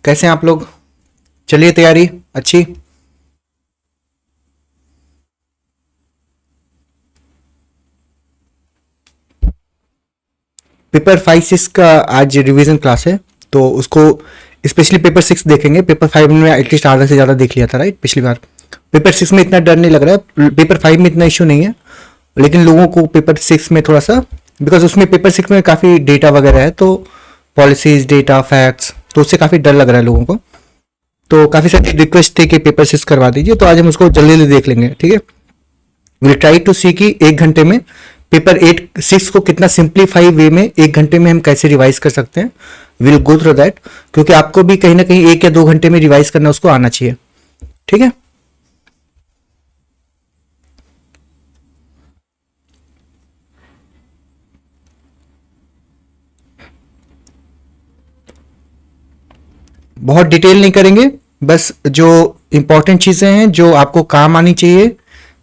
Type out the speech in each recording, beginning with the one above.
कैसे हैं आप लोग? चलिए तैयारी अच्छी। पेपर 5-6 का आज रिवीजन क्लास है, तो उसको स्पेशली पेपर 6 देखेंगे। पेपर 5 में एटलीस्ट आधा से ज़्यादा देख लिया था, राइट, पिछली बार। पेपर 6 में इतना डर नहीं लग रहा है, पेपर 5 में इतना इश्यू नहीं है, लेकिन लोगों को पेपर 6 में थोड़ा सा, बिकॉज उसमें पेपर 6 में काफ़ी डेटा वगैरह है, तो पॉलिसीज, डेटा, फैक्ट्स, तो उससे काफ़ी डर लग रहा है लोगों को। तो काफ़ी सारी रिक्वेस्ट थे कि पेपर 6 करवा दीजिए, तो आज हम उसको जल्दी जल्दी देख लेंगे, ठीक है। विल ट्राई टू सी कि एक घंटे में पेपर 8-6 को कितना सिंप्लीफाई वे में एक घंटे में हम कैसे रिवाइज कर सकते हैं। विल गो थ्रू दैट, क्योंकि आपको भी कहीं ना कहीं 1 या 2 घंटे में रिवाइज करना उसको आना चाहिए, ठीक है। बहुत डिटेल नहीं करेंगे, बस जो इंपॉर्टेंट चीजें हैं जो आपको काम आनी चाहिए,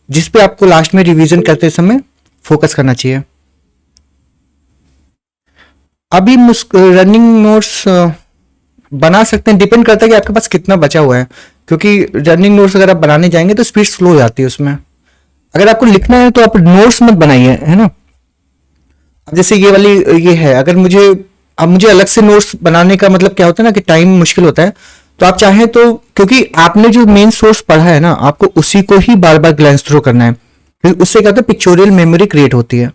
जिस पे आपको लास्ट में रिवीजन करते समय फोकस करना चाहिए। अभी रनिंग नोट्स बना सकते हैं, डिपेंड करता है कि आपके पास कितना बचा हुआ है, क्योंकि रनिंग नोट्स अगर आप बनाने जाएंगे तो स्पीड स्लो हो जाती है उसमें। अगर आपको लिखना है तो आप नोट्स मत बनाइए, है ना। अब जैसे ये वाली ये है, अगर मुझे अब मुझे अलग से नोट्स बनाने का मतलब क्या होता है ना कि टाइम मुश्किल होता है, तो आप चाहें तो, क्योंकि आपने जो मेन सोर्स पढ़ा है ना, आपको उसी को ही बार बार ग्लैंस थ्रू करना है, क्योंकि उससे क्या होता है, पिक्चोरियल मेमोरी क्रिएट होती है।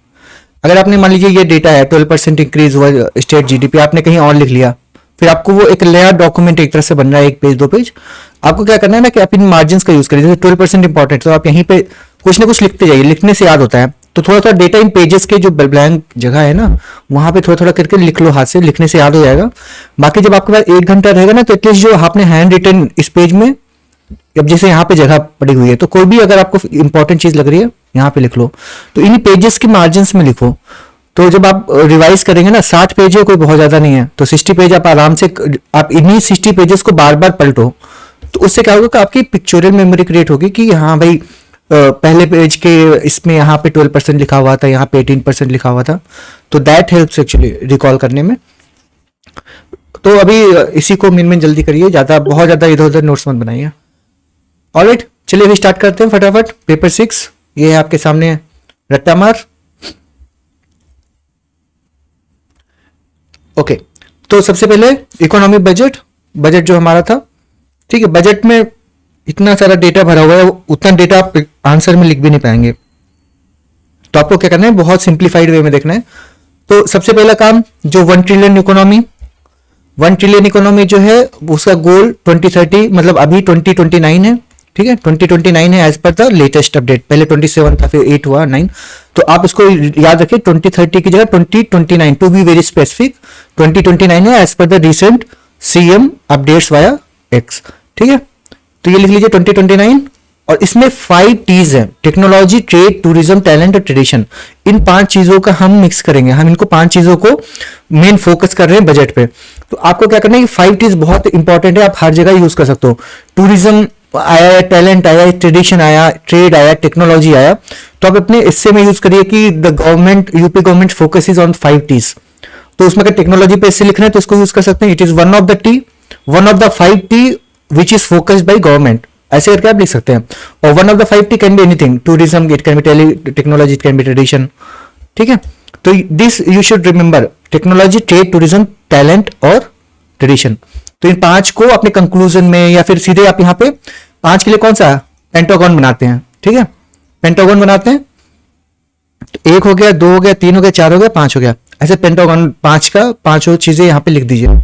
अगर आपने मान लीजिए ये डेटा है 12% इंक्रीज हुआ स्टेट जीडीपी, आपने कहीं और लिख लिया, फिर आपको वो एक नया डॉक्यूमेंट एक तरह से बन रहा है, 1 पेज 2 पेज। आपको क्या करना है ना कि आप इन मार्जिन का यूज करिए, जैसे 12% इंपॉर्टेंट, तो आप यहीं पे कुछ ना कुछ लिखते जाइए, लिखने से याद होता है। तो थोड़ा थोड़ा डेटा इन पेजेस के जो ब्लैंक जगह है ना, वहां पे थोड़ा थोड़ा करके लिख लो, हाथ से लिखने से याद हो जाएगा। बाकी जब आपके पास 1 घंटा रहेगा ना, तो एटलीस्ट जो आपने हैंड रिटन इस पेज में, अब जैसे यहाँ पे जगह पड़ी हुई है, तो कोई भी अगर आपको इंपॉर्टेंट चीज लग रही है यहाँ पे लिख लो, तो इन्हीं पेजेस के मार्जिन में लिखो। तो जब आप रिवाइज करेंगे ना, 60 पेज है, कोई बहुत ज्यादा नहीं है, तो 60 पेज आप आराम से, आप इन्हीं 60 पेजेस को बार बार पलटो, तो उससे क्या होगा कि आपकी पिक्चोरियल मेमोरी क्रिएट होगी कि हाँ भाई, पहले पेज के इसमें यहाँ पे 12% लिखा हुआ था, यहाँ पे 18% लिखा हुआ था, तो दैट हेल्प्स एक्चुअली रिकॉल करने में। तो अभी इसी को मेन जल्दी करिए, ज्यादा बहुत ज्यादा इधर उधर नोट्स मत बनाइए। ऑलराइट, चलिए अभी स्टार्ट करते हैं फटाफट। पेपर 6 ये है आपके सामने, रट्टा मार। ओके, तो सबसे पहले इकोनॉमिक बजट, बजट जो हमारा था, ठीक है। बजट में इतना सारा डेटा भरा हुआ है, उतना डेटा आप आंसर में लिख भी नहीं पाएंगे, तो आपको क्या करना है, बहुत सिंप्लीफाइड वे में देखना है। तो सबसे पहला काम, जो 1 ट्रिलियन इकोनॉमी, 1 ट्रिलियन इकोनॉमी जो है उसका गोल 2030, मतलब अभी 2029 है, ठीक है, 2029 है as per the latest update. पहले 27 था, फिर 8 हुआ 9, तो आप इसको याद रखिए, 2030 की जगह 2029, टू बी वेरी स्पेसिफिक, 2029 है as per the recent CM updates via X, ठीक है। तो ये लिख लीजिए 2029, और इसमें 5 T's हैं, टेक्नोलॉजी, ट्रेड, टूरिज्म, टैलेंट और ट्रेडिशन। इन 5 चीजों का हम मिक्स करेंगे, हम इनको 5 चीजों को मेन फोकस कर रहे हैं बजट पे। तो आपको क्या करना है, 5 T's बहुत इंपॉर्टेंट है, आप हर जगह यूज कर सकते हो। टूरिज्म आया है, टैलेंट आया है, ट्रेडिशन आया, ट्रेड आया, टेक्नोलॉजी आया, तो आप अपने इससे में यूज करिए कि the government, UP government focuses on 5 T's। तो उसमें अगर टेक्नोलॉजी पे इससे लिखना है तो उसको यूज कर सकते हैं, it is one of the T, one of the 5 T which is focused by government, ऐसे करके आप लिख सकते हैं। और one of the 5 T can be anything, tourism, it can be technology, it can be tradition, ठीक है। तो this you should remember, technology, trade, tourism, talent और ट्रेडिशन। तो इन 5 को अपने कंक्लूजन में, या फिर सीधे आप यहाँ पे 5 के लिए कौन सा पेंटागन बनाते हैं, ठीक है, पेंटागन बनाते हैं। तो 1 हो गया, 2 हो गया, 3 हो गया, 4 हो गया, 5 हो गया, ऐसे पेंटागन 5 का 5 चीजें यहाँ पे लिख दीजिए।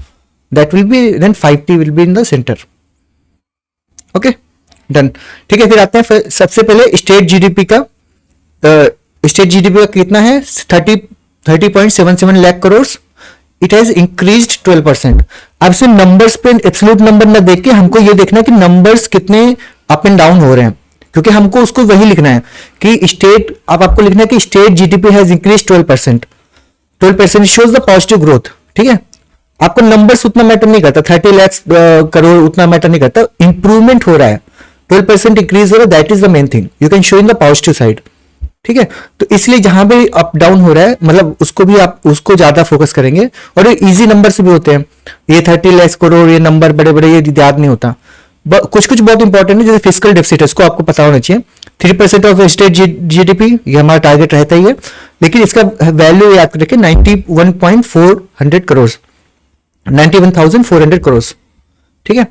That will be then 5 T will be in the centre. Okay, done, ठीक है। फिर आते हैं सबसे पहले स्टेट जीडीपी का। स्टेट जीडीपी का कितना है, 30.77 lakh crore. It has increased 12%। अब इसमें नंबर्स पे एब्सोल्यूट नंबर ना देख के हमको ये देखना है कि नंबर्स कितने अप एंड डाउन हो रहे हैं, क्योंकि हमको उसको वही लिखना है कि स्टेट, अब आपको लिखना है कि state GDP has increase 12%। 12% shows the positive growth, ठीक है। आपको नंबर्स उतना मैटर नहीं करता, 30 लाख करोड़ उतना मैटर नहीं करता, इंप्रूवमेंट हो रहा है, 12% इंक्रीज हो रहा है, that is the main thing, you can show in the positive side, ठीक है। तो इसलिए जहां भी अप डाउन हो रहा है मतलब उसको भी आप उसको ज्यादा फोकस करेंगे। और ये इजी नंबर से भी होते हैं, ये 30 लाख करोड़, ये नंबर बड़े बड़े ये याद नहीं होता। कुछ कुछ बहुत इंपॉर्टेंट है, जैसे फिजिकल डेफिसिट, इसको आपको पता होना चाहिए। 3% ऑफ स्टेट जीडीपी, ये हमारा टारगेट रहता ही है, लेकिन इसका वैल्यू याद रखें 91,400 करोड़, ठीक है।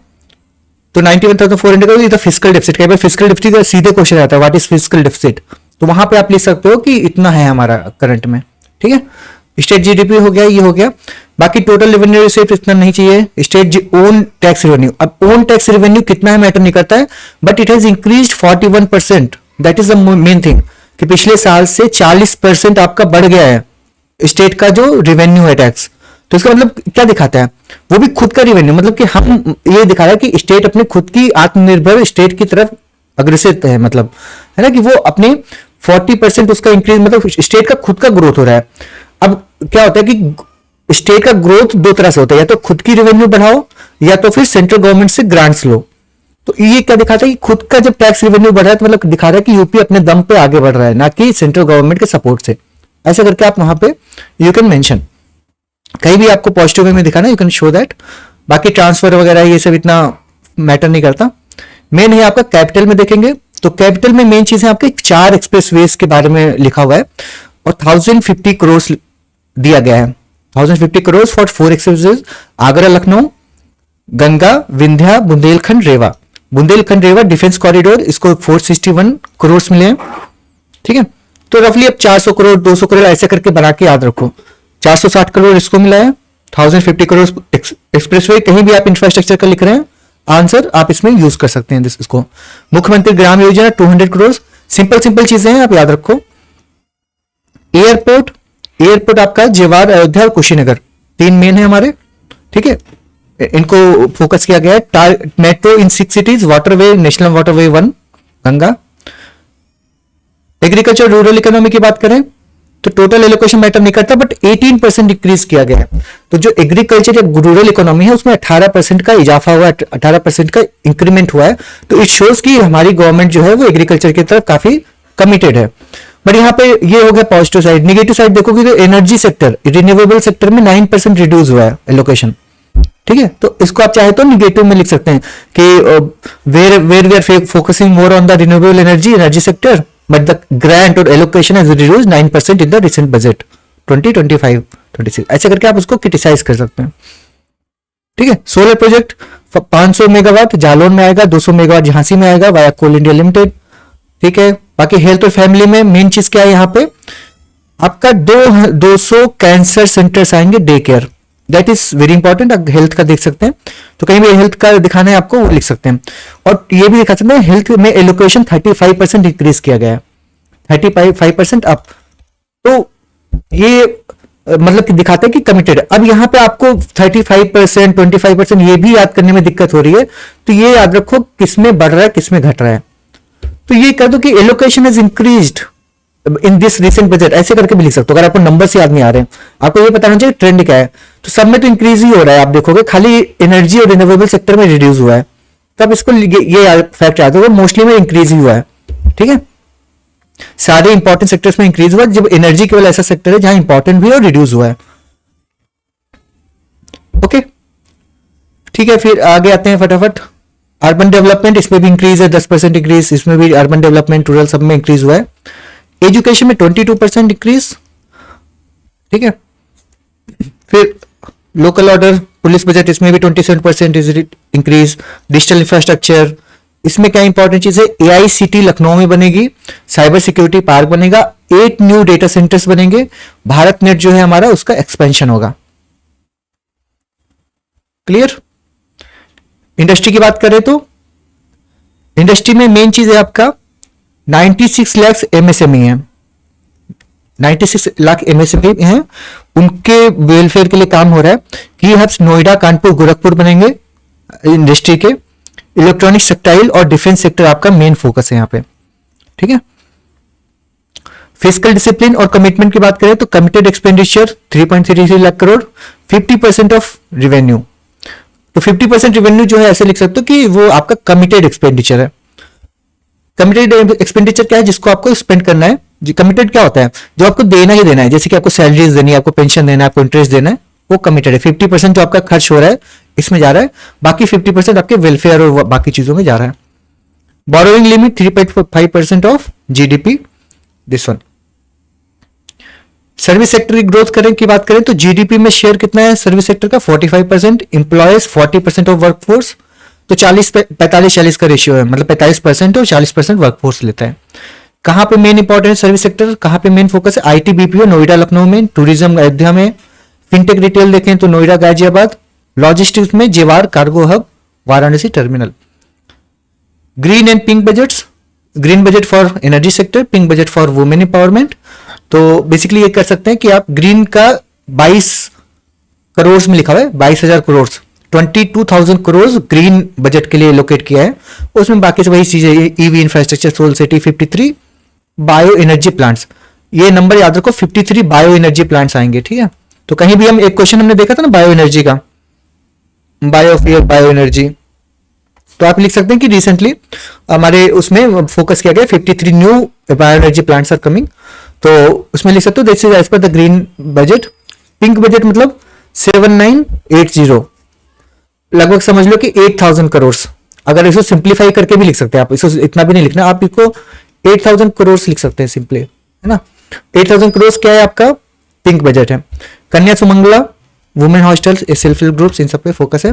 तो 91,400 करोड़, ये तो फिजिकल डेफिसिट। कई बार फिजिकल डेफिसिट का सीधे क्वेश्चन आता है, व्हाट इज फिजिकल डेफिसिट, तो वहां पे आप लिख सकते हो कि इतना है हमारा करंट में, ठीक है। स्टेट जीडीपी हो गया, ये हो गया। बाकी टोटल रेवेन्यू सिर्फ इतना नहीं चाहिए। स्टेट ओन टैक्स रेवेन्यू, अब ओन टैक्स रेवेन्यू कितना है मैटर नहीं करता है, but it has increased 41%, that is the main thing, कि पिछले साल से 40% आपका बढ़ गया है स्टेट का जो रेवेन्यू है टैक्स। तो इसका मतलब क्या दिखाता है, वो भी खुद का रेवेन्यू, मतलब कि हम ये दिखा रहा है कि स्टेट अपने खुद की आत्मनिर्भर स्टेट की तरफ अग्रसर है, मतलब है ना, कि वो अपने 40% उसका इंक्रीज, मतलब स्टेट का खुद का ग्रोथ हो रहा है। अब क्या होता है कि स्टेट का ग्रोथ दो तरह से होता है, या तो खुद की रेवेन्यू बढ़ाओ या तो फिर सेंट्रल गवर्नमेंट से ग्रांट्स लो। तो ये क्या दिखाता है कि खुद का जब टैक्स रेवेन्यू बढ़ रहा है तो मतलब दिखा रहा है कि यूपी अपने दम पे आगे बढ़ रहा है, ना कि सेंट्रल गवर्नमेंट के सपोर्ट से। ऐसा करके आप वहां पे यू कैन मेंशन, कहीं भी आपको पॉजिटिव वे में दिखाना, यू कैन शो दैट। बाकी ट्रांसफर वगैरह ये सब इतना मैटर नहीं करता। मेन है आपका कैपिटल में देखेंगे तो कैपिटल में मेन चीज है आपके 4 एक्सप्रेसवेज के बारे में लिखा हुआ है और 1050 करोड़ दिया गया है। 1050 crore for 4 expressways, Agra Lucknow, Ganga, Vindhya, Bundelkhand Rewa. Bundelkhand Rewa defence corridor, इसको 461 करोड़ मिले हैं, ठीक है। तो रफली अब 400 करोड़ 200 करोड़ ऐसे करके बना के याद रखो। 460 करोड़ इसको मिला है, 1050 करोड़ एक्सप्रेसवे। कहीं भी आप इंफ्रास्ट्रक्चर का लिख रहे हैं आंसर आप इसमें यूज कर सकते हैं इसको। मुख्यमंत्री ग्राम योजना 200 करोड़। सिंपल सिंपल चीजें हैं, आप याद रखो। एयरपोर्ट, एयरपोर्ट आपका जेवार, अयोध्या और कुशीनगर, 3 मेन है हमारे, ठीक है, इनको फोकस किया गया है। मेट्रो इन 6 cities, waterway, national waterway 1 Ganga. Agriculture rural economy की बात करें तो टोटल एलोकेशन मैटर नहीं करता, बट 18% इंक्रीज किया गया है। तो जो एग्रीकल्चर या रूरल इकोनॉमी है उसमें 18% का इजाफा हुआ है, 18% का इंक्रीमेंट हुआ है। तो इट शोज कि हमारी गवर्नमेंट जो है वो एग्रीकल्चर की तरफ काफी कमिटेड है। बट यहाँ पे ये हो गया पॉजिटिव साइड। निगेटिव साइड देखोगे तो एनर्जी सेक्टर, रिन्यूएबल सेक्टर में 9% रिड्यूस हुआ है एलोकेशन, ठीक है। तो इसको आप चाहे तो निगेटिव में लिख सकते हैं कि where we are focusing more on the renewable energy sector, but the grant or allocation has reduced 9% in the recent budget 2025-26। ऐसे करके आप उसको क्रिटिसाइज कर सकते हैं, ठीक है। सोलर प्रोजेक्ट 500 मेगावाट जालौन में आएगा, 200 मेगावाट झांसी में आएगा वाया कोल इंडिया लिमिटेड, ठीक है। बाकी हेल्थ और फैमिली में मेन चीज क्या है, यहाँ पे आपका 200 कैंसर सेंटर्स आएंगे, day care, that is very important. आप हेल्थ का देख सकते हैं, तो कहीं भी हेल्थ का दिखाना है आपको वो लिख सकते हैं। और ये भी दिखा सकते हैं हेल्थ में एलोकेशन 35% इंक्रीज किया गया है, 35% अप। तो ये मतलब कि दिखाता है कि कमिटेड। अब यहाँ पे आपको 35%, 25% ये भी याद करने में दिक्कत हो रही है, तो ये याद रखो किसमें बढ़ रहा है किसमें घट रहा है। तो ये कह दो कि allocation is increased in this recent budget, ऐसे करके भी लिख सकते हो। अगर आपको नंबर से याद नहीं आ रहे हैं, आपको ये पता होना चाहिए ट्रेंड क्या है, तो सब में तो इंक्रीज ही हो रहा है। आप देखोगे खाली एनर्जी और रिन्यूएबल सेक्टर में रिड्यूस हुआ है, तो आप इसको ये फैक्ट याद होगा, मोस्टली में इंक्रीज ही हुआ है, ठीक है। सारे इंपॉर्टेंट सेक्टर्स में इंक्रीज हुआ, जब एनर्जी केवल ऐसा सेक्टर है जहां इंपॉर्टेंट भी और रिड्यूस हुआ है, ओके, ठीक है। फिर आगे आते हैं फटाफट। अर्बन डेवलपमेंट, इसमें भी इंक्रीज है, 10% इंक्रीज, इसमें भी अर्बन डेवलपमेंट रूरल सब में इंक्रीज हुआ है। एजुकेशन में 22% इंक्रीज, ठीक है। फिर लोकल ऑर्डर पुलिस बजट, इसमें भी 27% इंक्रीज। डिजिटल इंफ्रास्ट्रक्चर, इसमें क्या इंपॉर्टेंट चीज है, AICT लखनऊ में बनेगी, साइबर सिक्योरिटी पार्क बनेगा, 8 न्यू डेटा सेंटर्स बनेंगे, भारत नेट जो है हमारा उसका एक्सपेंशन होगा, क्लियर। इंडस्ट्री की बात करें तो इंडस्ट्री में मेन चीज है आपका 96 लाख MSME है, 96 लाख MSME हैं, उनके वेलफेयर के लिए काम हो रहा है। की हब्स नोएडा, कानपुर, गोरखपुर बनेंगे इंडस्ट्री के। इलेक्ट्रॉनिक्स, टेक्सटाइल और डिफेंस सेक्टर आपका मेन फोकस है यहाँ पे, ठीक है। फिजिकल डिसिप्लिन और कमिटमेंट की बात करें तो committed expenditure 3.33 lakh crore, 50% of revenue. तो 50% रिवेन्यू जो है ऐसे लिख सकते हो कि वो आपका कमिटेड एक्सपेंडिचर है। कमिटेड एक्सपेंडिचर क्या है, जिसको आपको स्पेंड करना है, जी कमिटेड क्या होता है, जो आपको देना ही देना है, जैसे कि आपको सैलरीज देनी है, आपको पेंशन देना है, आपको इंटरेस्ट देना है, वो कमिटेड है। 50% जो आपका खर्च हो रहा है इसमें जा रहा है, बाकी 50% आपके वेलफेयर और बाकी चीजों में जा रहा है। Borrowing limit 3.5% of GDP, this one. Service sector की ग्रोथ करें की बात करें तो जीडीपी में शेयर कितना है सर्विस सेक्टर का, 45%, इंप्लॉयज 40% ऑफ वर्कफोर्स, तो 45-40 का रेशियो है, मतलब 45% और 40% वर्कफोर्स लेता है। कहां पे मेन इंपॉर्टेंट है सर्विस सेक्टर, कहां पे मेन फोकस है, आईटी बीपीओ नोएडा लखनऊ में, टूरिज्म अयोध्या में, फिनटेक रिटेल देखें तो नोएडा गाजियाबाद, लॉजिस्टिक्स में Jewar cargo hub Varanasi terminal. Green and pink budgets, green budget for energy sector, pink budget for women empowerment. तो बेसिकली ये कर सकते हैं कि आप ग्रीन का 22 करोड़ में लिखा हुआ है, 22,000 करोड़, 22,000 करोड़ ग्रीन बजट के लिए लोकेट किया है। उसमें बाकी से वही चीजें, EV infrastructure, solar city 53, bio energy plants, ये नंबर याद रखो, 53 बायो एनर्जी प्लांट्स आएंगे, ठीक है। तो कहीं भी हम एक क्वेश्चन हमने देखा था ना बायो एनर्जी का, बायोफ्यूल बायो एनर्जी, तो आप लिख सकते हैं कि रिसेंटली हमारे उसमें फोकस किया गया 53 new bio energy plants are coming, तो उसमें लिख सकते हो this is as per the green budget. Pink budget मतलब 7980, लगभग समझ लो कि 8,000 करोड़। अगर इसको सिंप्लीफाई करके भी लिख सकते हैं आप, इसको इतना भी नहीं लिखना, आप इसको 8,000 करोड़ लिख सकते हैं सिंपली, है ना। 8,000 करोड़ क्या है आपका पिंक बजट है। Kanya Sumangala, women hostels, self help groups, इन सब पे फोकस है।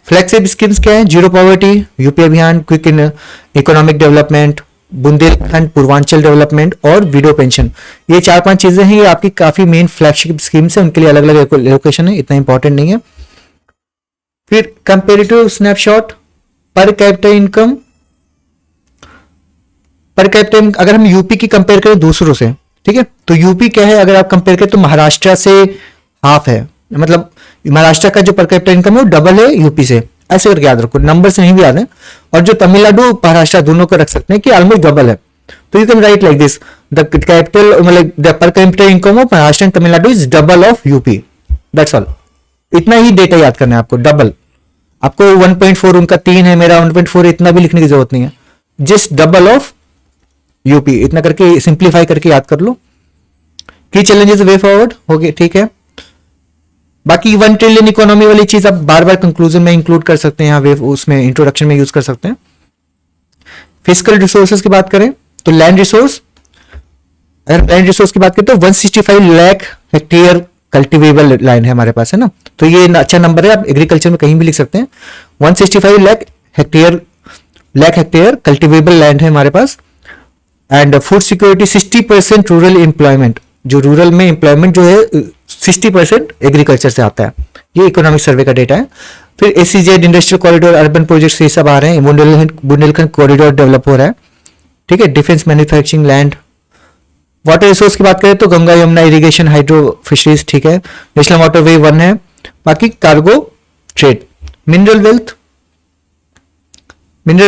फ्लैगशिप स्कीम्स क्या है, जीरो पॉवर्टी, यूपी अभियान, quick in economic development, Bundelkhand Purvanchal development और विडो पेंशन, ये 4-5 चीजें हैं, ये आपकी काफी मेन फ्लैगशिप स्कीम्स है, उनके लिए अलग अलग लोकेशन है, इतना इंपॉर्टेंट नहीं है। फिर कंपेरेटिव स्नैपशॉट, पर कैपिटा इनकम, पर कैपिटा अगर हम यूपी की कंपेयर करें दूसरों से, ठीक है, तो यूपी क्या है अगर आप कंपेयर करें तो महाराष्ट्र से हाफ है, मतलब महाराष्ट्र का जो पर कैपिटा इनकम है वो डबल है यूपी से, ऐसे करके याद रखो, नंबर से नहीं भी याद है। और जो तमिलनाडु महाराष्ट्र दोनों को रख सकते हैं कि ऑलमोस्ट डबल है, तो you can write like this, the capital मतलब the per capita income of Maharashtra and Tamil Nadu is double of UP, that's all. इतना ही डेटा याद करना है आपको, डबल। आपको 1.4 उनका 3 है, मेरा 1.4, इतना भी लिखने की जरूरत नहीं है, जस्ट डबल ऑफ यूपी, इतना करके सिंप्लीफाई करके याद कर लो। की चैलेंजेस वे फॉरवर्ड हो गए, ठीक है। बाकी 1 ट्रिलियन इकोनॉमी वाली चीज आप बार बार कंक्लूजन में इंक्लूड कर सकते हैं, यहाँ उसमें इंट्रोडक्शन में यूज कर सकते हैं। फिजिकल रिसोर्सेज की बात करें तो लैंड रिसोर्स, अगर लैंड रिसोर्स की बात करें तो 165 लाख हेक्टेयर कल्टिवेबल लैंड है हमारे पास, है ना, तो ये अच्छा नंबर है, आप एग्रीकल्चर में कहीं भी लिख सकते हैं। 165 लाख हेक्टेयर कल्टिवेबल लैंड है हमारे पास। And food security 60% rural employment, जो रूरल में एम्प्लॉयमेंट जो है 60% एग्रीकल्चर से आता है, ये इकोनॉमिक सर्वे का डेटा है। फिर SEZ industrial corridor, urban projects, ये सब आ रहे हैं। बुंदेलखंड कॉरिडोर डेवलप हो रहा है, ठीक है। Defence manufacturing land. Water resource की बात करें तो Ganga Yamuna irrigation, hydro fisheries, ठीक है। नेशनल वाटरवे 1 है। बाकी कार्गो ट्रेड। मिनरल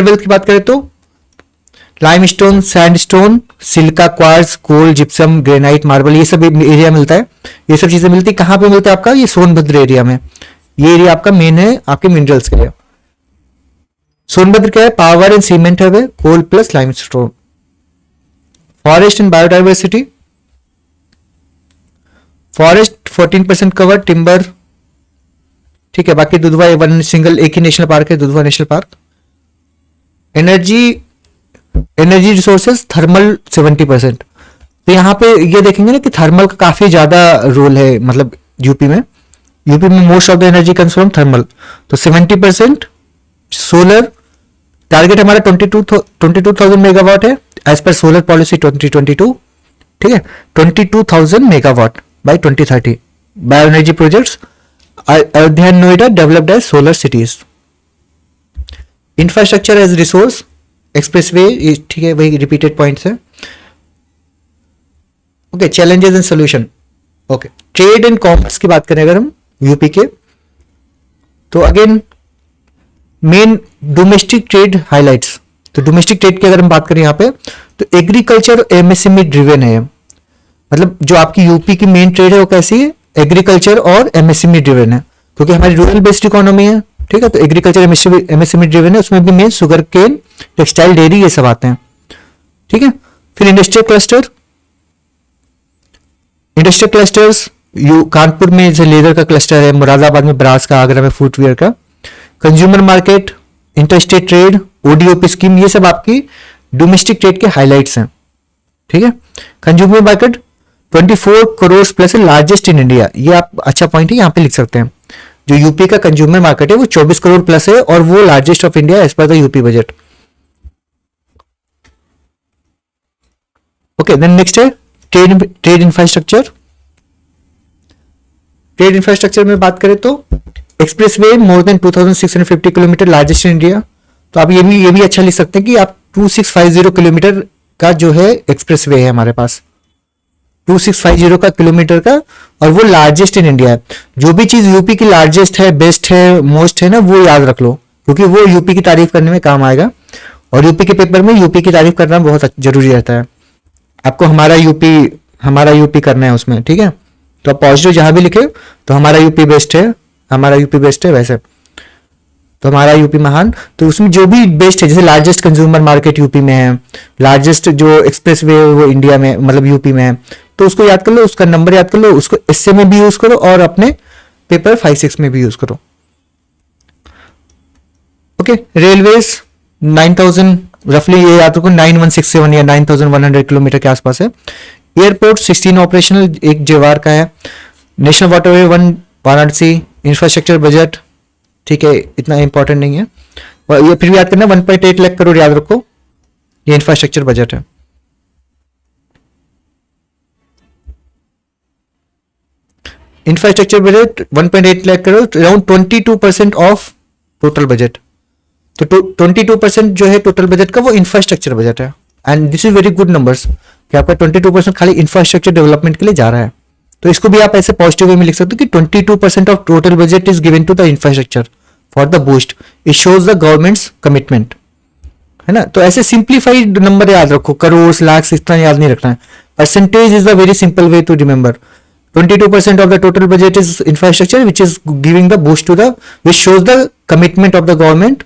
वेल्थ की बात करें तो लाइमस्टोन, सैंडस्टोन, सिलिका, क्वार्ट्ज, कोल, जिप्सम, ग्रेनाइट, मार्बल, ये सब एरिया मिलता है। ये सब चीजें मिलती है कहां पे मिलता है आपका, ये सोनभद्र एरिया में, ये एरिया आपका मेन है आपके मिनरल्स के लिए। सोनभद्र क्या है, पावर एंड सीमेंट है वे, coal plus limestone. Forest and biodiversity, forest 14% cover, timber, ठीक है। बाकी दुधवा वन सिंगल एक ही नेशनल पार्क है, Dudhwa national park. Energy resources thermal 70%, तो यहाँ पे ये देखेंगे ना कि थर्मल का काफी ज्यादा रोल है, मतलब यूपी में most of the energy comes from thermal, तो 70%। सोलर टारगेट हमारा 22,000 मेगावाट है एज पर सोलर पॉलिसी 2022, ठीक है। 22,000 megawatt by 2030। Bio energy projects, Ayodhya and Noida developed as solar cities. Infrastructure as resource, expressway, ठीक है, वही रिपीटेड पॉइंट्स है। Okay, challenges and solution. Okay, trade and commerce की बात करें अगर हम यूपी के, तो again main domestic trade highlights, तो डोमेस्टिक ट्रेड की अगर हम बात करें यहाँ पे तो एग्रीकल्चर एमएसएमई ड्रिवन है, मतलब जो आपकी यूपी की मेन ट्रेड है वो कैसी है, एग्रीकल्चर और एमएसएमई ड्रिवन है, क्योंकि हमारी रूरल बेस्ड इकोनॉमी है, ठीक है। तो एग्रीकल्चर एमएसएमई ड्रिवन है, उसमें भी main sugar cane, textile, dairy, ये सब आते हैं, ठीक है। फिर industrial cluster, industrial clusters, you Kanpur में जैसे लेदर का क्लस्टर है, मुरादाबाद में ब्रास का, आगरा में फुटवेयर का। Consumer market, interstate trade, ODOP scheme, ये सब आपकी डोमेस्टिक ट्रेड के हाइलाइट्स हैं, ठीक है। कंज्यूमर मार्केट 24 करोड़ प्लस है, लार्जेस्ट इन इंडिया, ये आप अच्छा पॉइंट है, यहाँ पे लिख सकते हैं। जो यूपी का कंज्यूमर मार्केट है वो 24 करोड़ प्लस है और वो largest of India as per the UP budget. Okay, then next है ट्रेड इंफ्रास्ट्रक्चर। ट्रेड इंफ्रास्ट्रक्चर में बात करें तो expressway more than 2650 kilometre, largest in India. तो आप ये भी अच्छा लिख सकते हैं कि आप 2650 किलोमीटर का जो है एक्सप्रेसवे है हमारे पास, 2650 का किलोमीटर का, और वो लार्जेस्ट इन इंडिया है। जो भी चीज यूपी की लार्जेस्ट है, बेस्ट है, मोस्ट है ना, वो याद रख लो, क्योंकि वो यूपी की तारीफ करने में काम आएगा। और यूपी के पेपर में यूपी की तारीफ करना बहुत जरूरी रहता है। आपको हमारा यूपी करना है उसमें, ठीक है। तो आप पॉजिटिव जहां भी लिखे तो हमारा यूपी बेस्ट है, हमारा यूपी बेस्ट है, वैसे तो हमारा यूपी महान, तो उसमें जो भी बेस्ट है, जैसे लार्जेस्ट कंज्यूमर मार्केट यूपी में है, लार्जेस्ट जो एक्सप्रेस वे वो इंडिया में मतलब यूपी में है, तो उसको याद कर लो, उसका नंबर याद कर लो, उसको एसए में भी यूज करो और अपने पेपर 5-6 में भी यूज करो। ओके, रेलवेज 9000 रफली, ये याद रखो 9167 या 9100 किलोमीटर के आसपास है। एयरपोर्ट 16 ऑपरेशनल, एक जवार का है। National waterway 1 Varanasi. Infrastructure budget, ठीक है, इतना इंपॉर्टेंट नहीं है, और ये फिर भी याद करना 1.8 लाख करोड़, याद रखो, ये इंफ्रास्ट्रक्चर बजट है। Infrastructure budget 1.8 lakh crore, around 22% of total budget. तो 22% जो है टोटल बजट का वो इंफ्रास्ट्रक्चर बजट है, and this is very good numbers कि आपका 22% खाली इंफ्रास्ट्रक्चर डेवलपमेंट के लिए जा रहा है। तो इसको भी आप ऐसे पॉजिटिव वे में लिख सकते हो कि 22% of total budget is given to the infrastructure for the boost, it shows the government's commitment, है ना। तो ऐसे सिंप्लीफाइड नंबर याद रखो, करोड़ लाख इतना याद नहीं रखना है। Percentage is the very simple way to remember. 22% of the total budget is infrastructure, which is giving the boost to the, which shows the commitment of the government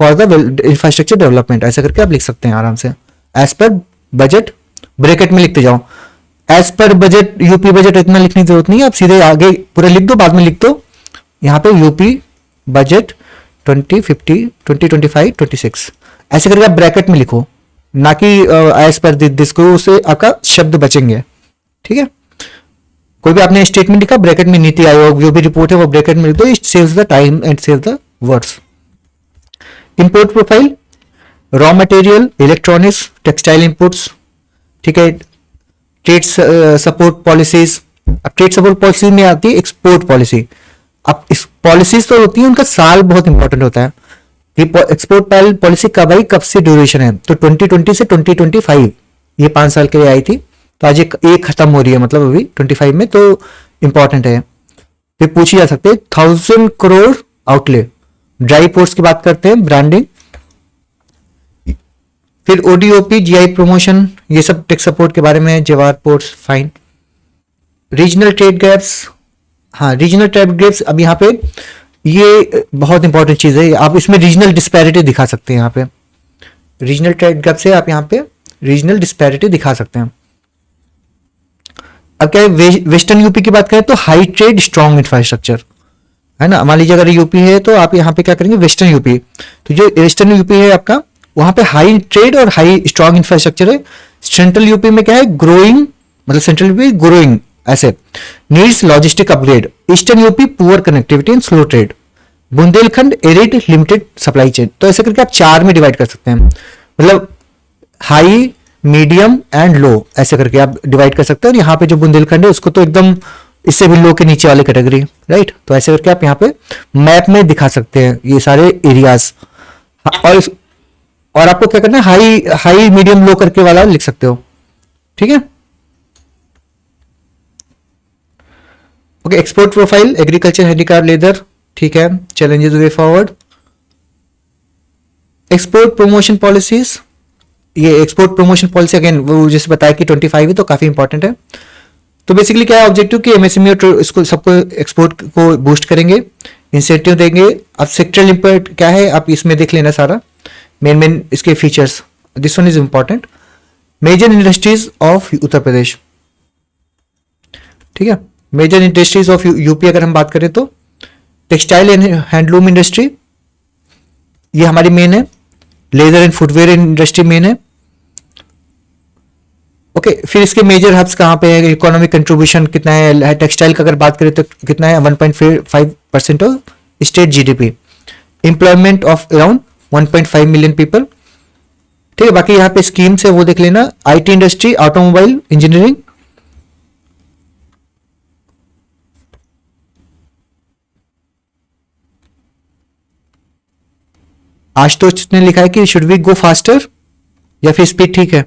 for the infrastructure development। ऐसा करके आप लिख सकते हैं आराम से, as per budget, bracket में लिखते जाओ। As per budget, UP budget इतना लिखने की जरूरत नहीं है, आप सीधे आगे पूरा लिख दो, बाद में लिख दो यहाँ पे यूपी बजट 2050, 2025, 26, ऐसे करके आप ब्रैकेट में लिखो, ना कि एज पर दिस को, उससे आपका शब्द बचेंगे, ठीक है। कोई भी आपने स्टेटमेंट लिखा, ब्रैकेट में नीति आयोग जो भी रिपोर्ट है वो ब्रैकेट में लिख दो, it saves the time and saves the words. Import profile, raw material, electronics, textile imports, ठीक है। ट्रेड सपोर्ट पॉलिसीज, अब ट्रेड सपोर्ट पॉलिसी में आती है एक्सपोर्ट पॉलिसी। अब इस पॉलिसीज तो होती है, उनका साल बहुत इंपॉर्टेंट होता है कि एक्सपोर्ट पॉलिसी कब आई, कब से ड्यूरेशन है। तो 2020 से 2025, ये 5 साल के लिए आई थी, तो आज एक खत्म हो रही है, मतलब अभी 25 में, तो इंपॉर्टेंट है। फिर पूछी जा सकते हैं 1000 करोड़ आउटले, ड्राई पोर्ट्स की बात करते हैं, ब्रांडिंग, फिर ओडीओपी, जीआई प्रमोशन, ये सब टेक सपोर्ट के बारे में, जवार ports, fine. Regional trade gaps, हाँ रीजनल ट्रेड गैप्स, अब यहाँ पे ये बहुत इंपॉर्टेंट चीज है, आप इसमें रीजनल डिस्पैरिटी दिखा सकते हैं। यहाँ पे रीजनल ट्रेड गैप से आप यहाँ पे रीजनल डिस्पैरिटी दिखा सकते हैं। अब क्या है, वेस्टर्न यूपी की बात करें तो हाई ट्रेड स्ट्रॉन्ग इंफ्रास्ट्रक्चर, है ना। मान लीजिए अगर यूपी है तो आप यहाँ पे क्या करेंगे, वेस्टर्न यूपी, तो जो वेस्टर्न यूपी है आपका, वहां पे हाई ट्रेड और हाई स्ट्रॉन्ग इंफ्रास्ट्रक्चर है। सेंट्रल यूपी में क्या है, ग्रोइंग, मतलब सेंट्रल यूपी ग्रोइंग, ऐसे needs logistic upgrade. Eastern UP poor connectivity and slow trade. Bundelkhand arid limited supply chain. तो ऐसे करके आप 4 में डिवाइड कर सकते हैं, मतलब हाई, मीडियम एंड लो, ऐसे करके आप डिवाइड कर सकते हैं। और यहाँ पे जो बुंदेलखंड है उसको तो एकदम इससे भी लो के नीचे वाली कैटेगरी, राइट। तो ऐसे करके आप यहाँ पे मैप में दिखा सकते हैं ये सारे एरियाज। और आपको क्या करना है, हाई मीडियम लो करके वाला लिख सकते हो, ठीक है। Okay, export profile, agriculture, handicraft, leather, ठीक है। Challenges way forward. Export promotion policies, ये एक्सपोर्ट प्रमोशन पॉलिसी अगेन वो जैसे बताया कि 25 है, तो काफी इंपॉर्टेंट है। तो बेसिकली क्या है ऑब्जेक्टिव कि एमएसएमई और इसको सबको एक्सपोर्ट को बूस्ट करेंगे, इंसेंटिव देंगे। अब सेक्टरल इंपोर्ट क्या है, आप इसमें देख लेना सारा मेन इसके features, this one is important. Major industries of Uttar Pradesh, ठीक है। मेजर इंडस्ट्रीज ऑफ यूपी अगर हम बात करें तो टेक्सटाइल एंड हैंडलूम इंडस्ट्री ये हमारी मेन है, leather and footwear industry main है। ओके फिर इसके मेजर हब्स कहाँ पे है, इकोनॉमिक कंट्रीब्यूशन कितना है, टेक्सटाइल का अगर बात करें तो कितना है 1.5% of state GDP, employment of around 1.5 million people. ठीक है, बाकी यहाँ पे स्कीम्स है वो देख लेना, IT industry, automobile, engineering. Ashutosh ने लिखा है कि शुड वी गो फास्टर या फिर स्पीड ठीक है,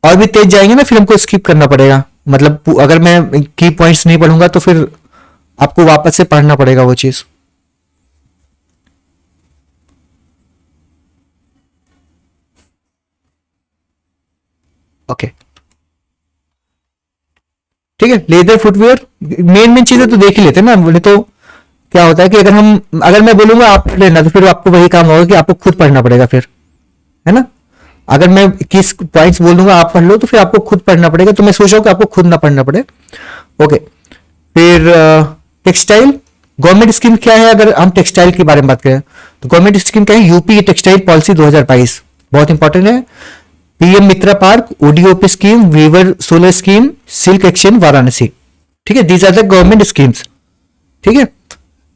और भी तेज जाएंगे ना फिर हमको स्किप करना पड़ेगा, मतलब अगर मैं की पॉइंट्स नहीं पढ़ूंगा तो फिर आपको वापस से पढ़ना पड़ेगा वो चीज। ओके ठीक है, लेदर फुटवेयर मेन चीजें तो देख ही लेते हैं ना, बोले तो क्या होता है कि अगर मैं बोलूंगा आप पढ़ लेना तो फिर आपको वही काम होगा कि आपको खुद पढ़ना पड़ेगा फिर, है ना। अगर मैं किस पॉइंट्स बोलूंगा आप पढ़ लो तो फिर आपको खुद पढ़ना पड़ेगा, तो मैं सोच रहा हूँ कि आपको खुद ना पढ़ना पड़े। ओके फिर टेक्सटाइल गवर्नमेंट स्कीम क्या है, अगर हम टेक्सटाइल के बारे में बात करें तो गवर्नमेंट स्कीम क्या है, यूपी टेक्सटाइल पॉलिसी 2022 बहुत इंपॉर्टेंट है। PM MITRA park, ODOP scheme, weaver solar scheme, silk exchange Varanasi. ठीक है, these are the government schemes. ठीक है,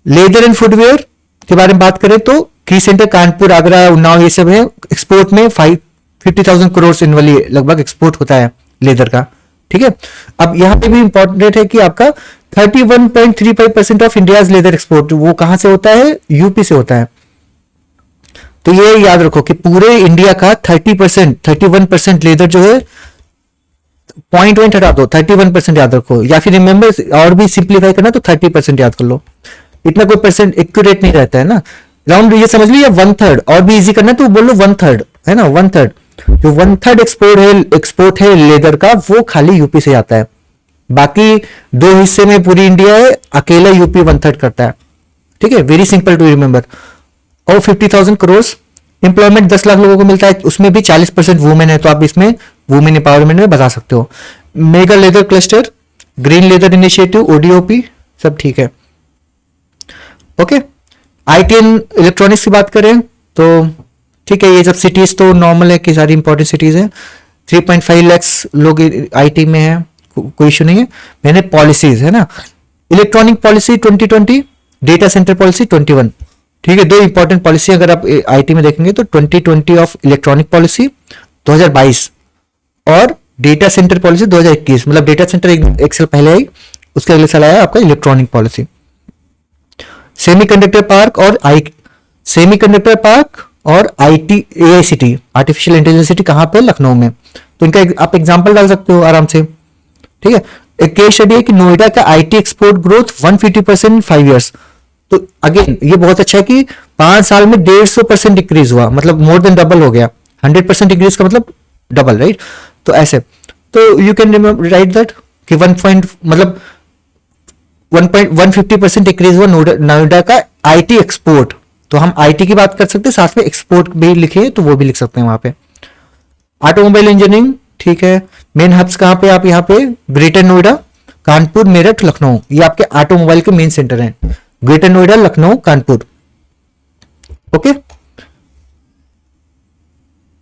लेदर एंड फुटवेयर के बारे में बात करें तो की सेंटर कानपुर, आगरा, उन्नाव ये सब है। एक्सपोर्ट में 50,000 करोड़ एनुअली लगभग एक्सपोर्ट होता है लेदर का। ठीक है, अब यहां पे भी इंपॉर्टेंट है कि आपका 31.35% ऑफ इंडियाज लेदर एक्सपोर्ट वो कहां से होता है, यूपी से होता है। तो ये याद रखो कि पूरे इंडिया का 31% लेदर जो है, पॉइंट हटा दो, 31% याद रखो, या फिर रिमेंबर और भी सिंप्लीफाई करना तो 30% याद कर लो। इतना कोई परसेंट एक्यूरेट नहीं रहता है ना, राउंड ये समझ लीजिए 1/3, और भी इजी करना तो बोलो 1/3, है ना 1/3। जो 1/3 एक्सपोर्ट है लेदर का वो खाली यूपी से आता है, बाकी 2 हिस्से में पूरी इंडिया है, अकेला यूपी 1/3 करता है। ठीक है, वेरी सिंपल टू रिमेंबर। और 50,000 करोड़ एम्प्लॉयमेंट 10 लाख लोगों को मिलता है, उसमें भी 40% वुमेन है, तो आप इसमें वुमेन एम्पावरमेंट में बता सकते हो। Mega leather cluster, green leather initiative, ODOP सब ठीक है। ओके, आईटी एंड इलेक्ट्रॉनिक्स की बात करें तो ठीक है, ये सब सिटीज तो नॉर्मल है कि सारी इंपॉर्टेंट सिटीज है। 3.5 लाख लोग आईटी में है, कोई इशू नहीं है। मैंने पॉलिसीज है ना, electronic policy 2020, data centre policy 21। ठीक है, 2 इंपॉर्टेंट पॉलिसी अगर आप आईटी में देखेंगे तो 2020 ऑफ इलेक्ट्रॉनिक पॉलिसी 2022 और डेटा सेंटर पॉलिसी 2021, मतलब डेटा सेंटर एक साल पहले आई, उसके अगले साल आया आपका इलेक्ट्रॉनिक पॉलिसी। सेमीकंडक्टर पार्क और IT AICT, artificial intelligence city कहां पे, लखनऊ में। तो इनका आप एग्जांपल डाल सकते हो आराम से। ठीक है, एक केस स्टडी है कि नोएडा का IT export growth 150% in 5 years. तो अगेन ये बहुत अच्छा है कि 5 साल में 150% डिक्रीज हुआ, मतलब मोर देन डबल हो गया। 100% डिक्रीज का मतलब डबल, राइट। तो ऐसे तो यू कैन राइट दैट कि 150% डिक्रीज हुआ नोएडा का आईटी एक्सपोर्ट। तो हम आईटी की बात कर सकते हैं, साथ में एक्सपोर्ट भी लिखे तो वो भी लिख सकते हैं वहां पे। ऑटोमोबाइल इंजीनियरिंग ठीक है, मेन हब्स कहां पे, आप यहाँ पे ग्रेटर नोएडा, कानपुर, मेरठ, लखनऊ, ये आपके ऑटोमोबाइल के मेन सेंटर हैं। ग्रेटर नोएडा, लखनऊ, कानपुर। ओके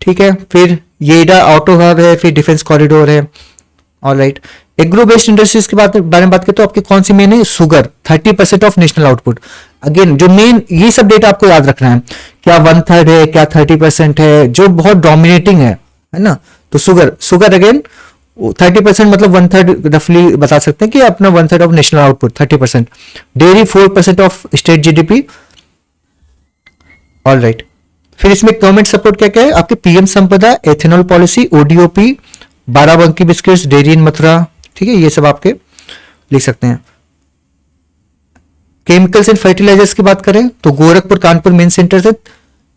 ठीक है, फिर येडा ऑटो हब है, फिर डिफेंस कॉरिडोर है। ऑलराइट, एग्रो बेस्ड इंडस्ट्रीज के बारे में बात करें तो आपकी कौन सी मेन है, sugar 30% of national output. Again जो मेन ये सब डेटा आपको याद रखना है, क्या 1/3 है, क्या 30% है, जो बहुत डोमिनेटिंग है ना। तो शुगर अगेन 30% मतलब 1/3 रफली बता सकते हैं कि अपना 1/3 of national output 30%। Dairy 4% of state GDP. Alright, फिर इसमें गवर्नमेंट सपोर्ट क्या क्या है, आपके PM Sampada, ethanol policy, ODOP, Barabanki biscuits, dairy in Mathura. ठीक है, ये सब आपके लिख सकते हैं। केमिकल्स एंड फर्टिलाइजर्स की बात करें तो गोरखपुर, कानपुर मेन सेंटर से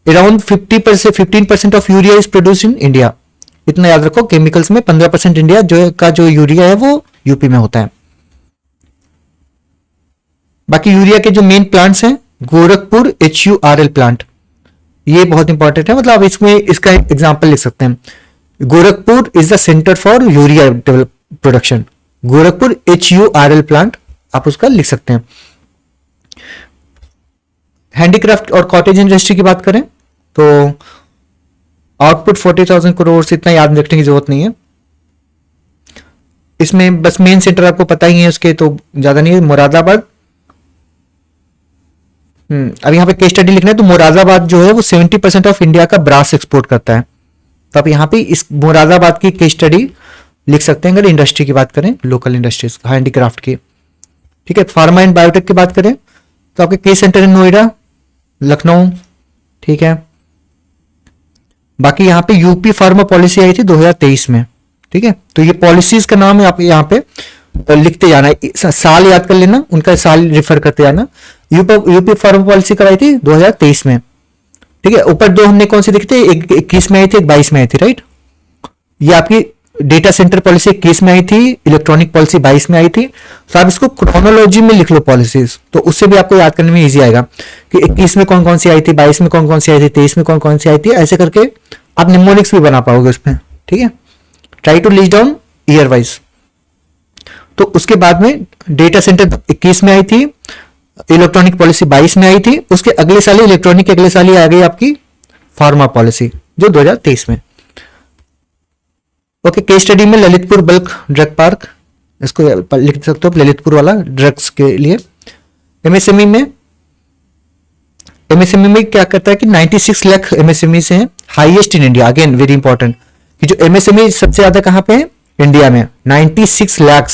around 15% of urea is produce in India. इतना याद रखो, केमिकल्स में 15% इंडिया जो यूरिया है वो यूपी में होता है। बाकी यूरिया के जो मेन प्लांट्स हैं, गोरखपुर HURL प्लांट, ये बहुत इंपॉर्टेंट है, मतलब आप इसमें इसका एग्जांपल लिख सकते हैं। Gorakhpur is the centre for urea production, Gorakhpur HURL plant आप उसका लिख सकते हैं। हैंडीक्राफ्ट और कॉटेज इंडस्ट्री की बात करें तो आउटपुट 40,000 करोड़ से, इतना याद रखने की जरूरत नहीं है। इसमें बस मेन सेंटर आपको पता ही है उसके, तो ज्यादा नहीं है, मुरादाबाद। अब यहाँ पे केस स्टडी लिखना है तो मुरादाबाद जो है वो 70% ऑफ इंडिया का ब्रास एक्सपोर्ट करता है। तो आप यहाँ पे इस मुरादाबाद की केस स्टडी लिख सकते हैं अगर इंडस्ट्री की बात करें, लोकल इंडस्ट्रीज हैंडीक्राफ्ट की। ठीक है, फार्मा एंड बायोटेक की बात करें तो आपके केस सेंटर है नोएडा, लखनऊ। ठीक है, बाकी यहाँ पे यूपी फार्मा पॉलिसी आई थी 2023 में। ठीक है, तो ये पॉलिसीज का नाम है, आप यहाँ पे लिखते जाना, साल याद कर लेना, उनका साल रिफर करते जाना। यूपी फार्मा पॉलिसी कब आई थी? 2023 में। ठीक है, ऊपर दो हमने कौन सी लिखी थी, एक 21 में आई थी, एक 22 में आई थी, राइट। ये आपकी डेटा सेंटर पॉलिसी 21 में आई थी, इलेक्ट्रॉनिक पॉलिसी 22 में आई थी। तो आप इसको क्रोनोलॉजी में लिख लो पॉलिसीज, तो उससे भी आपको याद करने में इजी आएगा कि 21 में कौन कौन सी आई थी, 22 में कौन कौन सी आई थी, 23 में कौन कौन सी आई थी, ऐसे करके आप निमोनिक्स भी बना पाओगे उसमें। ठीक है, try to list down year wise. तो उसके बाद में डेटा सेंटर 21 में आई थी, इलेक्ट्रॉनिक पॉलिसी 22 में आई थी, उसके अगले साल इलेक्ट्रॉनिक के अगले साल ही आ गई आपकी फार्मा पॉलिसी जो 2023 में। ओके, केस स्टडी में ललितपुर बल्क ड्रग पार्क, इसको लिख सकते हो, ललितपुर वाला ड्रग्स के लिए। एमएसएमई में क्या करता है कि 96 लाख एमएसएमई से हैं, highest in India. Again very important कि जो एमएसएमई सबसे ज्यादा कहां पे है, इंडिया में 96 लाख,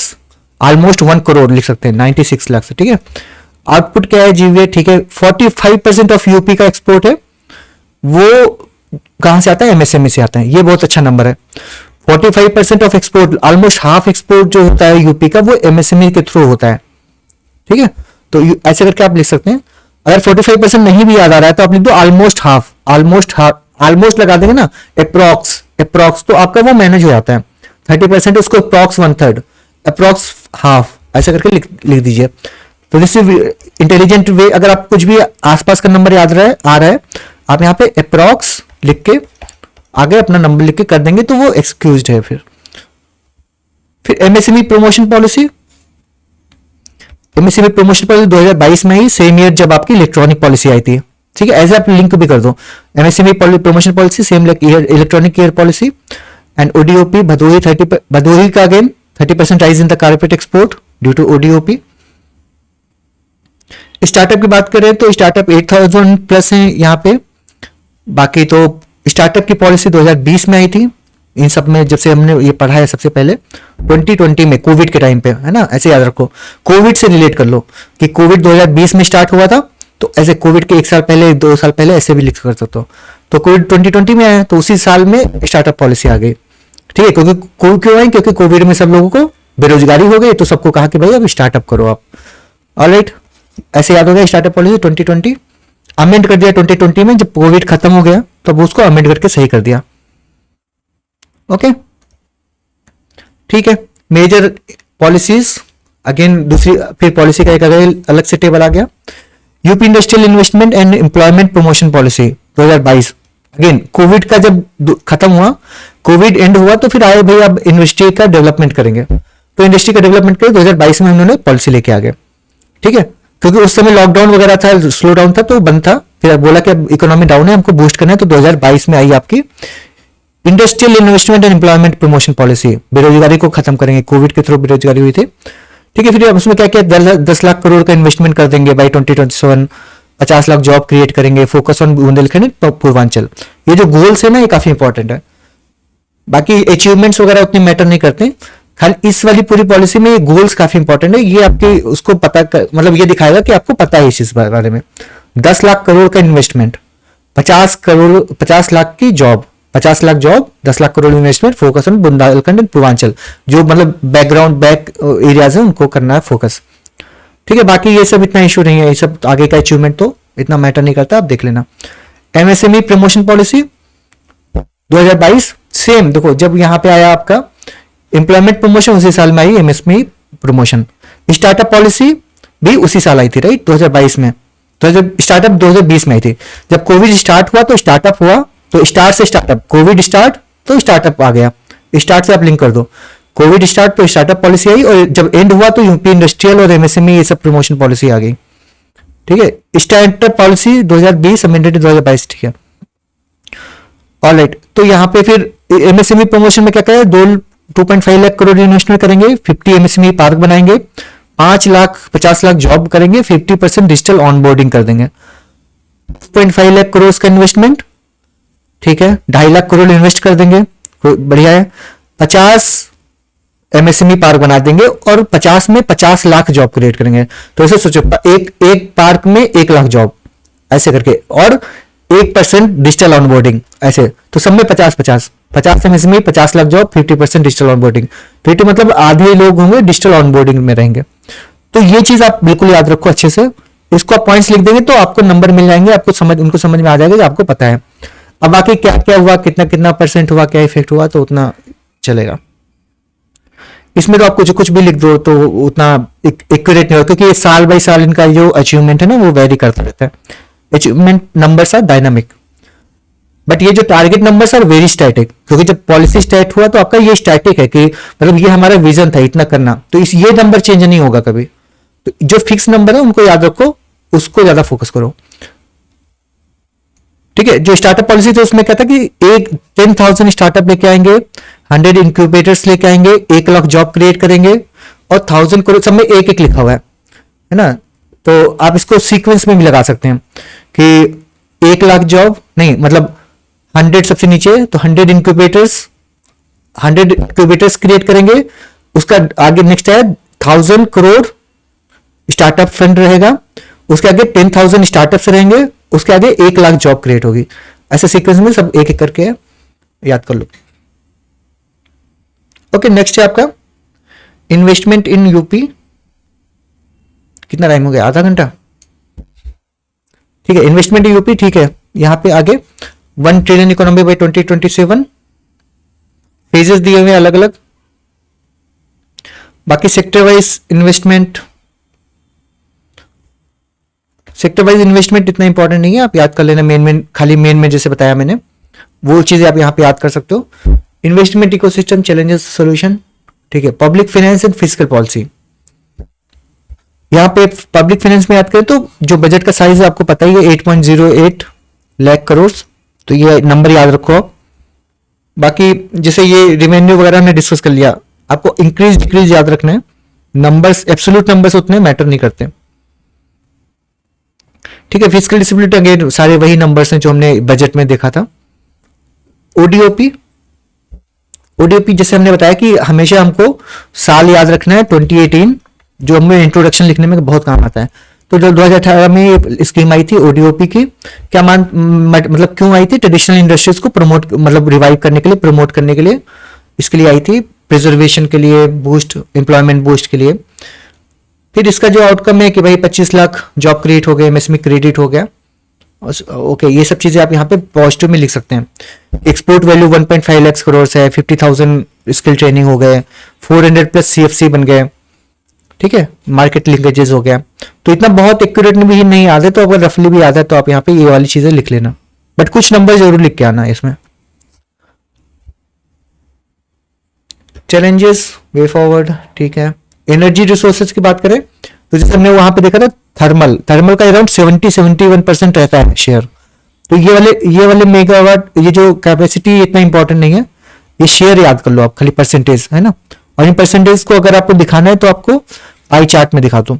ऑलमोस्ट 1 करोड़ लिख सकते हैं 96 लाख से। ठीक है, आउटपुट क्या है जीवीए? ठीक है, 45% ऑफ यूपी का एक्सपोर्ट है, वो कहां से आता है? एमएसएमई से आता है। ये बहुत अच्छा नंबर है, 45% of export, almost half export जो होता है यूपी का वो एमएसएमई के थ्रू होता है। ठीक है, तो ऐसे करके आप लिख सकते हैं। अगर 45% नहीं भी याद आ रहा है तो आप लिख दो ऑलमोस्ट हाफ, ऑलमोस्ट लगा देंगे ना, अप्रॉक्स तो आपका वो मैनेज हो जाता है। 30% उसको अप्रॉक्स 1/3, अप्रॉक्स हाफ, ऐसा करके लिख दीजिए। तो दिस इज इंटेलिजेंट वे। अगर आप कुछ भी आसपास का नंबर याद आ रहा है, आप यहाँ पे अप्रॉक्स लिख के आगे अपना नंबर लिख के कर देंगे तो वो एक्सक्यूज्ड है। फिर एमएसएमई प्रमोशन पॉलिसी, 2022 में ही, सेम ईयर जब आपकी इलेक्ट्रॉनिक पॉलिसी आई थी। ठीक है, ऐसे आप लिंक भी कर दो, MSME promotion policy same like electronic year policy. And ODOP Bhadohi का again 30% rise in the carpet export due to ODOP. Startup की बात करें तो स्टार्टअप 8,000 प्लस है यहाँ पे। बाकी तो स्टार्टअप की पॉलिसी 2020 में आई थी। इन सब में जब से हमने ये पढ़ा है सबसे पहले 2020 में, कोविड के टाइम पे, है ना, ऐसे याद रखो, कोविड से रिलेट कर लो कि कोविड 2020 में स्टार्ट हुआ था, तो ऐसे कोविड के 1 साल पहले 2 साल पहले ऐसे भी लिख कर सकते हो। तो कोविड 2020 में आया तो उसी साल में स्टार्टअप पॉलिसी आ गई। ठीक है, क्योंकि कोविड क्यों आई? क्योंकि कोविड में सब लोगों को बेरोजगारी हो गई, तो सबको कहा कि भाई अब स्टार्टअप करो आप। ऑलराइट, ऐसे याद हो गया स्टार्टअप पॉलिसी 2020, अमेंड कर दिया 2020 में, जब कोविड खत्म हो गया तो अब उसको अमेंड करके सही कर दिया। ओके, ठीक है, मेजर पॉलिसीज अगेन दूसरी, फिर पॉलिसी का एक अलग से टेबल आ गया। UP industrial investment and employment promotion policy 2022, again Covid का जब खत्म हुआ, कोविड एंड हुआ तो फिर आए भाई अब इंडस्ट्री का डेवलपमेंट करेंगे, तो इंडस्ट्री का डेवलपमेंट के 2022 में उन्होंने पॉलिसी लेके आ गए। ठीक है, क्योंकि उस समय लॉकडाउन वगैरह था, स्लो डाउन था, तो बंद था, फिर बोला कि अब इकोनॉमी डाउन है, हमको बूस्ट करना है, तो 2022 में आई आपकी industrial investment and employment promotion policy. बेरोजगारी को खत्म करेंगे, कोविड के थ्रू बेरोजगारी हुई थी। ठीक है, फिर अब उसमें क्या क्या 10 लाख करोड़ का इन्वेस्टमेंट कर देंगे बाई 2027, 50 लाख जॉब क्रिएट करेंगे, फोकस ऑन बुंदेलखंड पूर्वांचल। ये जो गोल्स है ना, ये काफी इंपॉर्टेंट है। बाकी अचीवमेंट्स वगैरह उतने मैटर नहीं करते, खाली इस वाली पूरी पॉलिसी में ये गोल्स काफी इंपॉर्टेंट है। ये आपके उसको पता मतलब ये दिखाएगा कि आपको पता है इस चीज बारे में। 10 लाख करोड़ का इन्वेस्टमेंट, 50 लाख की job, 50 lakh job, 10 lakh crore investment, focus on Bundelkhand and Purvanchal, जो मतलब बैक एरियाज है उनको करना है फोकस। ठीक है, बाकी ये सब इतना इशू नहीं है, ये सब आगे का अचीवमेंट तो इतना मैटर नहीं करता, आप देख लेना। एमएसएमई प्रमोशन पॉलिसी 2022 सेम, देखो जब यहां पे आया आपका एम्प्लॉयमेंट प्रमोशन, उसी साल में आई एमएसएमई प्रमोशन। स्टार्टअप पॉलिसी भी उसी साल आई थी, राइट, 2022 में। तो जब स्टार्टअप 2020 में आई थी, जब कोविड स्टार्ट हुआ तो स्टार्टअप हुआ, तो स्टार्ट से स्टार्टअप, कोविड स्टार्ट तो स्टार्टअप आ गया, स्टार्ट से आप लिंक कर दो। कोविड स्टार्ट तो स्टार्टअप पॉलिसी आई, और जब एंड हुआ तो यूपी इंडस्ट्रियल और एमएसएमई ये सब प्रमोशन पॉलिसी आ गई। ठीक है, स्टार्टअप पॉलिसी 2020 अमेंडेड 2022। ठीक है, ऑलराइट। तो यहाँ पे फिर एमएसएमई प्रमोशन में क्या करें, 2.5 लाख करोड़ इन्वेस्टमेंट करेंगे, 50 एमएसएमई पार्क बनाएंगे, 50 लाख जॉब करेंगे, 50% डिजिटल ऑनबोर्डिंग कर देंगे। 2.5 लाख करोड़ का इन्वेस्टमेंट, ठीक है, 2.5 लाख करोड़ इन्वेस्ट कर देंगे, बढ़िया है। 50 एमएसएमई पार्क बना देंगे और 50 में 50 लाख जॉब क्रिएट करेंगे। तो ऐसे सोचो, एक पार्क में 1 लाख जॉब ऐसे करके, और 1% डिजिटल ऑनबोर्डिंग ऐसे, तो सब में 50 MSME 50 lakh job, 50% digital onboarding. 50 मतलब आधे लोग होंगे डिजिटल ऑनबोर्डिंग में रहेंगे। तो ये चीज आप बिल्कुल याद रखो अच्छे से, इसको आप पॉइंट्स लिख देंगे तो आपको नंबर मिल जाएंगे, आपको उनको समझ में आ जाएगा कि आपको पता है। अब बाकी क्या क्या हुआ, कितना कितना परसेंट हुआ, क्या इफेक्ट हुआ, तो उतना चलेगा। इसमें तो आप कुछ भी लिख दो तो उतना एक्यूरेट नहीं होगा, क्योंकि ये साल बाई साल इनका जो अचीवमेंट है ना वो वेरी करता रहता है। Achievement numbers are dynamic, but ये जो target numbers are very static, क्योंकि जब पॉलिसी स्टार्ट हुआ तो आपका ये स्टैटिक है कि मतलब ये हमारा विजन था इतना करना, तो ये नंबर चेंज नहीं होगा कभी। तो जो फिक्स नंबर है उनको याद रखो, उसको ज्यादा फोकस करो। ठीक है, जो स्टार्टअप पॉलिसी थी उसमें क्या था कि 10,000 स्टार्टअप लेके आएंगे, 100 इंक्यूबेटर्स लेके आएंगे, 1 लाख जॉब क्रिएट करेंगे, और 1000 करोड़, सब में एक एक लिखा हुआ है ना। तो आप इसको सीक्वेंस में भी लगा सकते हैं कि 1 लाख जॉब नहीं, मतलब 100 सबसे नीचे, तो 100 इंक्यूबेटर्स क्रिएट करेंगे, उसका आगे नेक्स्ट है 1000 करोड़ स्टार्टअप फंड रहेगा, उसके आगे 10,000 स्टार्टअप्स रहेंगे, उसके आगे 1 लाख जॉब क्रिएट होगी। ऐसे सीक्वेंस में सब एक एक करके याद कर लो। ओके, नेक्स्ट है आपका इन्वेस्टमेंट इन यूपी। कितना टाइम हो गया, आधा घंटा। ठीक है, इन्वेस्टमेंट इन यूपी, ठीक है। यहां पे आगे 1 ट्रिलियन इकोनॉमी बाय 2027, फेजेस दिए हुए अलग अलग। बाकी सेक्टर वाइज इन्वेस्टमेंट, इतना इंपॉर्टेंट नहीं है, आप याद कर लेना। खाली मेन में जैसे बताया मैंने वो चीजें आप यहां पे याद कर सकते हो। इन्वेस्टमेंट इकोसिस्टम, चैलेंजेस, सॉल्यूशन, ठीक है। Public finance and physical policy, यहां पे पब्लिक फाइनेंस में याद करें तो जो बजट का साइज है आपको पता ही है, 8.08 लाख करोड़, तो ये नंबर याद रखो आप। बाकी जैसे ये रेवेन्यू वगैरह हमने डिस्कस कर लिया, आपको इंक्रीज डिक्रीज याद रखना है। नंबर्स, एब्सोल्यूट नंबर्स उतने मैटर नहीं करते। ठीक है, फिजिकल डिसेबिलिटी अगेन सारे वही नंबर्स हैं जो हमने बजट में देखा था। ओडीओपी, जैसे हमने बताया कि हमेशा हमको साल याद रखना है 2018, जो हमें इंट्रोडक्शन लिखने में बहुत काम आता है। तो जो 2018 में स्कीम आई थी ओडीओपी की, क्या मतलब क्यों आई थी? ट्रेडिशनल इंडस्ट्रीज को प्रमोट, मतलब रिवाइव करने के लिए, प्रमोट करने के लिए इसके लिए आई थी, प्रिजर्वेशन के लिए, बूस्ट, एम्प्लॉयमेंट बूस्ट के लिए। फिर इसका जो आउटकम है कि भाई 25 लाख जॉब क्रिएट हो गए, एमएसएमई क्रेडिट हो गया। ओके, ये सब चीजें आप यहाँ पे पॉजिटिव में लिख सकते हैं। एक्सपोर्ट वैल्यू 1.5 लाख करोड़ है, 50,000 स्किल ट्रेनिंग हो गए, 400 प्लस सीएफसी बन गए। ठीक है, मार्केट लिंकेजेस हो गया। तो इतना बहुत एक्यूरेट भी नहीं याद है, तो अगर रफली भी याद है तो आप यहाँ पे ये वाली चीजें लिख लेना, बट कुछ नंबर जरूर लिख के आना इसमें। चैलेंजेस, वे फॉरवर्ड, ठीक है। एनर्जी रिसोर्सेज की बात करें तो जैसे हमने वहां पे देखा था, थर्मल का अराउंड 70-71% रहता है शेयर। तो ये वाले मेगावाट, ये जो कैपेसिटी इतना इंपॉर्टेंट नहीं है, ये शेयर याद कर लो आप, खाली परसेंटेज है ना। और इन परसेंटेज को अगर आपको दिखाना है तो आपको पाई चार्ट में दिखा दो।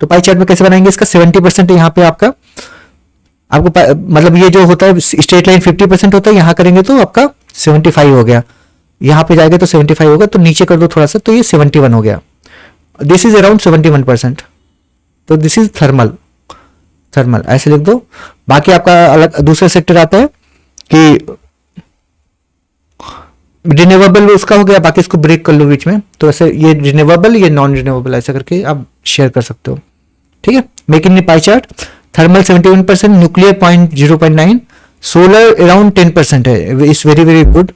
तो पाई चार्ट में कैसे बनाएंगे इसका? 70% यहाँ पे आपको मतलब ये जो होता है स्ट्रेट लाइन 50% होता है, यहाँ करेंगे तो आपका 75 हो गया, यहाँ पे जाएगा तो 75 होगा, तो नीचे कर दो थोड़ा सा तो ये 71 हो गया। This is around 71%। तो दिस इज थर्मल ऐसे लिख दो। बाकी आपका अलग दूसरा सेक्टर आता है कि रिन्यूएबल उसका हो गया, बाकी इसको ब्रेक कर लो बीच में। तो ऐसे ये रिन्यूएबल, ये नॉन रिन्यूएबल, ऐसा करके आप शेयर कर सकते हो। ठीक है, make in pie chart. Thermal 71%, nuclear 0.9, solar around 10% है, इट्स वेरी वेरी गुड।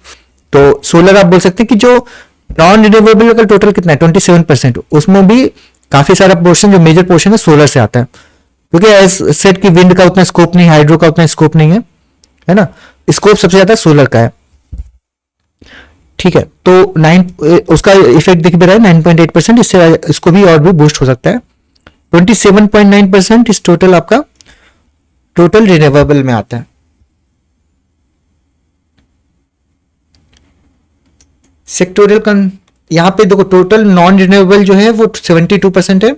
तो सोलर आप बोल सकते हैं कि जो नॉन रिन्यूएबल का टोटल कितना है 27%, उसमें भी काफी सारा पोर्शन, जो मेजर पोर्शन है सोलर से आता है, क्योंकि एज सेट की विंड का उतना स्कोप नहीं, हाइड्रो का उतना स्कोप नहीं है ना। स्कोप सबसे ज्यादा सोलर का है। ठीक है, तो 9 उसका इफेक्ट दिख भी रहा है 9.8%, इससे इसको भी और भी बूस्ट हो सकता है। 27.9% इस टोटल आपका टोटल रिन्यूएबल में आता है। सेक्टोरियल यहाँ पे देखो टोटल नॉन रिन्यूएबल जो है वो 72% है,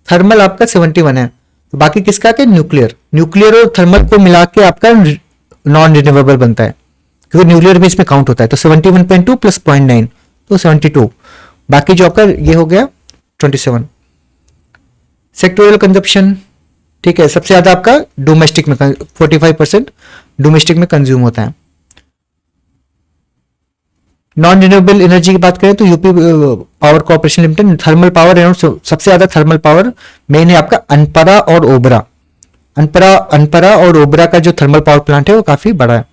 थर्मल आपका 71 है, तो बाकी किसका क्या, न्यूक्लियर और थर्मल को मिला के आपका नॉन रिन्यूएबल बनता है, क्योंकि न्यूक्लियर भी इसमें काउंट होता है। तो 71.2 प्लस 0.9 तो 72, बाकी जो आपका ये हो गया 27। सेक्टोरियल कंजप्शन, ठीक है, सबसे ज्यादा आपका डोमेस्टिक में 45% डोमेस्टिक में कंज्यूम होता है। नॉन रिन्यूएबल एनर्जी की बात करें तो UP power corporation limited thermal power around सबसे ज्यादा थर्मल पावर मेन है आपका अनपरा और ओबरा। अनपरा और ओबरा का जो थर्मल पावर प्लांट है वो काफी बड़ा है।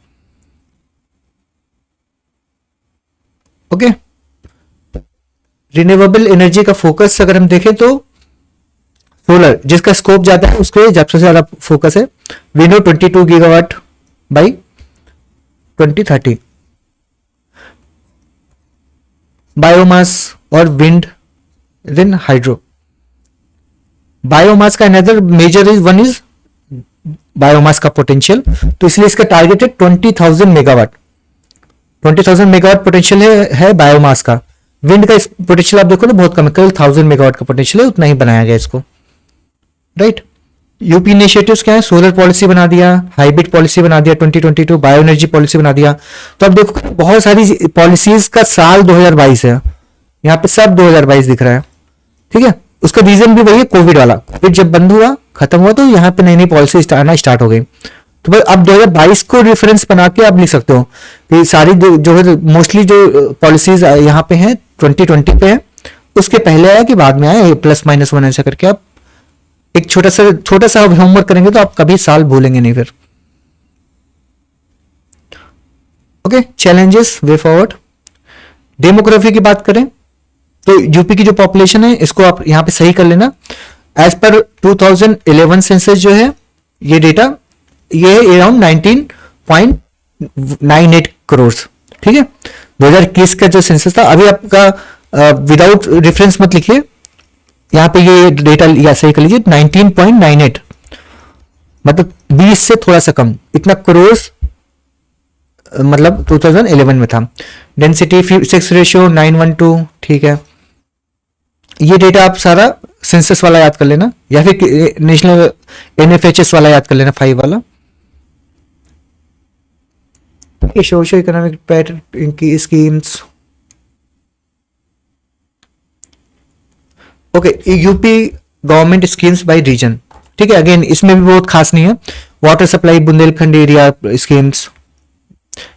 ओके, रिन्यूएबल एनर्जी का फोकस अगर हम देखें तो सोलर जिसका स्कोप ज्यादा है उसके सबसे ज्यादा फोकस है। विनो 22 गीगावाट बाई 2030। बायोमास और विंड देन हाइड्रो। बायोमास का another major is one is biomass का पोटेंशियल, तो इसलिए इसका टारगेट है 20,000 मेगावाट। 20,000 मेगावाट पोटेंशियल है बायोमास का। विंड का पोटेंशियल आप देखो तो बहुत कम है, केवल 1000 मेगावाट का पोटेंशियल है, उतना ही बनाया गया इसको, राइट। यूपी इनिशिएटिव्स क्या है, सोलर पॉलिसी बना दिया, हाइब्रिड पॉलिसी बना दिया 2022, बायो एनर्जी पॉलिसी बना दिया। तो अब देखो बहुत सारी पॉलिसीज का साल 2022 है, यहाँ पे सब 2022 दिख रहा है, ठीक है। उसका रीजन भी वही है, कोविड वाला। कोविड जब बंद हुआ खत्म हुआ तो यहाँ पे नई नई पॉलिसी आना स्टार्ट हो गई। तो बस अब 2022 को रेफरेंस बना के आप लिख सकते हो कि सारी जो है मोस्टली जो पॉलिसीज यहाँ पे हैं 2020 पे है, उसके पहले आया कि बाद में आया, प्लस माइनस वन ऐसा करके आप एक छोटा सा होमवर्क करेंगे तो आप कभी साल भूलेंगे नहीं फिर। Okay, challenges way forward. Demography की बात करें तो यूपी की जो पॉपुलेशन है इसको आप यहां पे सही कर लेना। एज पर 2011 सेंसस जो है ये डेटा ये है अराउंड 19.98 करोड़, ठीक है। 2021 का जो सेंसस था, अभी आपका विदाउट रेफरेंस मत लिखिए, यहां पे ये डेटा या सही कर लीजिए 19.98, मतलब 20 से थोड़ा सा कम, इतना करोड़ मतलब 2011 में था। डेंसिटी 6 रेशियो 9:1, ठीक है। ये डेटा आप सारा सेंसस वाला याद कर लेना या फिर नेशनल एनएफएचएस वाला याद कर लेना 5 वाला। ये सोशो इकोनॉमिक पैटर्न की schemes. Okay, UP government schemes by region, ठीक है। अगेन इसमें भी बहुत खास नहीं है। Water supply Bundelkhand area schemes.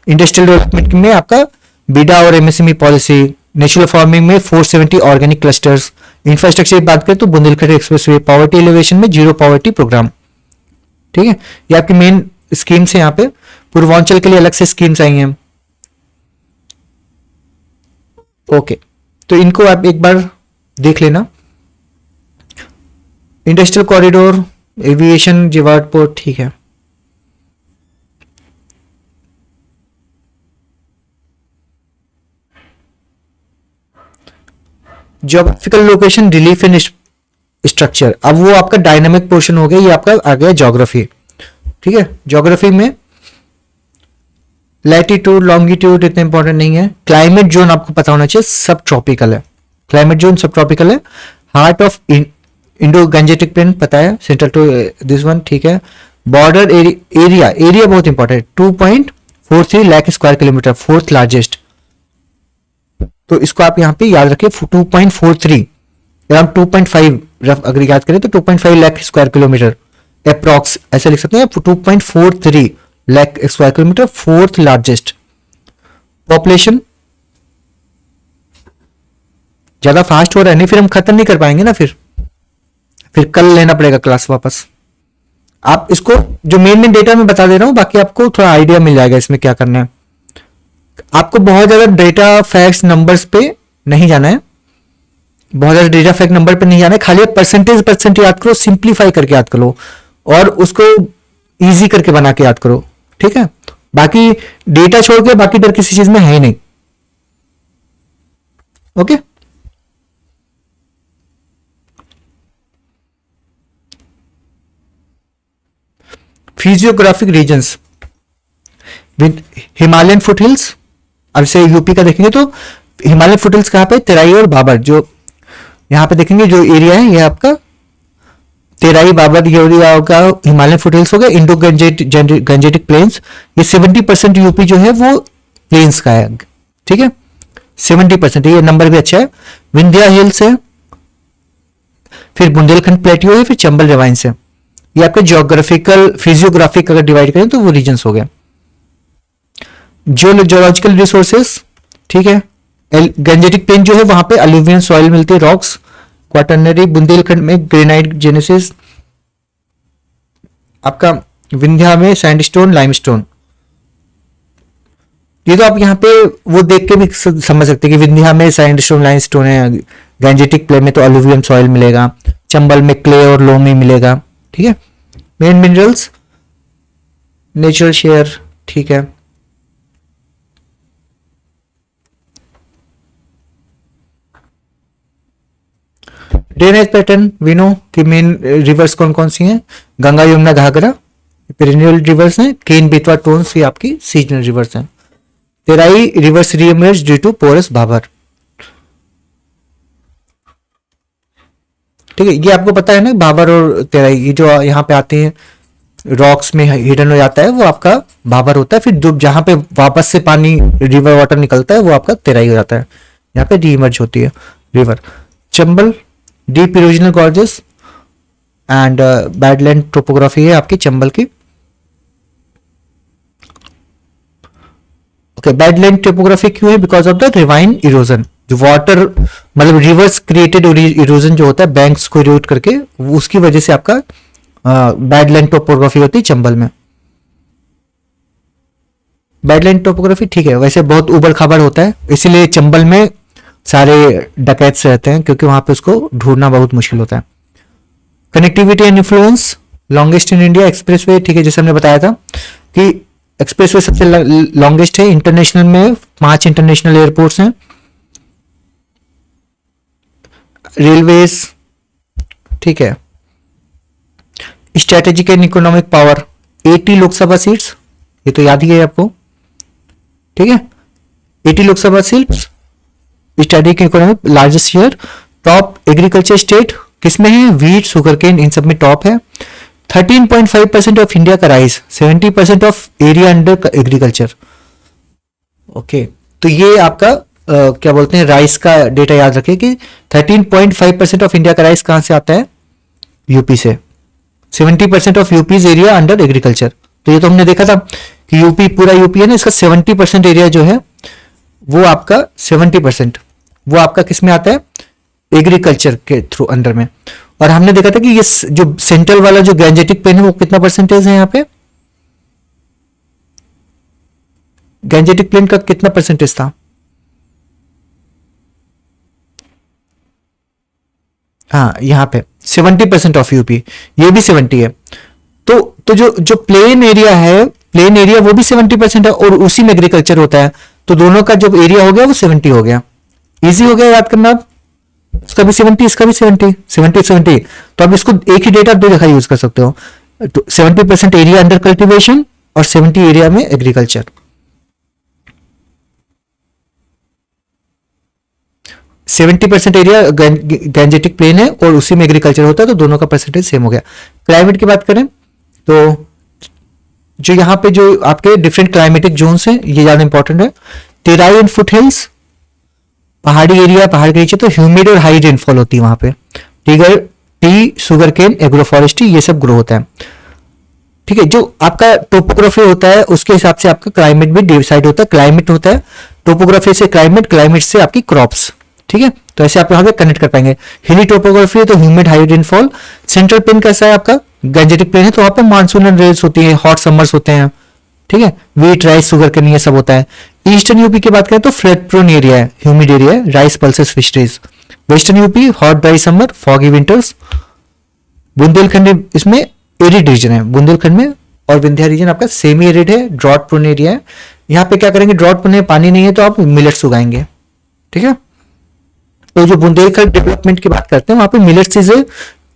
Industrial development में आपका बीडा और एमएसएमई पॉलिसी। नेचुरल फार्मिंग में 470 ऑर्गेनिक क्लस्टर्स। इंफ्रास्ट्रक्चर की बात करें तो बुंदेलखंड एक्सप्रेसवे। पॉवर्टी एलिवेशन में जीरो पॉवर्टी प्रोग्राम, ठीक है। ये आपकी मेन स्कीम्स है। यहाँ पे पूर्वांचल के लिए अलग से स्कीम्स आई हैं। ओके, तो इनको आप एक बार देख लेना। इंडस्ट्रियल कॉरिडोर, एविएशन, जिवाट पोर्ट, ठीक है। Geographical location, relief and structure, अब वो आपका डायनामिक पोर्शन हो गया, ये आपका आ गया ज्योग्राफी, ठीक है। ज्योग्राफी में लैटिट्यूड लॉन्गिट्यूड इतने इंपॉर्टेंट नहीं है। क्लाइमेट जोन आपको पता होना चाहिए, सब ट्रॉपिकल है। क्लाइमेट जोन सब ट्रॉपिकल है। Heart of Indo Gangetic plain पता है, सेंट्रल टू दिस वन, ठीक है। बॉर्डर एरिया बहुत इंपॉर्टेंट है, 2.43 lakh square kilometre, fourth largest. तो इसको आप यहाँ पे याद रखिए, 2.43 अराउंड 2.5 अगर याद करें तो 2.5 लाख स्क्वायर किलोमीटर अप्रॉक्स ऐसा लिख सकते हैं। 2.43 lakh square kilometre, fourth largest. Population ज्यादा फास्ट हो रहा है नहीं, फिर हम खत्म नहीं कर पाएंगे ना, फिर कल लेना पड़ेगा क्लास वापस। आप इसको जो मेन डेटा में बता दे रहा हूं, बाकी आपको थोड़ा आइडिया मिल जाएगा इसमें क्या करना है। आपको बहुत ज्यादा डेटा फैक्ट्स नंबर्स पे नहीं जाना है, बहुत ज्यादा डेटा फैक्ट नंबर पे नहीं जाना है, खाली परसेंटेज याद करो, सिंप्लीफाई करके याद करो और उसको इजी करके बना के याद करो, ठीक है। बाकी डेटा छोड़ के बाकी डर किसी चीज में है ही नहीं। Okay. Physiographic regions with Himalayan foothills. अब से यूपी का देखेंगे तो हिमालयन फुटहिल्स कहाँ पे, तेराई और बाबर, जो यहाँ पे देखेंगे जो एरिया है ये आपका तेराई बाबर ये एरिया होगा, हिमालयन फुटहिल्स हो गया, इंडो गंजेटिक प्लेन्स, ये 70% यूपी जो है वो प्लेन्स का है, ठीक है 70%, ये नंबर भी अच्छा है। विंध्या हिल्स है, फिर बुंदेलखंड प्लेट्यू है, फिर चंबल रिवाइंस है। ये आपके जियोग्राफिकल फिजियोग्राफिक अगर डिवाइड करें तो वो रीजन्स हो गए। जियोलॉजिकल रिसोर्सेस, ठीक है, गंजेटिक प्लेन जो है वहां पे अलुवियन सॉइल मिलती है, रॉक्स। क्वाटरनरी बुंदेलखंड में ग्रेनाइट जेनेसिस, आपका विंध्या में सैंडस्टोन लाइमस्टोन। ये तो आप यहाँ पे वो देख के भी समझ सकते हैं कि विंध्या में सैंडस्टोन लाइमस्टोन है, गंजेटिक प्लेन में तो अलुवियन सॉइल मिलेगा, चंबल में क्ले और लोमी मिलेगा, ठीक है। मेन मिनरल्स नेचुरल शेयर, ठीक है। ड्रेनेज पैटर्न वी नो कि मेन रिवर्स कौन कौन सी हैं, गंगा यमुना घाघरा पेरिनियल रिवर्स हैं, केन बेतवा टोन्स ये आपकी सीजनल रिवर्स हैं। Terai rivers reemerge due to porous Bhabar, ठीक है। ये आपको पता है ना, भाबर और तेराई ये जो यहाँ पे आते हैं रॉक्स में हिडन हो जाता है वो आपका भाबर होता है, फिर जो जहां पे वापस से पानी रिवर वाटर निकलता है वो आपका तेराई हो जाता है, यहाँ पे रीइमर्ज होती है river. Chambal deep erosional gorges and badland topography है आपकी चंबल की। ओके, बैडलैंड टोपोग्राफी क्यों है, because of the rewind erosion, जो वाटर मतलब रिवर्स क्रिएटेड इरोजन जो होता है बैंक्स को इरोड करके, उसकी वजह से आपका बैडलैंड टोपोग्राफी होती है चंबल में। बैडलैंड टोपोग्राफी ठीक है, वैसे बहुत उबड़ खाबड़ होता है, इसीलिए चंबल में सारे डकैत्स रहते हैं क्योंकि वहां पे उसको ढूंढना बहुत मुश्किल होता है। Connectivity and influence longest in India expressway, ठीक है, जैसे हमने बताया था कि एक्सप्रेसवे सबसे लॉन्गेस्ट है। इंटरनेशनल में 5 इंटरनेशनल एयरपोर्ट्स हैं। रेलवेज, ठीक है। Strategic and economic power 80 Lok Sabha seats, ये तो याद ही है आपको, ठीक है 80 Lok Sabha seats. Strategic economic largest share. Top agriculture state किसमें है, व्हीट शुगर केन इन सब में टॉप है। 13.5% ऑफ इंडिया का rice, 70% of area under agriculture. Okay, तो ये आपका क्या बोलते हैं राइस का डेटा याद रखिए कि 13.5% ऑफ इंडिया का राइस कहां से आता है, यूपी से। 70% ऑफ यूपीज एरिया अंडर एग्रीकल्चर, तो ये तो हमने देखा था कि यूपी पूरा यूपी है ना, इसका 70% एरिया जो है वो आपका 70% वो आपका किस में आता है, एग्रीकल्चर के थ्रू अंडर में। और हमने देखा था कि ये जो सेंट्रल वाला जो गैंजेटिक पेन है वो कितना परसेंटेज है यहाँ पे, गैंजेटिक प्लेन का कितना परसेंटेज था, हाँ यहाँ पे 70% ऑफ यूपी, ये भी 70 है। तो जो जो प्लेन एरिया है, प्लेन एरिया वो भी 70% है और उसी में एग्रीकल्चर होता है, तो दोनों का जो एरिया हो गया वो 70 हो गया। इजी हो गया याद करना, आप उसका भी 70 इसका भी 70। तो आप इसको एक ही डेटा दो जगह यूज कर सकते हो, तो 70% एरिया अंडर कल्टीवेशन और 70 एरिया में एग्रीकल्चर। 70% एरिया गैंजेटिक प्लेन है और उसी में एग्रीकल्चर होता है, तो दोनों का परसेंटेज सेम हो गया। क्लाइमेट की बात करें तो जो यहाँ पे जो आपके डिफरेंट क्लाइमेटिक जोन्स हैं ये ज्यादा इंपॉर्टेंट है। तेराई एंड फुट हिल्स पहाड़ी एरिया, पहाड़ के नीचे तो ह्यूमिड और हाई रेनफॉल होती है वहां पे। Tea sugar cane agro forestry ये सब ग्रो होता है, ठीक है। जो आपका टोपोग्राफी होता है उसके हिसाब से आपका क्लाइमेट भी डिसाइड होता है। क्लाइमेट होता है टोपोग्राफी से क्लाइमेट, क्लाइमेट से आपकी क्रॉप्स, ठीक है। तो ऐसे आप यहाँ पे कनेक्ट कर पाएंगे। हिली टोपोग्राफी है तो humid high rainfall. Central plain कैसा है आपका, गैंजेटिक प्लेन है तो वहां पे मानसून एंड रेन्स होती है, हॉट समर्स होते हैं, ठीक है। वीट राइस शुगर केन ये सब होता है। ईस्टर्न यूपी की बात करें तो फ्लड प्रोन एरिया है, ह्यूमिड एरिया है, rice pulses fisheries. Western UP hot dry summer foggy winters. Bundelkhand इसमें एरिड रीजन है बुंदेलखंड में, और विंध्या रीजन आपका सेमी एरिड है, ड्रॉट प्रोन एरिया है। यहाँ पे क्या करेंगे, ड्रॉट प्रोन है, पानी नहीं है तो आप मिलेट्स उगाएंगे, ठीक है। तो जो बुंदेलखंड डेवलपमेंट की बात करते हैं वहां पे मिलेट्स इज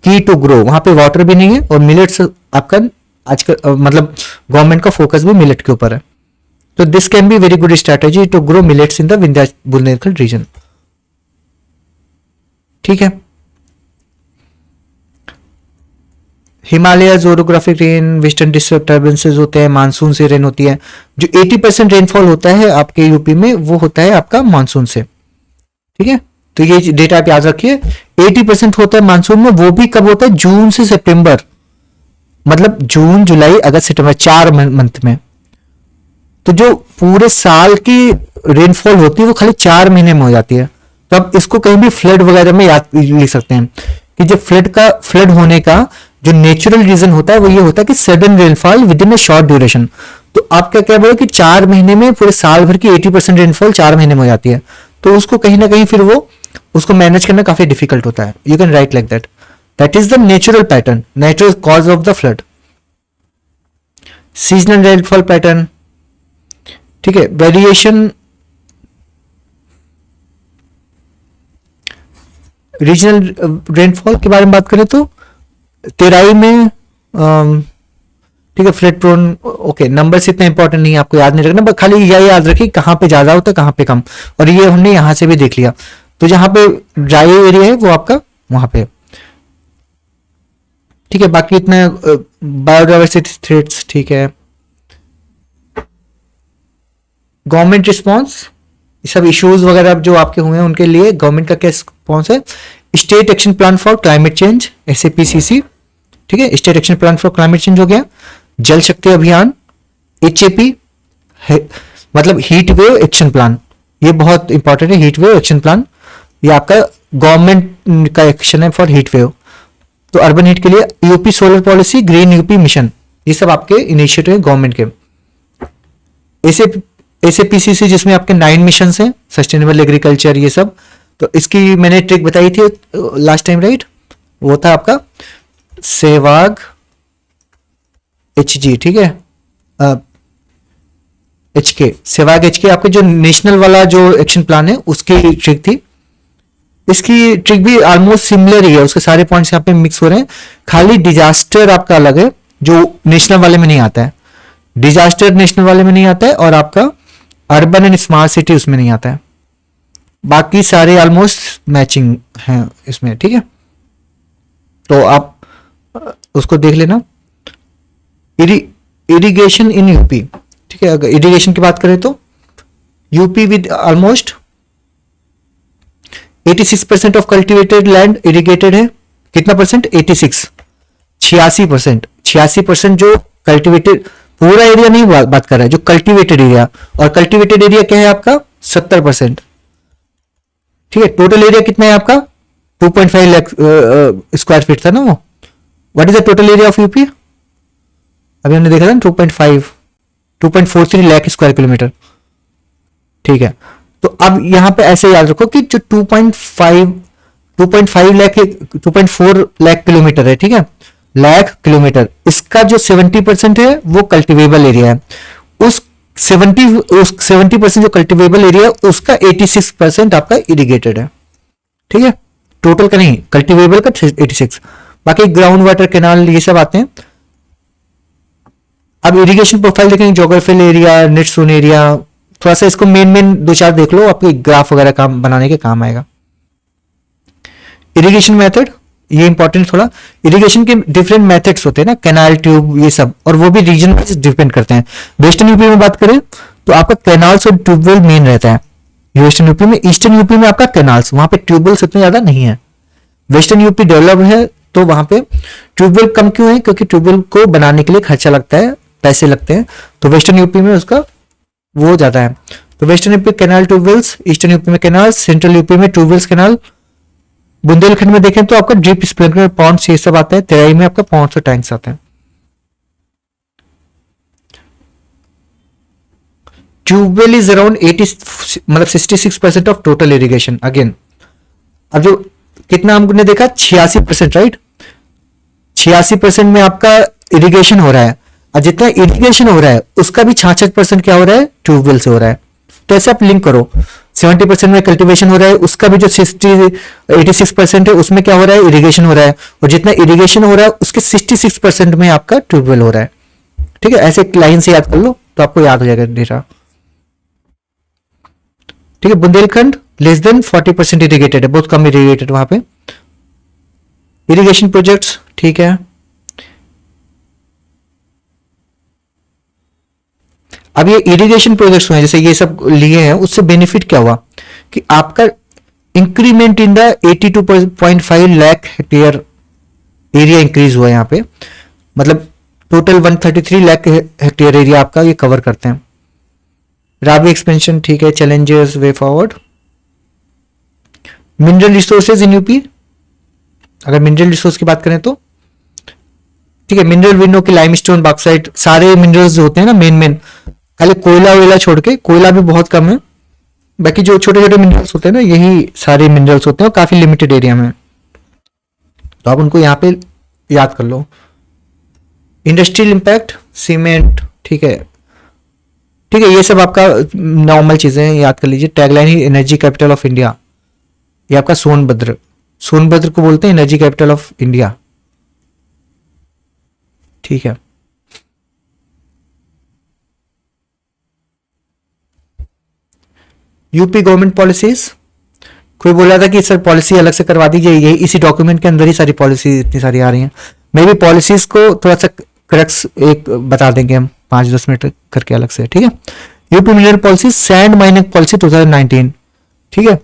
की टू ग्रो, वहां पे वाटर भी नहीं है और मिलेट्स आपका आजकल मतलब गवर्नमेंट का फोकस भी मिलेट के ऊपर है। तो this can be very good strategy to grow millets in the Vindhya Bundelkhand region. ठीक है। Himalaya orographic rain, western disturbances होते हैं, मानसून से रेन होती है। जो 80% रेनफॉल होता है आपके यूपी में वो होता है आपका मानसून से। ठीक है, तो ये डेटा आप याद रखिए, 80% होता है मानसून में। वो भी कब होता है? जून से सितंबर, मतलब जून जुलाई अगस्त सितंबर, 4 मंथ में। तो जो पूरे साल की रेनफॉल होती है वो खाली 4 महीने में हो जाती है। तो आप इसको कहीं भी फ्लड वगैरह में याद लिख सकते हैं कि जब फ्लड होने का जो नेचुरल रीजन होता है वो ये होता है कि sudden rainfall with in A short duration. तो आप क्या कह रहे हो कि 4 महीने में पूरे साल भर की 80% रेनफॉल 4 महीने में हो जाती है। तो उसको कहीं ना कहीं फिर वो उसको मैनेज करना काफी डिफिकल्ट होता है। You can write like that, that is the natural pattern, natural cause of the flood. Seasonal rainfall pattern, ठीक है। वेरिएशन, रीजनल रेनफॉल के बारे में बात करें तो तेराई में ठीक है फ्लड प्रोन, ओके नंबर्स इतने इंपॉर्टेंट नहीं है, आपको याद नहीं रखना, बस खाली यह याद रखिए कहाँ पे ज्यादा होता है कहाँ पे कम। और ये हमने यहां से भी देख लिया। तो जहां पे ड्राई एरिया है वो आपका वहां पे, ठीक है। बाकी इतना बायोडाइवर्सिटी थ्रेट्स, ठीक है। गवर्नमेंट रिस्पॉन्स, सब इश्यूज वगैरह जो आपके हुए हैं उनके लिए गवर्नमेंट का क्या रिस्पॉन्स है? State action plan for climate change, SAPCC, ठीक है। State action plan for climate change हो गया। जल शक्ति अभियान, HAP मतलब हीट वेव एक्शन प्लान, ये बहुत इंपॉर्टेंट है। हीट वेव एक्शन प्लान ये आपका गवर्नमेंट का एक्शन है फॉर हीट वेव। तो अर्बन हीट के लिए UP solar policy, green UP mission, ये सब आपके इनिशिएटिव है गवर्नमेंट के। SAPCC जिसमें आपके 9 मिशन हैं, सस्टेनेबल एग्रीकल्चर, ये सब। तो इसकी मैंने ट्रिक बताई थी लास्ट टाइम, राइट? वो था आपका सहवाग HG, ठीक है, HK, सहवाग HK आपके जो नेशनल वाला जो एक्शन प्लान है उसकी ट्रिक थी। इसकी ट्रिक भी ऑलमोस्ट सिमिलर ही है, उसके सारे पॉइंट्स यहाँ पे मिक्स हो रहे हैं। खाली डिजास्टर आपका अलग है जो नेशनल वाले में नहीं आता है, डिजास्टर नेशनल वाले में नहीं आता है, और आपका अर्बन एंड स्मार्ट सिटी उसमें नहीं आता है। बाकी सारे ऑलमोस्ट मैचिंग हैं इसमें, ठीक है। तो आप उसको देख लेना। इरिगेशन इन यूपी, ठीक है। अगर इरिगेशन की बात करें तो UP with almost 86% of cultivated land irrigated है। कितना परसेंट? 86, 86%। 86% जो कल्टिवेटेड, पूरा एरिया नहीं बात कर रहा है, जो कल्टिवेटेड एरिया, और कल्टिवेटेड एरिया क्या है आपका? 70%, ठीक है। टोटल एरिया कितना है आपका? 2.5 लाख स्क्वायर फीट था ना वो। What is the total area of UP? अभी हमने देखा था ना 2.43 लाख स्क्वायर किलोमीटर, ठीक है। तो अब यहां पे ऐसे याद रखो कि जो 2.5 लाख 2.4 लाख किलोमीटर है, ठीक है, लाख किलोमीटर, इसका जो 70% है वो कल्टिवेबल एरिया है। उस 70% जो कल्टिवेबल एरिया है उसका 86% आपका इरिगेटेड है, ठीक है। टोटल का नहीं, कल्टिवेबल का 86। बाकी ग्राउंड वाटर, कैनाल, ये सब आते हैं। अब इरिगेशन प्रोफाइल देखेंगे, geographical area, net zone area, थोड़ा सा इसको मेन 2-4 देख लो, आपके ग्राफ वगैरह काम बनाने के काम आएगा। इरिगेशन मेथड, ये इंपॉर्टेंट थोड़ा। इरिगेशन के डिफरेंट मेथड्स होते हैं ना, कैनाल, ट्यूब, ये सब, और वो भी रीजन वाइज डिपेंड करते हैं। वेस्टर्न यूपी में बात करें तो आपका कैनाल्स और ट्यूबवेल मेन रहता है वेस्टर्न यूपी में। ईस्टर्न यूपी में आपका कैनाल्स, वहां पे ट्यूबवेल्स इतने ज्यादा नहीं है। वेस्टर्न यूपी डेवलप है तो वहां पे ट्यूबवेल कम क्यों है? क्योंकि ट्यूबवेल को बनाने के लिए खर्चा लगता है, पैसे लगते हैं, तो वेस्टर्न यूपी में उसका वो ज्यादा है। तो western UP canal, tube wells, eastern UP में कैनाल, सेंट्रल यूपी में ट्यूबवेल्स, कैनाल। बुंदेलखंड में देखें तो आपका ड्रिप स्प्रिंकलर, पॉन्ड्स, ये सब आता है। तेराई में आपका पॉन्ड्स और टैंक्स आते हैं। Tubewell is around 66% of total irrigation. Again अब जो कितना हमने देखा 86%, राइट? 86% में आपका इरिगेशन हो रहा है, और जितना इरिगेशन हो रहा है उसका भी 66% क्या हो रहा है? ट्यूबवेल से हो रहा है। तो ऐसे आप लिंक करो, 70% में कल्टीवेशन हो रहा है, उसका भी जो 86% है उसमें क्या हो रहा है, इरिगेशन हो रहा है, और जितना इरिगेशन हो रहा है उसके 66% में आपका ट्यूबवेल हो रहा है। ठीक है, ऐसे एक लाइन से याद कर लो तो आपको याद हो जाएगा डेटा। ठीक है, बुंदेलखंड लेस देन 40% इरिगेटेड है, बहुत कम इरिगेटेड वहां पे। इरिगेशन प्रोजेक्ट्स, ठीक है। अब ये इरिगेशन प्रोजेक्ट्स हुए जैसे ये सब लिए हैं, उससे बेनिफिट क्या हुआ कि आपका increment in the 82.5 lakh hectare area increase हुआ यहाँ पे, मतलब टोटल 133 लाख हेक्टेयर एरिया आपका ये कवर करते हैं। राबी एक्सपेंशन, ठीक है। Challenges, way forward. Mineral resources in UP, अगर मिनरल रिसोर्स की बात करें तो ठीक है, मिनरल विनो की लाइमस्टोन, बॉक्साइट, सारे मिनरल्स जो होते हैं ना मेन खाली कोयला वेला छोड़ के, कोयला भी बहुत कम है, बाकी जो छोटे छोटे मिनरल्स होते हैं ना यही सारे मिनरल्स होते हैं और काफी लिमिटेड एरिया में, तो आप उनको यहाँ पे याद कर लो। इंडस्ट्रियल इंपैक्ट, सीमेंट, ठीक है ठीक है, ये सब आपका नॉर्मल चीजें याद कर लीजिए। Tagline he energy capital of India, ये आपका सोनभद्र, सोनभद्र को बोलते हैं एनर्जी कैपिटल ऑफ इंडिया। ठीक है, यूपी गवर्नमेंट पॉलिसीज, कोई बोला था कि सर पॉलिसी अलग से करवा दीजिए, यही इसी डॉक्यूमेंट के अंदर ही सारी पॉलिसी इतनी सारी आ रही हैं। मे भी पॉलिसीज को थोड़ा सा करेक्ट एक बता देंगे हम 5-10 मिनट करके अलग से। ठीक है, UP mineral policy, sand mining policy 2019, ठीक है,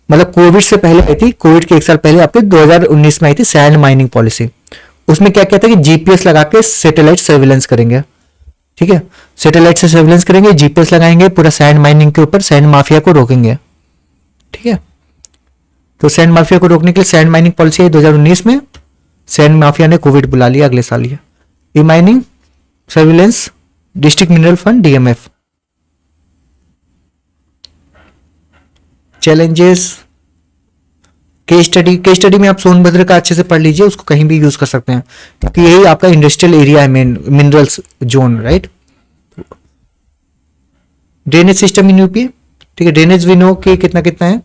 मतलब कोविड से पहले आई थी, कोविड के एक साल पहले आपके 2019 में आई थी सैंड माइनिंग पॉलिसी। उसमें क्या कहता है कि जीपीएस लगा के सैटेलाइट सर्विलेंस करेंगे। ठीक है, सैटेलाइट से सर्विलेंस करेंगे, जीपीएस लगाएंगे पूरा सैंड माइनिंग के ऊपर, सैंड माफिया को रोकेंगे। ठीक है, तो सैंड माफिया को रोकने के लिए सैंड माइनिंग पॉलिसी है 2019 में, सैंड माफिया ने कोविड बुला लिया अगले साल ही। E mining surveillance, district mineral fund, DMF. Challenges, case study में आप सोनभद्र का अच्छे से पढ़ लीजिए, उसको कहीं भी यूज कर सकते हैं क्योंकि यही आपका इंडस्ट्रियल एरिया है, main minerals zone, right. Drainage system in UP, ठीक है, ड्रेनेज विनो के कितना कितना है,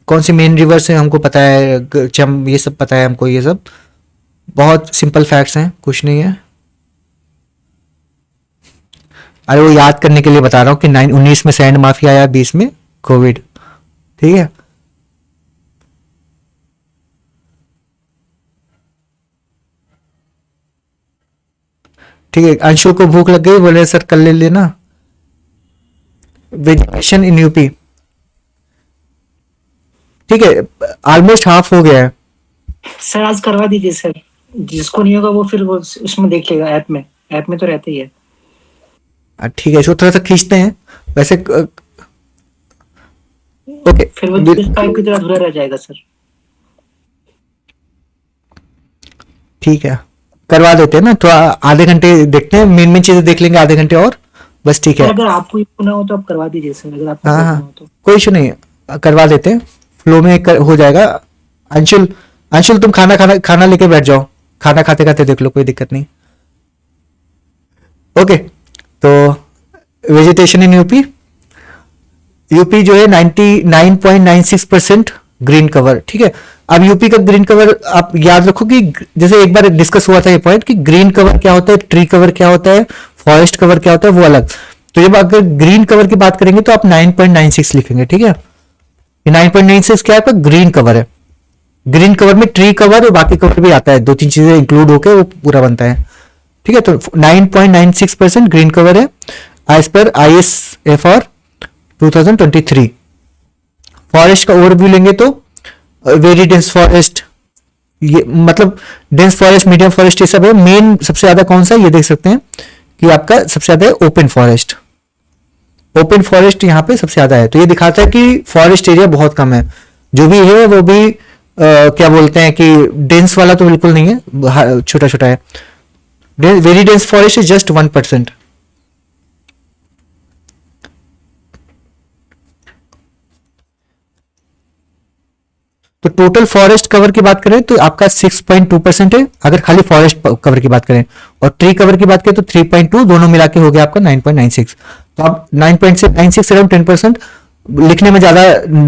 कौन सी मेन रिवर्स है हमको पता है, चम ये सब पता है हमको, ये सब बहुत सिंपल फैक्ट्स हैं, कुछ नहीं है। अरे वो याद करने के लिए बता रहा हूँ कि 19 में सैंड माफिया आया, 20 में कोविड। ठीक है, ठीक है। अंशु को भूख लग गई, बोले सर कल ले लेना। वेजिटेशन इन यूपी, ठीक है, ऑलमोस्ट हाफ हो गया है। सर आज करवा दीजिए सर, जिसको नहीं होगा वो फिर वो उसमें देख लेगा, ऐप में तो रहता ही है। ठीक है, इसको थोड़ा सा खींचते हैं वैसे। ओके, फिर वो पाइप की तरह अधूरा रह जाएगा सर। ठीक है, करवा देते हैं ना, थोड़ा आधे घंटे देखते हैं, मेन चीजें देख लेंगे आधे घंटे और बस। ठीक है, अगर आपको इशू ना हो तो आप करवा दीजिए सर, अगर आपको हाँ ना हाँ, हो तो कोई इशू नहीं, करवा देते हैं, फ्लो में हो जाएगा। अंशुल, अंशुल तुम खाना लेके बैठ जाओ, खाना खाते खाते देख लो, कोई दिक्कत नहीं। ओके, तो वेजिटेशन इन यूपी, यूपी जो है 99.96% ग्रीन कवर। ठीक है, अब यूपी का ग्रीन कवर आप याद रखो कि जैसे एक बार डिस्कस हुआ था ये पॉइंट कि ग्रीन कवर क्या होता है, ट्री कवर क्या होता है, फॉरेस्ट कवर क्या होता है, वो अलग। तो जब अगर ग्रीन कवर की बात करेंगे तो आप 9.96 लिखेंगे। ठीक है, ये 9.96 क्या है, आपका ग्रीन कवर है। ग्रीन कवर में ट्री कवर और बाकी कवर भी आता है, 2-3 चीजें इंक्लूड होकर वो पूरा बनता है। ठीक है, तो 9.96% ग्रीन कवर है एज पर ISFR 2023। फॉरेस्ट का ओवरव्यू लेंगे तो वेरी डेंस फॉरेस्ट, ये मतलब डेंस फॉरेस्ट, मीडियम फॉरेस्ट, ये सब है। मेन सबसे ज्यादा कौन सा है ये देख सकते हैं कि आपका सबसे ज्यादा है ओपन फॉरेस्ट। ओपन फॉरेस्ट यहाँ पे सबसे ज्यादा है, तो ये दिखाता है कि फॉरेस्ट एरिया बहुत कम है। जो भी है वो भी क्या बोलते हैं कि डेंस वाला तो बिल्कुल नहीं है, छोटा छोटा है। Very dense forest is just 1%। तो टोटल फॉरेस्ट कवर की बात करें तो आपका 6.2% है अगर खाली फॉरेस्ट कवर की बात करें, और ट्री कवर की बात करें तो 3.2, दोनों मिला के हो गया आपका 9.96। तो आप 9.96 अराउंड 10%। लिखने में ज़्यादा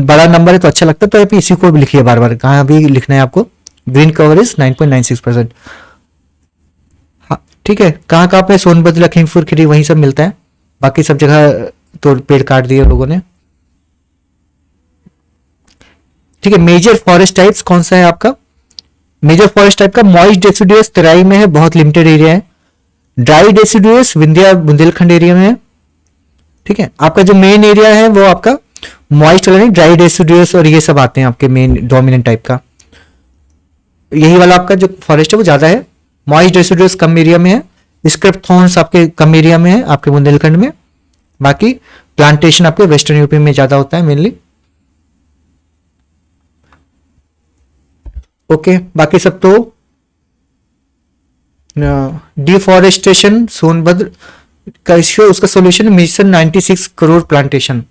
बड़ा नंबर है तो अच्छा लगता है, तो आप इसी को भी लिखिए बार बार, कहाँ भी लिखना है आपको। Green cover is 9.96%। हाँ ठीक है, कहाँ कहाँ पे सोनभद्र लखीमपुर खीरी वहीं सब मिलता है, बाकी सब जगह तो पेड़ काट दिए लोगों ने। ठीक है, मेजर फॉरेस्ट टाइप्स कौन सा है आपका? मेजर फॉरेस्ट टाइप का मॉइस्ट डेसिडुअस तराई में है, बहुत लिमिटेड एरिया है। Dry deciduous Vindhya Bundelkhand area में है। ठीक है, आपका जो मेन एरिया है वो आपका मॉइस्ट वाला नहीं, ड्राई डेसिडुअस और ये सब आते हैं आपके मेन डोमिनेंट टाइप का। यही वाला आपका जो फॉरेस्ट है वो ज्यादा है। मॉइस्ट डेसिडुअस कम एरिया में है। स्क्रब थॉर्न्स आपके कम एरिया में है आपके बुंदेलखंड में। बाकी प्लांटेशन आपके वेस्टर्न यूपी में ज्यादा होता है मेनली। ओके, बाकी सब तो डिफॉरेस्टेशन सोनभद्र का इश्यू, उसका सॉल्यूशन मिशन 96 करोड़ प्लांटेशन।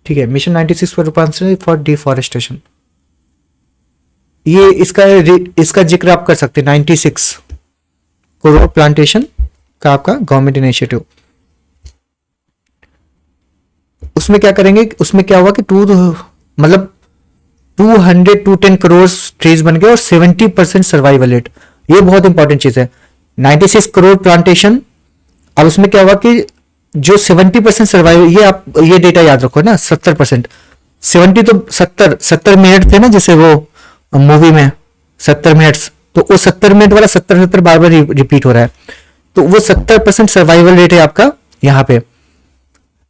ठीक है, mission 96 crore plantation for deforestation, ये इसका जिक्र आप कर सकते हैं। 96 करोड़ प्लांटेशन का आपका गवर्नमेंट इनिशिएटिव। उसमें क्या करेंगे, उसमें क्या हुआ कि 200 to 10 करोड़ ट्रीज बन गए और 70% सर्वाइवल रेट, ये बहुत इंपॉर्टेंट चीज है। 96 करोड़ प्लांटेशन। अब उसमें क्या हुआ कि जो 70% सर्वाइव, ये आप ये डेटा याद रखो ना, 70%, 70 तो 70 मिनट थे ना, जैसे वो मूवी में 70 मिनट्स, तो वो 70 मिनट वाला 70 बार बार रिपीट हो रहा है, तो वो 70% सर्वाइवल रेट है आपका यहाँ पे।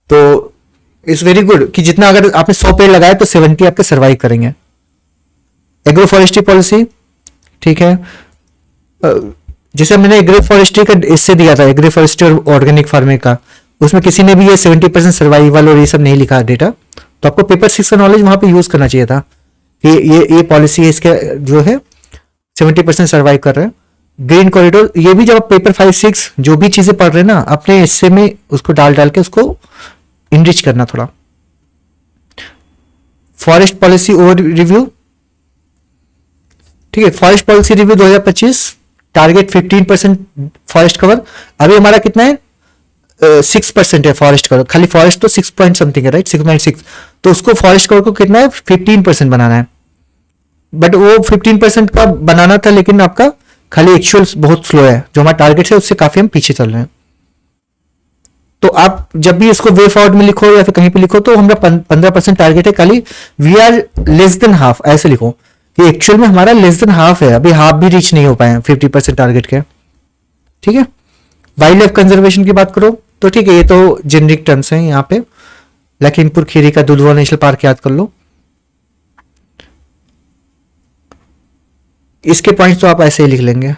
तो इट्स वेरी गुड कि जितना अगर आपने 100 पेड़ लगाए तो 70 आपके सर्वाइव करेंगे। एग्रो फॉरेस्ट्री पॉलिसी, ठीक है, जैसे मैंने एग्रो फॉरेस्ट्री का इससे दिया था, एग्रो फॉरेस्ट्री और ऑर्गेनिक फार्मिंग का, उसमें किसी ने भी ये 70% सर्वाइवल और ये सब नहीं लिखा डेटा, तो आपको पेपर 6 का नॉलेज वहां पे यूज करना चाहिए था कि ये पॉलिसी है, इसके जो है 70% सर्वाइव कर रहे हैं। ग्रीन कॉरिडोर, ये भी जब आप पेपर 5-6 जो भी चीजें पढ़ रहे हैं ना, अपने हिस्से में उसको डाल के उसको इनरिच करना थोड़ा। फॉरेस्ट पॉलिसी ओवर रिव्यू, ठीक है, forest policy review 2025, target 15% forest cover. अभी हमारा कितना है, 6% है फॉरेस्ट कवर, खाली फॉरेस्ट तो 6 पॉइंट समथिंग है, राइट, 6.6, तो उसको फॉरेस्ट कवर को कितना है, 15% बनाना है। बट वो 15% का बनाना था, लेकिन आपका खाली एक्चुअल बहुत स्लो है, जो हमारा टारगेट है उससे काफी हम पीछे चल रहे हैं। तो आप जब भी इसको वे फॉरवर्ड में लिखो या फिर कहीं पे लिखो तो हमारा 15% टारगेट है, खाली we are less than half ऐसे लिखो, ये एक्चुअल में हमारा लेस देन हाफ है, अभी हाफ भी रीच नहीं हो पाए 50% टारगेट के। ठीक है, वाइल्ड लाइफ कंजर्वेशन की बात करो तो ठीक है, ये तो जेनरिक टर्म्स हैं यहाँ पे। लखीमपुर खीरी का दुधवा नेशनल पार्क याद कर लो, इसके पॉइंट्स तो आप ऐसे ही लिख लेंगे।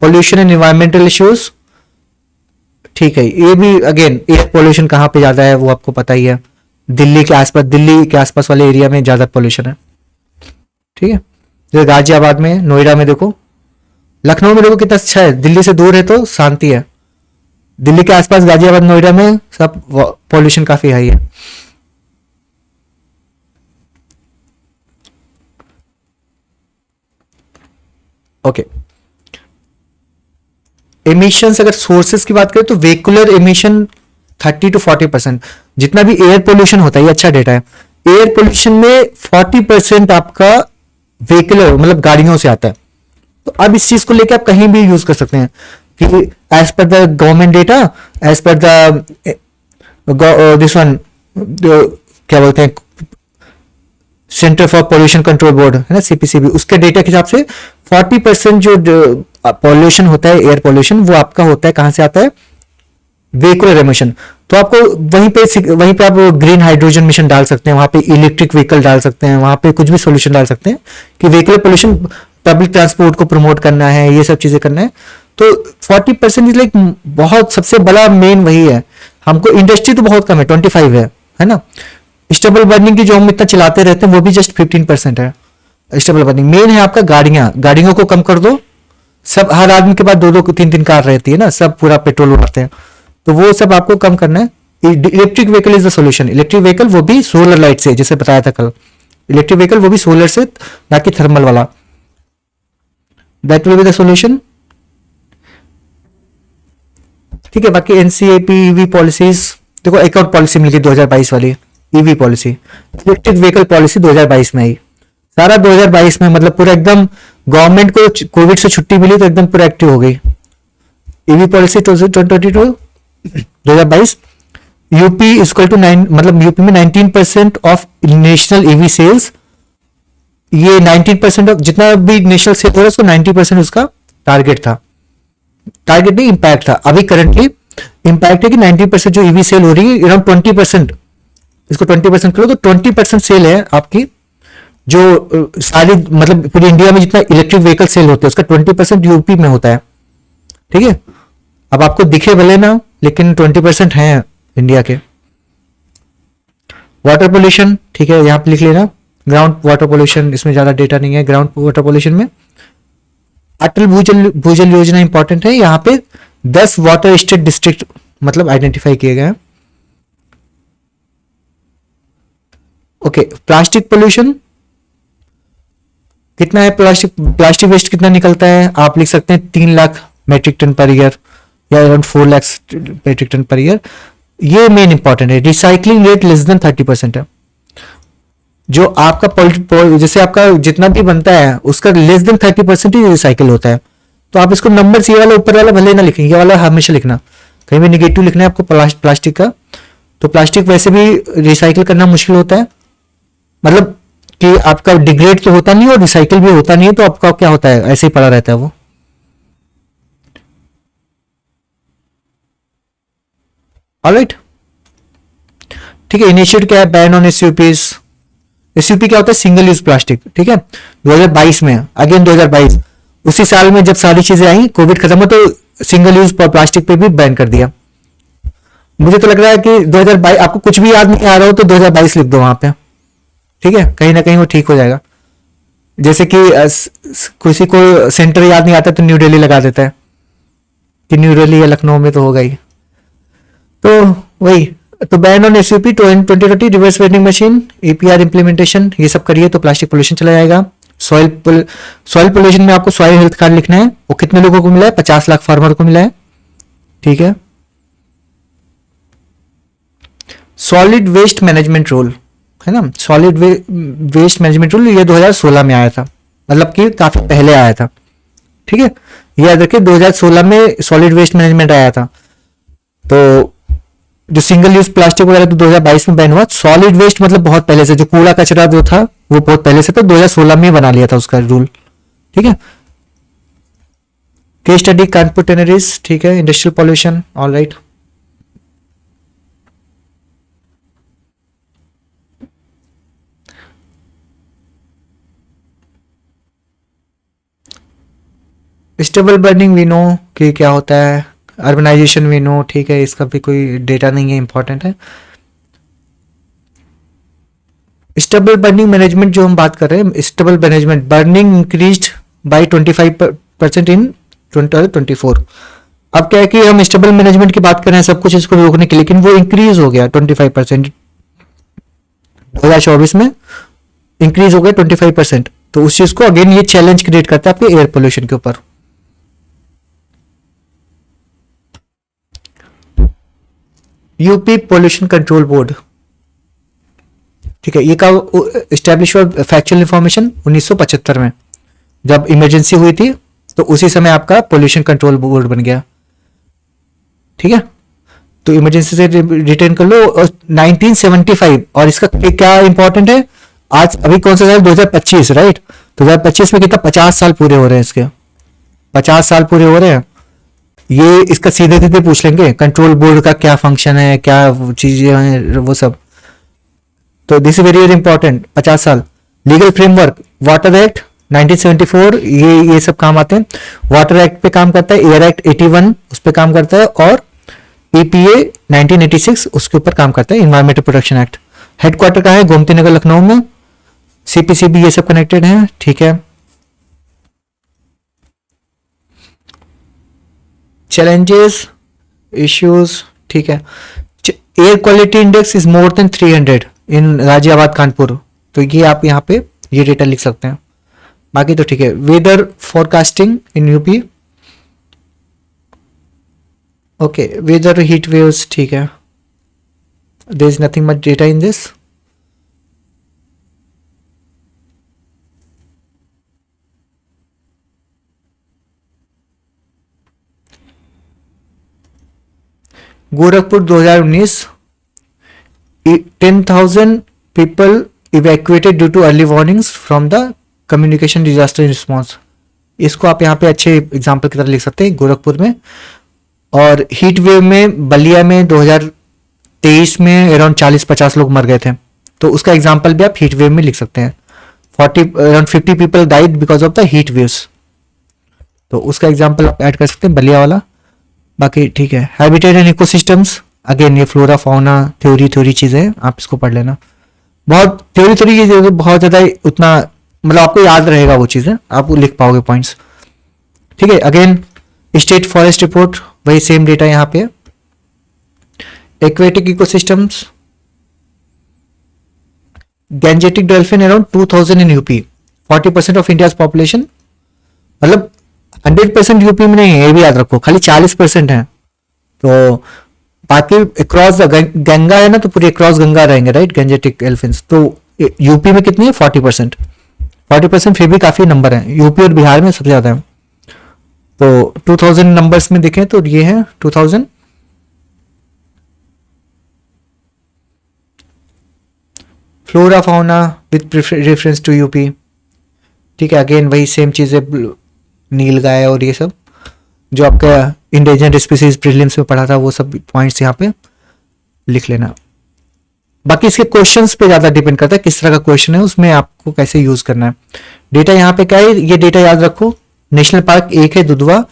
पोल्यूशन एंड एनवायरमेंटल इश्यूज, ठीक है, ये भी अगेन एयर पोल्यूशन कहाँ पे ज्यादा है वो आपको पता ही है, दिल्ली के आसपास वाले एरिया में ज्यादा पोल्यूशन है। ठीक है, जैसे गाजियाबाद में, नोएडा में देखो, लखनऊ में देखो कितना अच्छा है, दिल्ली से दूर है तो शांति है। दिल्ली के आसपास गाजियाबाद नोएडा में सब पोल्यूशन काफी हाई है। ओके, एमिशंस अगर सोर्सेस की बात करें तो व्हीकुलर एमिशन 30 to 40%, जितना भी एयर पोल्यूशन होता है, ये अच्छा डेटा है। एयर पोल्यूशन में 40% आपका व्हीकुलर मतलब गाड़ियों से आता है। तो अब इस चीज को लेकर आप कहीं भी यूज कर सकते हैं कि as per the government data, as per the this one क्या बोलते हैं, centre for pollution control board है ना, सीपीसीबी, उसके डेटा के हिसाब से 40% जो पॉल्यूशन होता है, एयर पॉल्यूशन, वो आपका होता है, कहां से आता है, व्हीकुलर एमिशन। तो आपको वहीं पे आप ग्रीन हाइड्रोजन मिशन डाल सकते हैं, वहां पे इलेक्ट्रिक व्हीकल डाल सकते हैं, वहां पे कुछ भी सोल्यूशन डाल सकते हैं कि व्हीकुलर पोल्यूशन, पब्लिक ट्रांसपोर्ट को प्रमोट करना है, ये सब चीजें करना है। तो 40% लाइक बहुत सबसे बड़ा मेन वही है। हमको इंडस्ट्री तो बहुत कम है, 25 है ना। स्टेबल बर्निंग की जो हम इतना चलाते रहते हैं वो भी जस्ट 15% है स्टेबल बर्निंग। मेन है आपका गाड़ियों को कम कर दो। सब हर आदमी के पास 2-2 3-3 कार रहती है ना, सब पूरा पेट्रोल उड़ाते हैं, तो वो सब आपको कम करना है। Electric vehicle is the solution. Electric vehicle वो भी सोलर लाइट से, जैसे बताया था कल, इलेक्ट्रिक व्हीकल वो भी सोलर से, ना कि थर्मल वाला। That will be the solution. ठीक है, बाकी एनसीएपी ईवी पॉलिसीज देखो, एक और पॉलिसी मिल गई 2022 वाली, EV policy, electric vehicle policy 2022 में आई। सारा 2022 में मतलब पूरा एकदम गवर्नमेंट को कोविड से छुट्टी मिली तो एकदम पूरा एक्टिव हो गई। EV policy 2022 2022 UP equal to 9, मतलब यूपी में 19% ऑफ नेशनल ईवी सेल्स, ये 19% ऑफ जितना भी नेशनल सेल हो रहा है उसको 90% उसका टारगेट था। टारगेट नहीं, इम्पैक्ट था। अभी करंटली इम्पैक्ट है कि 90% जो ईवी सेल हो रही है, अराउंड 20%, इसको 20% करो तो 20% सेल है आपकी, जो सारी मतलब पूरी इंडिया में जितना इलेक्ट्रिक व्हीकल सेल होते हैं उसका 20% यूपी में होता है। ठीक है, अब आपको दिखे भले ना, लेकिन 20% है इंडिया के। वाटर पोल्यूशन, ठीक है, यहां पे लिख लेना ग्राउंड वाटर पोल्यूशन, इसमें ज्यादा डेटा नहीं है। ग्राउंड वाटर पोल्यूशन में अटल भूजल भूजल योजना इंपॉर्टेंट है। यहाँ पे 10 वाटर स्टेट डिस्ट्रिक्ट मतलब आइडेंटिफाई किए गए हैं। ओके, प्लास्टिक पोल्यूशन कितना है, प्लास्टिक वेस्ट कितना निकलता है, आप लिख सकते हैं 3 lakh metric tonne per year या around 4 lakh metric tonne per year. ये मेन इंपॉर्टेंट है। रिसाइकलिंग रेट लेस देन 30% है। जो आपका जैसे आपका जितना भी बनता है उसका लेस देन 30% ही रिसाइकिल होता है। तो आप इसको नंबर ये वाला ऊपर वाला भले ना लिखें, ये वाला हमेशा लिखना, कहीं भी निगेटिव लिखना है आपको प्लास्टिक का। तो प्लास्टिक वैसे भी रिसाइकिल करना मुश्किल होता है, मतलब कि आपका डिग्रेड तो होता नहीं और रिसाइकिल भी होता नहीं है, तो आपका क्या होता है, ऐसे ही पड़ा रहता है वो। ऑलराइट, ठीक है। इनिशिएट क्या है, बैन ऑन एसयूपीज। एसयूपी क्या होता है, सिंगल यूज प्लास्टिक। ठीक है, 2022 में, अगेन 2022 उसी साल में जब सारी चीजें आई, कोविड खत्म हो, तो सिंगल यूज प्लास्टिक पे भी बैन कर दिया। मुझे तो लग रहा है कि 2022, आपको कुछ भी याद नहीं आ रहा हो तो 2022 लिख दो वहां पे, ठीक है, कहीं ना कहीं वो ठीक हो जाएगा। जैसे कि किसी को सेंटर याद नहीं आता तो न्यू दिल्ली लगा देता है कि न्यू दिल्ली या लखनऊ में तो होगा ही। तो वही, तो ban on SUP 2030, reverse vending machine, APR implementation, ये सब करिए तो प्लास्टिक पोल्यूशन चला जाएगा। सॉइल पोल्यूशन में आपको सॉइल हेल्थ कार्ड लिखना है। वो कितने लोगों को मिला है, 50 लाख फार्मर को मिला है। ठीक है। सॉलिड वेस्ट मैनेजमेंट रूल है ना, सॉलिड वेस्ट मैनेजमेंट रूल, ये 2016 में आया था, मतलब कि काफी पहले आया था। ठीक है, ये याद रखिए 2016 में सॉलिड वेस्ट मैनेजमेंट आया था। तो जो सिंगल यूज प्लास्टिक वगैरह तो 2022 में बैन हुआ। सॉलिड वेस्ट मतलब बहुत पहले से, जो कूड़ा कचरा जो था वो बहुत पहले से था, 2016 में बना लिया था उसका रूल। ठीक है। केस स्टडी कानपुर टेनरीज, ठीक है, industrial pollution, alright. Stubble burning we know कि क्या होता है, अर्बनाइजेशन वी नो, ठीक है, इसका भी कोई डेटा नहीं है, इंपॉर्टेंट है। स्टेबल बर्निंग मैनेजमेंट जो हम बात कर रहे हैं, stable management, burning increased by 25% इन 2024। अब क्या है कि हम स्टेबल मैनेजमेंट की बात कर रहे हैं सब कुछ इसको रोकने के लिए, लेकिन वो इंक्रीज हो गया 25%, 2024 में इंक्रीज हो गया 25%। तो उस चीज को अगेन ये चैलेंज क्रिएट करता है आपके एयर पोल्यूशन के ऊपर। यूपी पोल्यूशन कंट्रोल बोर्ड, ठीक है, ये का एस्टैब्लिश हुआ फैक्चुअल इंफॉर्मेशन 1975 में, जब इमरजेंसी हुई थी तो उसी समय आपका पोल्यूशन कंट्रोल बोर्ड बन गया। ठीक है, तो इमरजेंसी से रिटर्न कर लो। और 1975, और इसका क्या इंपॉर्टेंट है, आज अभी कौन सा साल, 2025, राइट। 2025 में कितना, 50 साल पूरे हो रहे हैं इसके, 50 साल पूरे हो रहे हैं। ये इसका सीधे सीधे पूछ लेंगे कंट्रोल बोर्ड का क्या फंक्शन है, क्या चीजें हैं, वो सब। तो this is very very important. 50 साल। लीगल फ्रेमवर्क, वाटर एक्ट 1974, ये सब काम आते हैं। वाटर एक्ट पे काम करता है, एयर एक्ट 81 उस पर काम करता है, और ईपीए 1986 उसके ऊपर काम करता है, इन्वायरमेंटल प्रोटेक्शन एक्ट। हेडक्वार्टर कहाँ है, गोमती नगर लखनऊ में। सीपीसीबी ये सब कनेक्टेड है। ठीक है। चैलेंजेस, इश्यूज, ठीक है। Air quality index is more than 300 इन गाजियाबाद कानपुर, तो ये आप यहाँ पे ये डेटा लिख सकते हैं। बाकी तो ठीक है। Weather forecasting in UP, okay, weather heat waves, ठीक है, there is nothing much data in this. Gorakhpur 2019 10,000 people evacuated due to early warnings from the communication disaster response। इसको आप यहाँ पे अच्छे एग्जाम्पल की तरह लिख सकते हैं गोरखपुर में। और हीट वेव में बलिया में 2023 में अराउंड 40-50 लोग मर गए थे, तो उसका एग्जाम्पल भी आप हीट वेव में लिख सकते हैं। Around 50 people died because of the heat waves, तो उसका एग्जाम्पल आप ऐड कर सकते हैं बलिया वाला। बाकी ठीक है। हैबिटेट एंड इकोसिस्टम्स, अगेन ये फ्लोरा फाउना थ्योरी चीजें हैं, आप इसको पढ़ लेना। बहुत थ्योरी की बहुत ज्यादा उतना मतलब आपको याद रहेगा वो चीजें, आप लिख पाओगे पॉइंट्स। ठीक है। अगेन स्टेट फॉरेस्ट रिपोर्ट, वही सेम डेटा यहाँ पे। Aquatic ecosystems, Gangetic dolphin around 2000 in UP, 40% of India's population, मतलब 100% यूपी में नहीं है, ये भी याद रखो, खाली 40% है। तो बाकी अक्रॉस गंगा है ना, तो पूरे अक्रॉस गंगा रहेंगे, राइट, गैंजेटिक एलिफेंट्स। तो यूपी में कितनी है? 40%। फिर भी काफी नंबर है, यूपी और बिहार में सबसे ज्यादा है। तो 2000 नंबर्स में देखें तो ये है 2000। Flora fauna with reference to UP. ठीक है। अगेन वही सेम चीजें, नील गाय और ये सब जो आपका इंडेंजर्ड स्पीसीज प्रीलिम्स में पढ़ा था, वो सब पॉइंट्स यहाँ पे लिख लेना। बाकी इसके क्वेश्चंस पे ज्यादा डिपेंड करता है, किस तरह का क्वेश्चन है, उसमें आपको कैसे यूज करना है। डेटा यहाँ पे क्या है, ये डेटा याद रखो। नेशनल पार्क 1 है Dudhwa,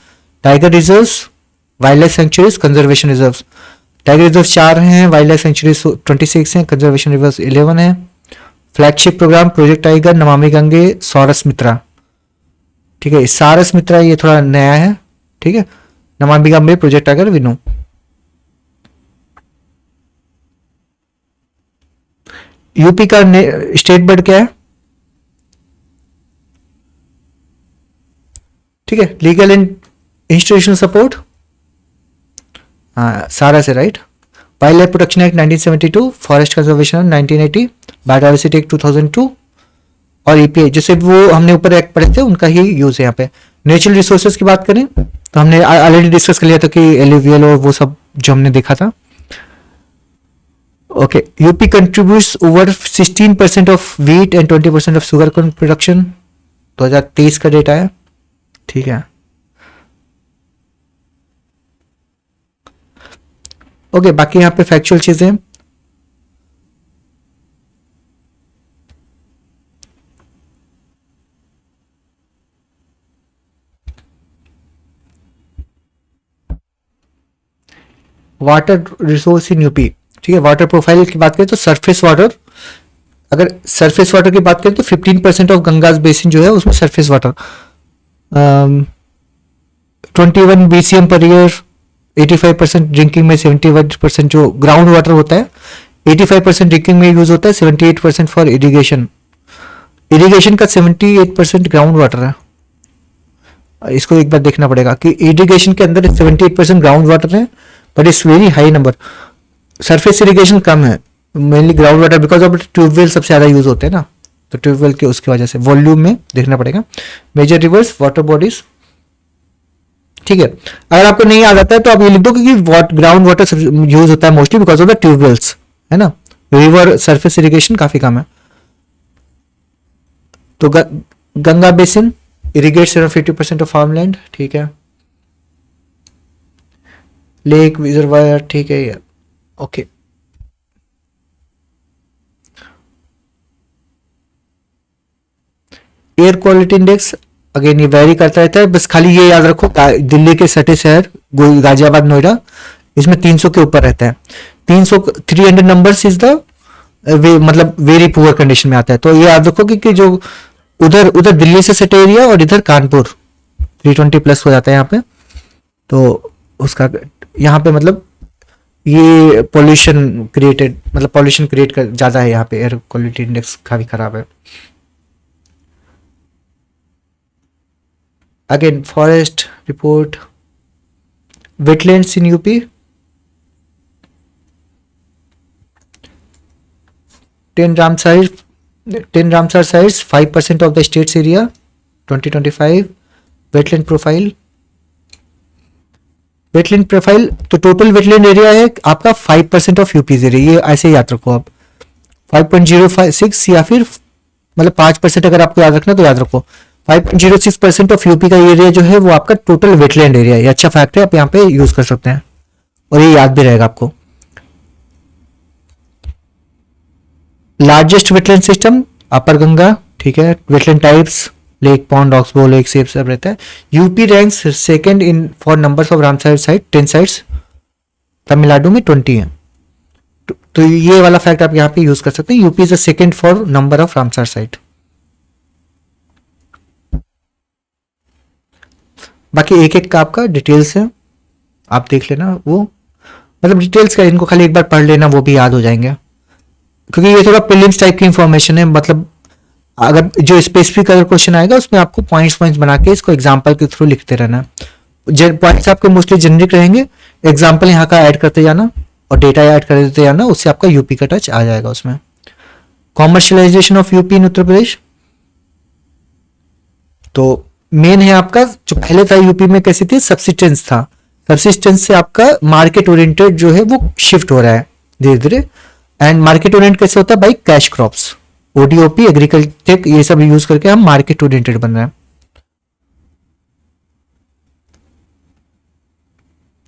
tiger reserves, wild life sanctuaries, conservation reserves. Tiger reserve 4 हैं, वाइल्ड लाइफ सेंचुरीज 26 हैं, कंजर्वेशन रिजर्व 11 है। Flagship programme project tiger, Namami Gange, सारस मित्रा। ठीक है। सारस मित्रा ये थोड़ा नया है। ठीक है। Namami Gange project tiger विनो। UP का स्टेट बर्ड क्या है? ठीक है। लीगल एंड इंस्टीट्यूशनल सपोर्ट, हाँ सारा से right. Wild life protection act 1972, forest conservation 1980, biodiversity act 2002 और ईपीए, जैसे वो हमने ऊपर एक्ट पढ़े थे उनका ही यूज है यहाँ पे। नेचुरल रिसोर्सेज की बात करें तो हमने ऑलरेडी डिस्कस कर लिया था कि एलुवियल और वो सब जो हमने देखा था। Okay. UP contributes over 16% of wheat and 20% of sugar production, 2023 का डेटा है। ठीक है। ओके। बाकी यहाँ पे फैक्चुअल चीजें, वाटर रिसोर्स इन यूपी। ठीक है। वाटर प्रोफाइल की बात करें तो सरफेस वाटर, अगर सरफेस वाटर की बात करें तो 15% ऑफ गंगाज बेसिन जो है उसमें surface water, 21 BCM per year, 85% drinking में, 71% जो ग्राउंड वाटर होता है, 85% ड्रिंकिंग में यूज होता है, 78% फॉर इरिगेशन। इरिगेशन का 78% ग्राउंड वाटर है। इसको एक बार देखना पड़ेगा कि इरिगेशन के अंदर 78% ग्राउंड वाटर है, but it's very high number. Surface irrigation कम है, mainly ground water, because of tubewell सबसे ज्यादा यूज होते हैं ना, तो ट्यूबवेल के उसकी वजह से वॉल्यूम में देखना पड़ेगा। Major rivers, water bodies. ठीक है। अगर आपको नहीं याद आता है तो आप ये लिख दो कि ग्राउंड वाटर यूज होता है mostly because of the tubewells, है ना। रिवर सरफेस इरिगेशन काफी कम है। तो Ganga basin irrigates around 50% of farmland. ठीक है। लेक रिजर्वायर, ठीक है। Okay. Air quality index, again ये वेरी करता रहता है, बस खाली ये याद रखो दिल्ली के सटे शहर गाजियाबाद नोएडा इसमें 300 के ऊपर रहता है। 300 नंबर्स इज द मतलब वेरी पुअर कंडीशन में आता है। तो ये याद रखो कि जो उधर दिल्ली से सटे एरिया और इधर कानपुर 320+ हो जाता है यहाँ पे, तो उसका यहाँ पे मतलब ये पॉल्यूशन क्रिएट कर ज्यादा है यहाँ पे, एयर क्वालिटी इंडेक्स काफी खराब है। Again forest report, wetlands in UP, 10 Ramsar sites, 5% of the state's area, 2025, wetland profile, wetland profile, तो टोटल वेटलैंड एरिया है आपका 5% ऑफ यूपीज एरिया, ये ऐसे याद रखो आप, 5.056 या फिर मतलब 5% अगर आपको याद रखना तो याद रखो, 5.06% ऑफ यूपी का एरिया जो है वो आपका टोटल वेटलैंड एरिया है। ये अच्छा फैक्ट है, आप यहाँ पे यूज कर सकते हैं और ये याद भी रहेगा आपको। लार्जेस्ट वेटलैंड सिस्टम अपर गंगा, ठीक है। Wetland types lake, pond, oxbow lake, सेब सब रहता है। UP ranks second in for numbers of Ramsar site, 10 sites, Tamil Nadu में 20 है। तो ये वाला फैक्ट आप यहाँ पे यूज कर सकते हैं, UP is the second for number of Ramsar site. बाकी एक एक का आपका डिटेल्स है, आप देख लेना, वो मतलब डिटेल्स का इनको खाली एक बार पढ़ लेना, वो भी याद हो जाएंगे, क्योंकि ये थोड़ा प्रीलिम्स टाइप की इंफॉर्मेशन है। मतलब अगर जो स्पेसिफिक अगर क्वेश्चन आएगा उसमें आपको पॉइंट्स बना के इसको एग्जांपल के थ्रू लिखते रहना। पॉइंट्स आपके मोस्टली जेनरिक रहेंगे, एग्जांपल यहाँ का ऐड करते जाना और डेटा ऐड कर देते जाना, उससे आपका यूपी का टच आ जाएगा उसमें। Commercialisation of UP in Uttar प्रदेश, तो मेन है आपका जो पहले था यूपी में कैसी थी, सब्सिस्टेंस था, सब्सिस्टेंस से आपका मार्केट ओरिएंटेड जो है वो शिफ्ट हो रहा है धीरे धीरे। एंड मार्केट ओरिएंटेड कैसे होता है, by cash crops, ODOP, agriculture, ये सब यूज करके हम मार्केट ओरिएंटेड बन रहे हैं,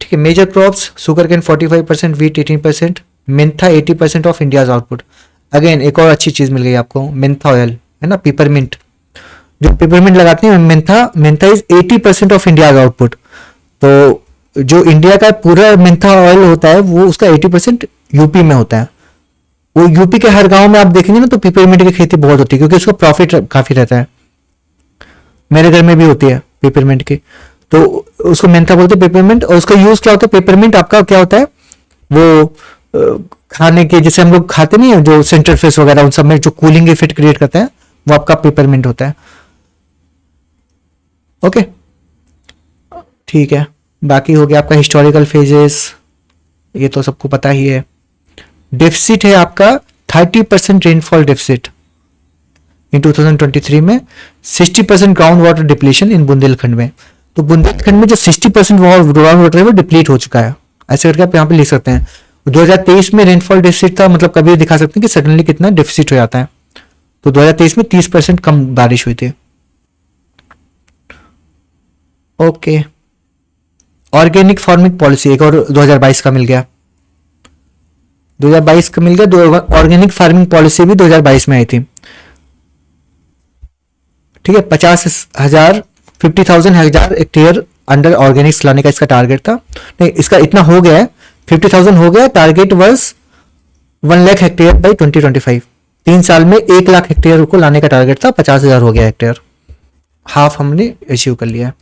ठीक है। Major crops sugar cane 45%, wheat 18%, mentha 80% of India's output. Again एक और अच्छी चीज मिल गई आपको, मेंथा ऑयल है ना, पेपरमिंट, जो पेपरमिंट लगाते हैं Mentha is 80% of India's output. तो जो इंडिया का पूरा मेंथा ऑयल होता है वो उसका 80% यूपी में होता है। वो यूपी के हर गांव में आप देखेंगे ना तो पेपरमिंट की खेती बहुत होती है, क्योंकि उसका प्रॉफिट काफी रहता है। मेरे घर में भी होती है पेपरमिंट की, तो उसको मेंथा बोलते हैं पेपरमिंट। और उसका यूज क्या होता है, पेपरमिंट आपका क्या होता है, वो खाने के जैसे हम लोग खाते नहीं है जो सेंटर फेस वगैरह, उन सब में जो कूलिंग इफेक्ट क्रिएट करता है वो आपका पेपरमिंट होता है। ओके, ठीक है। बाकी हो गया आपका हिस्टोरिकल फेजेस, ये तो सबको पता ही है। डेफिसिट है आपका 30% रेनफॉल डेफिसिट इन 2023 में, 60% ग्राउंड वाटर डिप्लीशन इन बुंदेलखंड में। तो बुंदेलखंड में जो 60% ग्राउंड वाटर है वो डिप्लीट हो चुका है, ऐसे करके आप यहाँ पे लिख सकते हैं। 2023 में रेनफॉल डेफिसिट था, मतलब कभी दिखा सकते हैं कि सडनली कितना डेफिसिट हो जाता है। तो 2023 में 30% कम बारिश हुई थी। ओके, ऑर्गेनिक फार्मिंग पॉलिसी एक और 2022 का मिल गया, 2022 का मिल गया। ऑर्गेनिक फार्मिंग पॉलिसी भी 2022 में आई थी, ठीक है। 50,000 हेक्टेयर अंडर ऑर्गेनिक्स लाने का इसका टारगेट था। नहीं, इसका इतना हो गया है, 50,000 हो गया, target was 1 lakh hectare by 2025। 3 साल में 1 लाख हेक्टेयर को लाने का टारगेट था, 50,000 हो गया हेक्टेयर, हाफ हमने अचीव कर लिया है।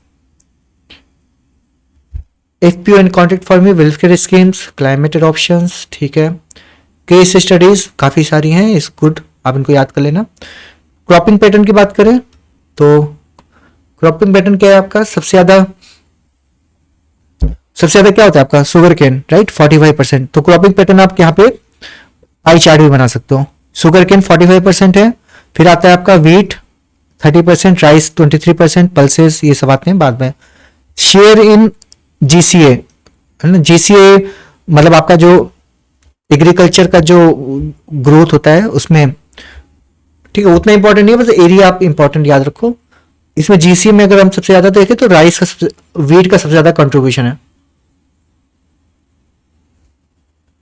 FPO and contract farming, welfare schemes, climate adoptions, ठीक है। केस स्टडीज काफी सारी हैं, इस गुड, आप इनको याद कर लेना। क्रॉपिंग पैटर्न की बात करें तो क्रॉपिंग पैटर्न क्या है आपका, सबसे ज्यादा क्या होता है आपका, शुगर केन, राइट, 45%। तो क्रॉपिंग पैटर्न आप यहाँ पे पाई चार्ट भी बना सकते हो। शुगर केन 45% है, फिर आता है आपका वीट 30%, राइस 23%, पल्सेस ये सब आते हैं बाद में। शेयर इन जीसीए है ना, जीसीए मतलब आपका जो एग्रीकल्चर का जो ग्रोथ होता है उसमें, ठीक है, उतना इंपॉर्टेंट नहीं है, बस एरिया आप इंपॉर्टेंट याद रखो। इसमें जीसीए में अगर हम सबसे ज्यादा देखें तो राइस का वीट का सबसे ज्यादा कंट्रीब्यूशन है,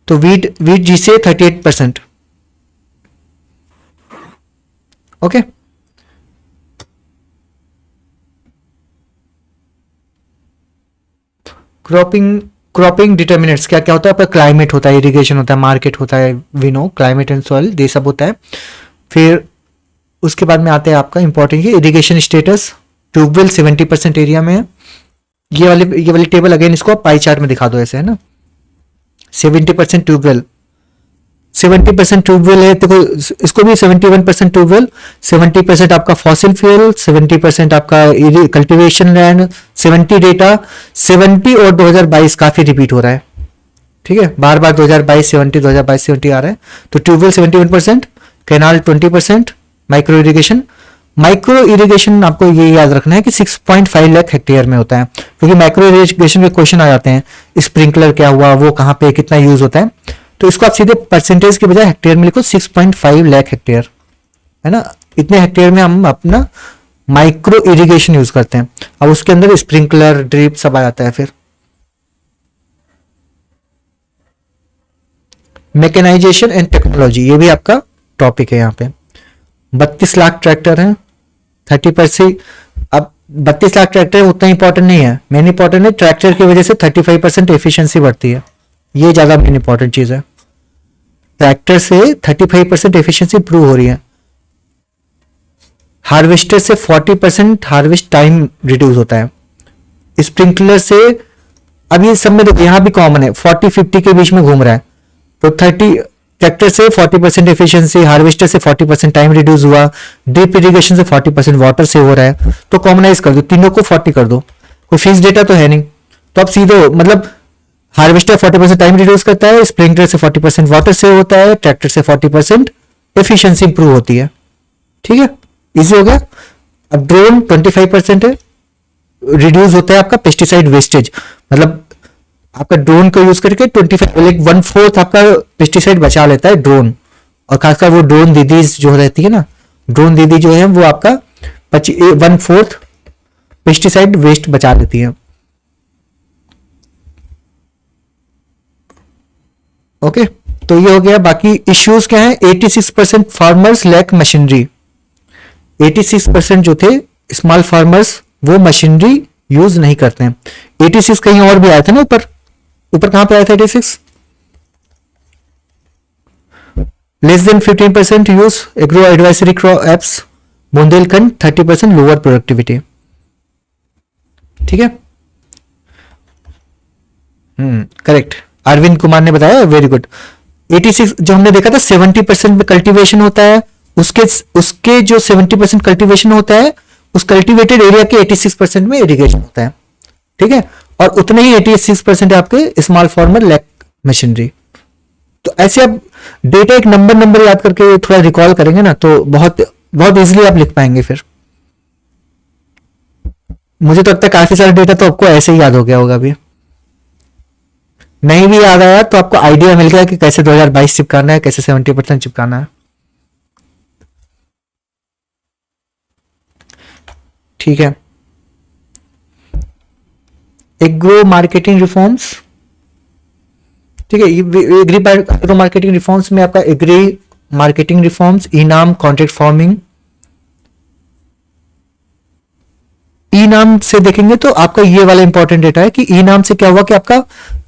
तो wheat GCA 38%। Okay, cropping determinants क्या क्या होता है आपका, क्लाइमेट होता है, इरिगेशन होता है, मार्केट होता है, we know climate and soil, ये सब होता है। फिर उसके बाद में आता है आपका important irrigation status, tubewell 70% area में है। ये वाली टेबल अगेन इसको पाई चार्ट में दिखा दो ऐसे, है ना। 70% ट्यूबवेल, 70% ट्यूबवेल है, देखो इसको भी 71% ट्यूबवेल, 70% आपका फॉसिल फ्यूल, 70% आपका कल्टीवेशन लैंड, 70 डेटा, 70 और 2022 काफी रिपीट हो रहा है, ठीक है, बार बार 2022 70 आ रहा है। तो tubewell 71%, canal 20%, micro irrigation micro irrigation आपको ये याद रखना है कि 6.5 लाख हेक्टेयर में होता है, क्योंकि माइक्रो इरिगेशन के क्वेश्चन आ जाते हैं, स्प्रिंकलर क्या हुआ, वो कहाँ पे कितना यूज होता है, तो इसको आप सीधे परसेंटेज के बजाय हेक्टेयर में लिखो, 6.5 लाख हेक्टेयर, है ना। इतने हेक्टेयर में हम अपना माइक्रो इरिगेशन यूज करते हैं। अब उसके अंदर स्प्रिंकलर, ड्रिप सब आ जाता है। फिर मैकेनाइजेशन एंड टेक्नोलॉजी, ये भी आपका टॉपिक है यहाँ पे। 32 लाख ट्रैक्टर हैं, 30%। अब 32 लाख ट्रैक्टर उतना इंपॉर्टेंट नहीं है, मेन इंपॉर्टेंट है ट्रैक्टर की वजह से 35% एफिशिएंसी बढ़ती है, ये ज्यादा मेन इंपॉर्टेंट चीज है। ट्रैक्टर से 35% एफिशिएंसी इंप्रूव हो रही है। हार्वेस्टर से 40% हार्वेस्ट टाइम रिड्यूस होता है। स्प्रिंकलर से, अब ये सब में देखो यहाँ भी कॉमन है, 40-50 के बीच में घूम रहा है, तो 30 ट्रैक्टर से 40% एफिशिएंसी, हार्वेस्टर से 40% टाइम रिड्यूस हुआ, ड्रिप इरिगेशन से 40% वाटर सेव हो रहा है, तो कॉमनाइज कर दो, तीनों को 40 कर दो, कोई फिक्स डेटा तो है नहीं, तो आप सीधे मतलब हार्वेस्टर 40% टाइम रिड्यूस करता है, स्प्रिंकलर से 40% वाटर सेव होता है, ट्रैक्टर से 40% एफिशिएंसी इंप्रूव होती है। ठीक है, इजी हो गया। अब ड्रोन 25% है, रिड्यूस होता है आपका पेस्टिसाइड वेस्टेज, मतलब आपका ड्रोन को यूज करके 1/4 आपका पेस्टिसाइड बचा लेता है ड्रोन, और खासकर वो ड्रोन दीदी जो रहती है ना, ड्रोन दीदी जो है वो आपका 1/4 पेस्टिसाइड वेस्ट बचा लेती है। ओके, तो ये हो गया। बाकी इश्यूज क्या है, 86% फार्मर्स लैक मशीनरी, 86% जो थे स्मॉल फार्मर्स वो मशीनरी यूज नहीं करते हैं। 86 कहीं और भी आया था ना, ऊपर ऊपर कहां पे आया था 86? Less than 15% use agro advisory apps, Bundelkhand 30% lower productivity. ठीक है, करेक्ट, अरविंद कुमार ने बताया, वेरी गुड। 86 जो हमने देखा था 70% में कल्टीवेशन होता है, उसके जो 70% कल्टीवेशन होता है, उस कल्टीवेटेड एरिया के 86% में इरिगेशन होता है। ठीक है, और उतने ही 86% आपके स्मॉल फार्मर लैक मशीनरी। तो ऐसे आप डेटा एक नंबर याद करके थोड़ा रिकॉल करेंगे ना, तो बहुत बहुत इजीली आप लिख पाएंगे। फिर मुझे तो लगता है काफी सारा डेटा तो आपको ऐसे ही याद हो गया होगा। अभी नहीं भी याद आया तो आपको आइडिया मिल गया कि कैसे 2022 चिपकाना है, कैसे 70% चिपकाना है। ठीक है, एग्रो मार्केटिंग रिफॉर्म्स। ठीक है, एग्रो मार्केटिंग रिफॉर्म्स में आपका एग्री मार्केटिंग रिफॉर्म्स, ई नाम, कॉन्ट्रैक्ट फार्मिंग। ई नाम से देखेंगे तो आपका ये वाला इंपॉर्टेंट डेटा है कि ई नाम से क्या हुआ कि आपका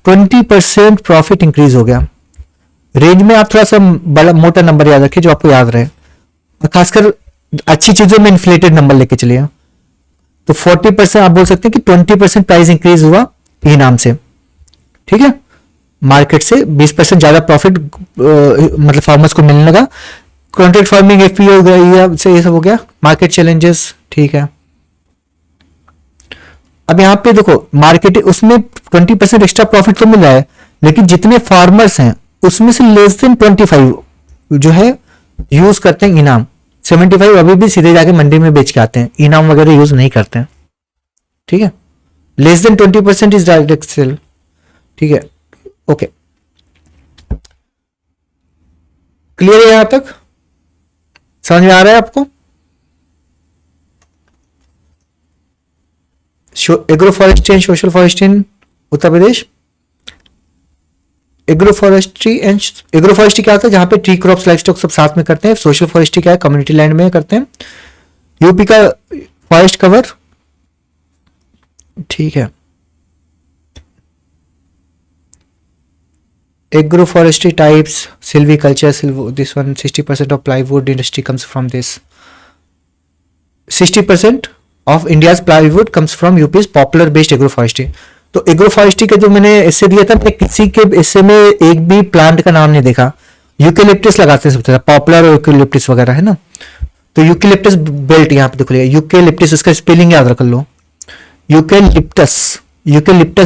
20% प्रॉफिट इंक्रीज हो गया। रेंज में आप थोड़ा सा बड़ा मोटा नंबर याद रखिए जो आपको याद रहे, और खासकर अच्छी चीजों में इन्फ्लेटेड नंबर लेके चलिए। तो 40% आप बोल सकते हैं कि 20% प्राइस इंक्रीज हुआ ई नाम से। ठीक है, मार्केट से 20% ज्यादा प्रॉफिट मतलब फार्मर्स को मिलने लगा। कॉन्ट्रैक्ट फार्मिंग एफपीओ हो गया, से ये सब हो गया। मार्केट चैलेंजेस, ठीक है। अब यहाँ पे देखो मार्केट, उसमें 20% एक्स्ट्रा प्रॉफिट तो मिल रहा है, लेकिन जितने फार्मर्स हैं उसमें से लेस देन 25 जो है यूज करते हैं इनाम। 75 अभी भी सीधे जाके मंडी में बेच के आते हैं, इनाम वगैरह यूज नहीं करते हैं। ठीक है, less than 20% is direct sale. ठीक है, ओके, क्लियर है यहां तक? समझ में आ रहा है आपको? Agro forestry and social forestry in Uttar Pradesh. Agro forestry क्या होता है? जहां पे ट्री क्रॉप्स लाइफ स्टॉक सब साथ में करते हैं। सोशल फॉरेस्ट्री क्या है? कम्युनिटी लैंड में करते हैं। यूपी का फॉरेस्ट कवर, ठीक है। Agro forestry types, silviculture, this one 60% of plywood industry comes from this. 60% of India's plywood comes from यूपीज popular based agro forestry. तो एग्रो फॉरेस्ट्री का जो मैंने इससे दिया था, मैं किसी के इससे में एक भी प्लांट का नाम नहीं देखा। यूकेलिप्टस लगाते हैं सबसे ज्यादा, पॉपुलर यूकेलिप्टस वगैरह है ना। तो यूकेलिप्टस बेल्ट यहाँ पे देखो, यूकेलिप्टस, इसका स्पेलिंग याद रख लो। यूकेलिप्टस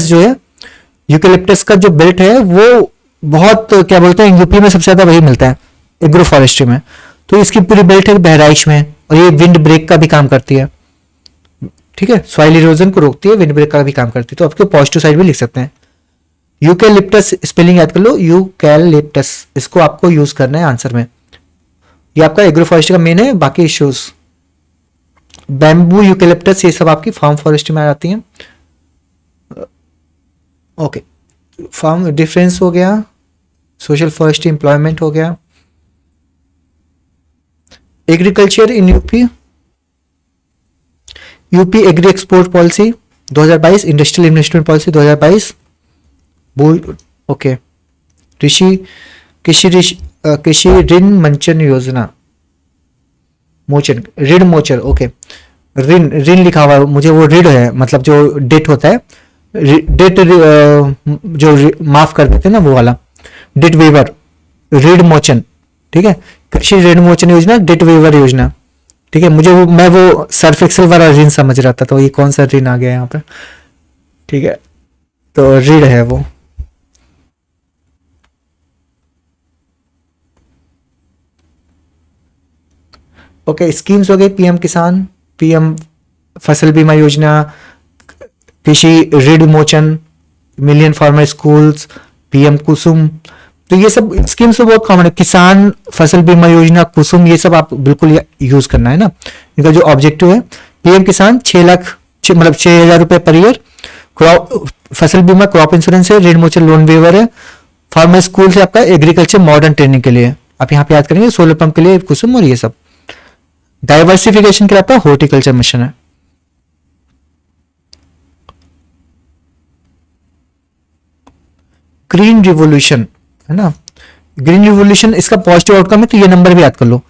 जो है, यूकेलिप्टस का जो बेल्ट है वो बहुत क्या बोलते हैं, यूपी में सबसे ज्यादा वही मिलता है एग्रो फॉरेस्ट्री में। तो इसकी पूरी बेल्ट है बहराइच में, और ये विंड ब्रेक का भी काम करती है, ठीक है, सॉइल इरोजन को रोकती है, विंड ब्रेक का भी काम करती है, तो आपके पॉजिटिव साइड भी लिख सकते हैं। यूकेलिप्टस स्पेलिंग याद कर लो, यूकेलिप्टस, इसको आपको यूज करना है आंसर में। ये आपका एग्रोफॉरेस्ट्री का मेन है, बाकी इश्यूज बैम्बू, यूकेलिप्टस, ये सब आपकी फार्म फॉरेस्ट्री में आ जाती हैं। ओके, फार्म डिफरेंस हो गया, सोशल फॉरेस्ट्री एम्प्लॉयमेंट हो गया। Agriculture in UP, UP agree export policy 2022, industrial investment policy 2022, okay, कृषि ऋण मंचन योजना, मोचन, ऋण मोचन, ओके, ऋण ऋण लिखा हुआ है, मुझे वो ऋण है, मतलब जो डेट होता है, डेट जो माफ कर देते हैं ना, वो वाला डेट वेवर, ऋण मोचन, ठीक है, कृषि ऋण मोचन योजना, डेट वेवर योजना, ठीक है। मुझे वो, मैं वो सर्फ एक्सेल वाला ऋण समझ रहा था, तो ये कौन सा ऋण आ गया यहाँ पे, ठीक है, तो ऋण है वो। ओके, स्कीम्स हो गई, पीएम किसान, पीएम फसल बीमा योजना, कृषि ऋण मोचन, मिलियन फार्मर स्कूल्स, पीएम कुसुम, तो ये सब स्कीम्स तो बहुत कॉमन है। किसान फसल बीमा योजना, कुसुम, ये सब आप बिल्कुल यूज करना है ना। इनका जो ऑब्जेक्टिव है, पीएम किसान 6 लाख मतलब 6,000 रुपए पर ईयर, क्रॉप फसल बीमा, क्रॉप इंश्योरेंस है, ऋण मोचन लोन वेवर है, फार्मर स्कूल से आपका एग्रीकल्चर मॉडर्न ट्रेनिंग के लिए, आप यहाँ पे याद करेंगे, सोलर पंप के लिए कुसुम, और ये सब डाइवर्सिफिकेशन के लिए आपका हॉर्टिकल्चर मिशन है। ग्रीन रिवोल्यूशन है ना, ग्रीन रिवोल्यूशन, इसका पॉजिटिव आउटकम है, तो ये नंबर भी याद कर लो,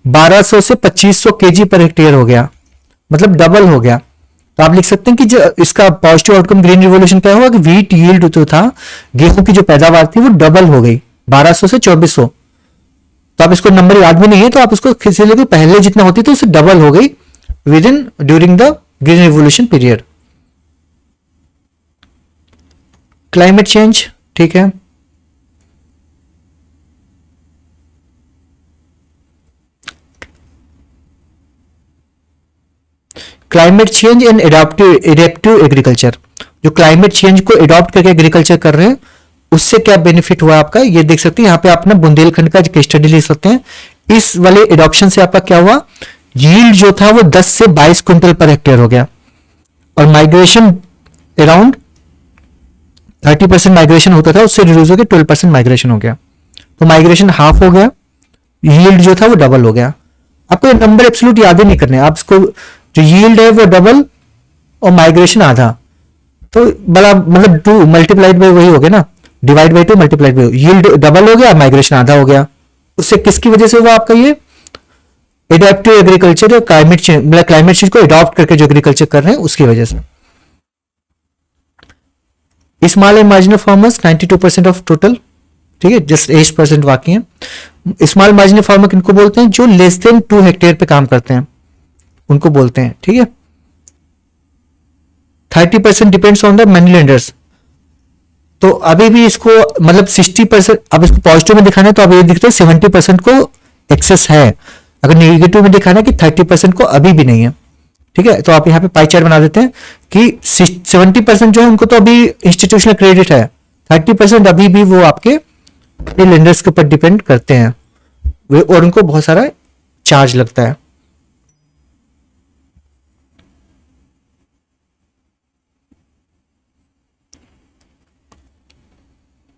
1200 से 2500 केजी पर हेक्टेयर हो गया, मतलब डबल हो गया। तो आप लिख सकते हैं कि जो इसका पॉजिटिव आउटकम ग्रीन रिवोल्यूशन क्या हुआ कि व्हीट यील्ड जो था, गेहूं की जो पैदावार थी, वो डबल हो गई, 1200 से 2400। तो आप इसको नंबर याद भी नहीं है, तो आप इसको खींच लीजिए, पहले जितना होती थी उससे डबल हो गई with in during the green revolution period. Climate change, ठीक है, climate change and adaptive agriculture, जो क्लाइमेट चेंज को एडॉप्ट करके एग्रीकल्चर कर रहे हैं, उससे क्या बेनिफिट हुआ आपका, ये देख सकते हैं यहाँ पे। आप ना बुंदेलखंड का केस स्टडी ले सकते हैं। इस वाले एडॉप्शन से आपका क्या हुआ, यील्ड जो था वो 10 से 22 क्विंटल पर हेक्टेयर हो गया, और माइग्रेशन अराउंड 30% माइग्रेशन होता था, उससे रिड्यूस होकर 12% माइग्रेशन हो गया, तो माइग्रेशन हाफ हो गया, यील्ड जो था वो डबल हो गया। आपको नंबर एब्सोल्यूट याद ही नहीं करने, आप इसको जो यील्ड है वो डबल और माइग्रेशन आधा, तो बड़ा मतलब 2 मल्टीप्लाइड बाई वही हो गया ना, divide by 2 multiplied by, yield double हो गया, माइग्रेशन आधा हो गया। उससे किसकी वजह से हुआ आपका ये एडेप्टिव एग्रीकल्चर या क्लाइमेट चेंज, मतलब क्लाइमेट चेंज को एडॉप्ट करके जो एग्रीकल्चर कर रहे हैं उसकी वजह से। Small and marginal farmers 92% of total, ठीक है, जस्ट 8% बाकी है। स्मॉल मार्जिनल फार्मर किनको बोलते हैं, जो लेस देन 2 हेक्टेयर पे काम करते हैं, उनको बोलते हैं, ठीक है। 30% depends on the money lenders, तो अभी भी इसको मतलब 60%, अब इसको पॉजिटिव में दिखाना है तो अब ये दिखता है 70% को एक्सेस है, अगर नेगेटिव में दिखाना है कि 30% को अभी भी नहीं है, ठीक है। तो आप यहाँ पे पाई चार्ट बना देते हैं कि 70% जो है उनको तो अभी इंस्टीट्यूशनल क्रेडिट है, 30% अभी भी वो आपके लेंडर्स के ऊपर डिपेंड करते हैं, और उनको बहुत सारा चार्ज लगता है।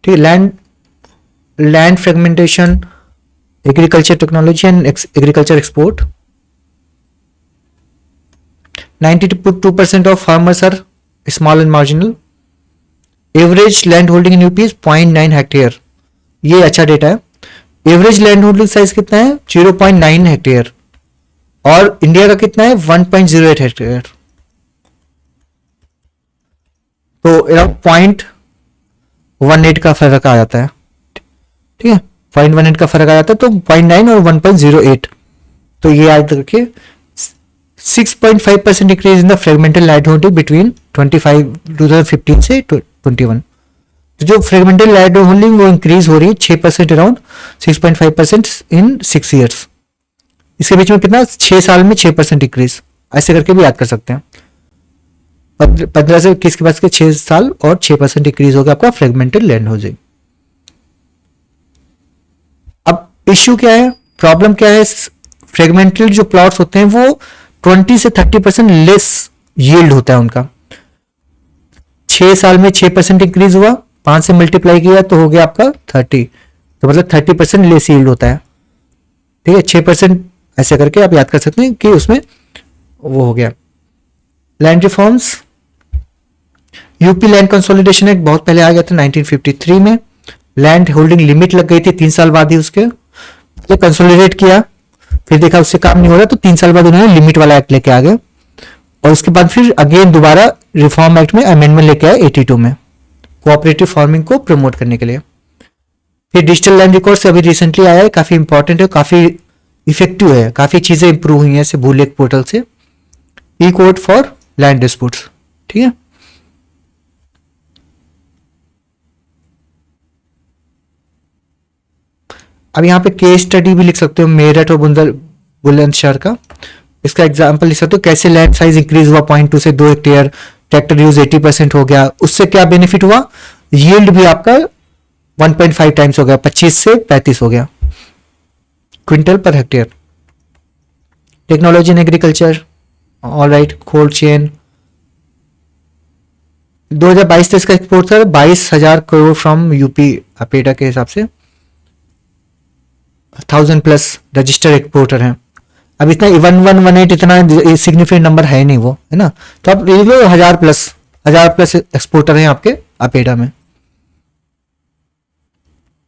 ठीक है, land fragmentation, agriculture technology and agriculture export. 92% of farmers are small and marginal. Average land holding in UP is 0.9 hectare, ये अच्छा डेटा है। एवरेज लैंड होल्डिंग साइज कितना है, 0.9 हेक्टेयर, और इंडिया का कितना है 1.08 हेक्टेयर, तो अराउंड 0.18 का फर्क आ जाता है, ठीक है, 0.18 का फर्क आ जाता है, तो 0.9 और 1.08, तो ये याद रखिए। 6.5% increase in the fragmental land holding between 2015 से 21, तो जो फ्रेगमेंटल लैंड होल्डिंग वो इंक्रीज हो रही है 6% अराउंड 6.5% इन 6 ईयर्स। इसके बीच में कितना 6 साल में 6% इंक्रीज, ऐसे करके भी याद कर सकते हैं। 15 से 21 के पास के 6 साल और 6% इंक्रीज होगा आपका फ्रेगमेंटेड लैंड हो जाएगी। अब इश्यू क्या है, प्रॉब्लम क्या है, फ्रेगमेंटेड जो प्लॉट्स होते हैं वो 20 से 30% लेस यील्ड होता है उनका। 6 साल में 6% इंक्रीज हुआ, 5 से मल्टीप्लाई किया तो हो गया आपका 30, तो मतलब 30% लेस यील्ड होता है। ठीक है, 6% ऐसे करके आप याद कर सकते हैं कि उसमें वो हो गया। Land reforms, UP land consolidation act बहुत पहले आ गया था 1953 में। लैंड होल्डिंग लिमिट लग गई थी 3 साल बाद ही, उसके कंसोलिडेट किया, फिर देखा उससे काम नहीं हो रहा तो 3 साल बाद उन्होंने लिमिट वाला एक्ट लेके आ गए, और उसके बाद फिर अगेन दोबारा रिफॉर्म एक्ट में अमेंडमेंट लेके आए 82 में, कोऑपरेटिव फार्मिंग को प्रमोट करने के लिए। फिर डिजिटल लैंड रिकॉर्ड से अभी रिसेंटली आया है, काफी इंपॉर्टेंट है, काफी इफेक्टिव है, काफी चीजें इंप्रूव हुई हैं भूलेख पोर्टल से। ई कोड फॉर लैंड डिस्प्यूट्स, ठीक है। अब यहाँ पे केस स्टडी भी लिख सकते हो मेरठ और बुलंदशहर का। इसका एग्जांपल लिख सकते हो, कैसे लैंड साइज इंक्रीज हुआ 0.2 से 2 हेक्टेयर, ट्रैक्टर यूज 80% हो गया, उससे क्या बेनिफिट हुआ, यील्ड भी आपका 1.5 टाइम्स हो गया, 25 से 35 हो गया quintal per hectare. Technology in agriculture, all right, cold chain 2022-23 का एक्सपोर्ट था 22,000 करोड़ फ्रॉम यूपी अपेडा के हिसाब से, 1000+ रजिस्टर एक्सपोर्टर हैं। अब इतना 1118 इतना सिग्निफिकेंट नंबर है नहीं वो, है ना, तो आप ये लो 1000+ एक्सपोर्टर हैं आपके अपेडा में।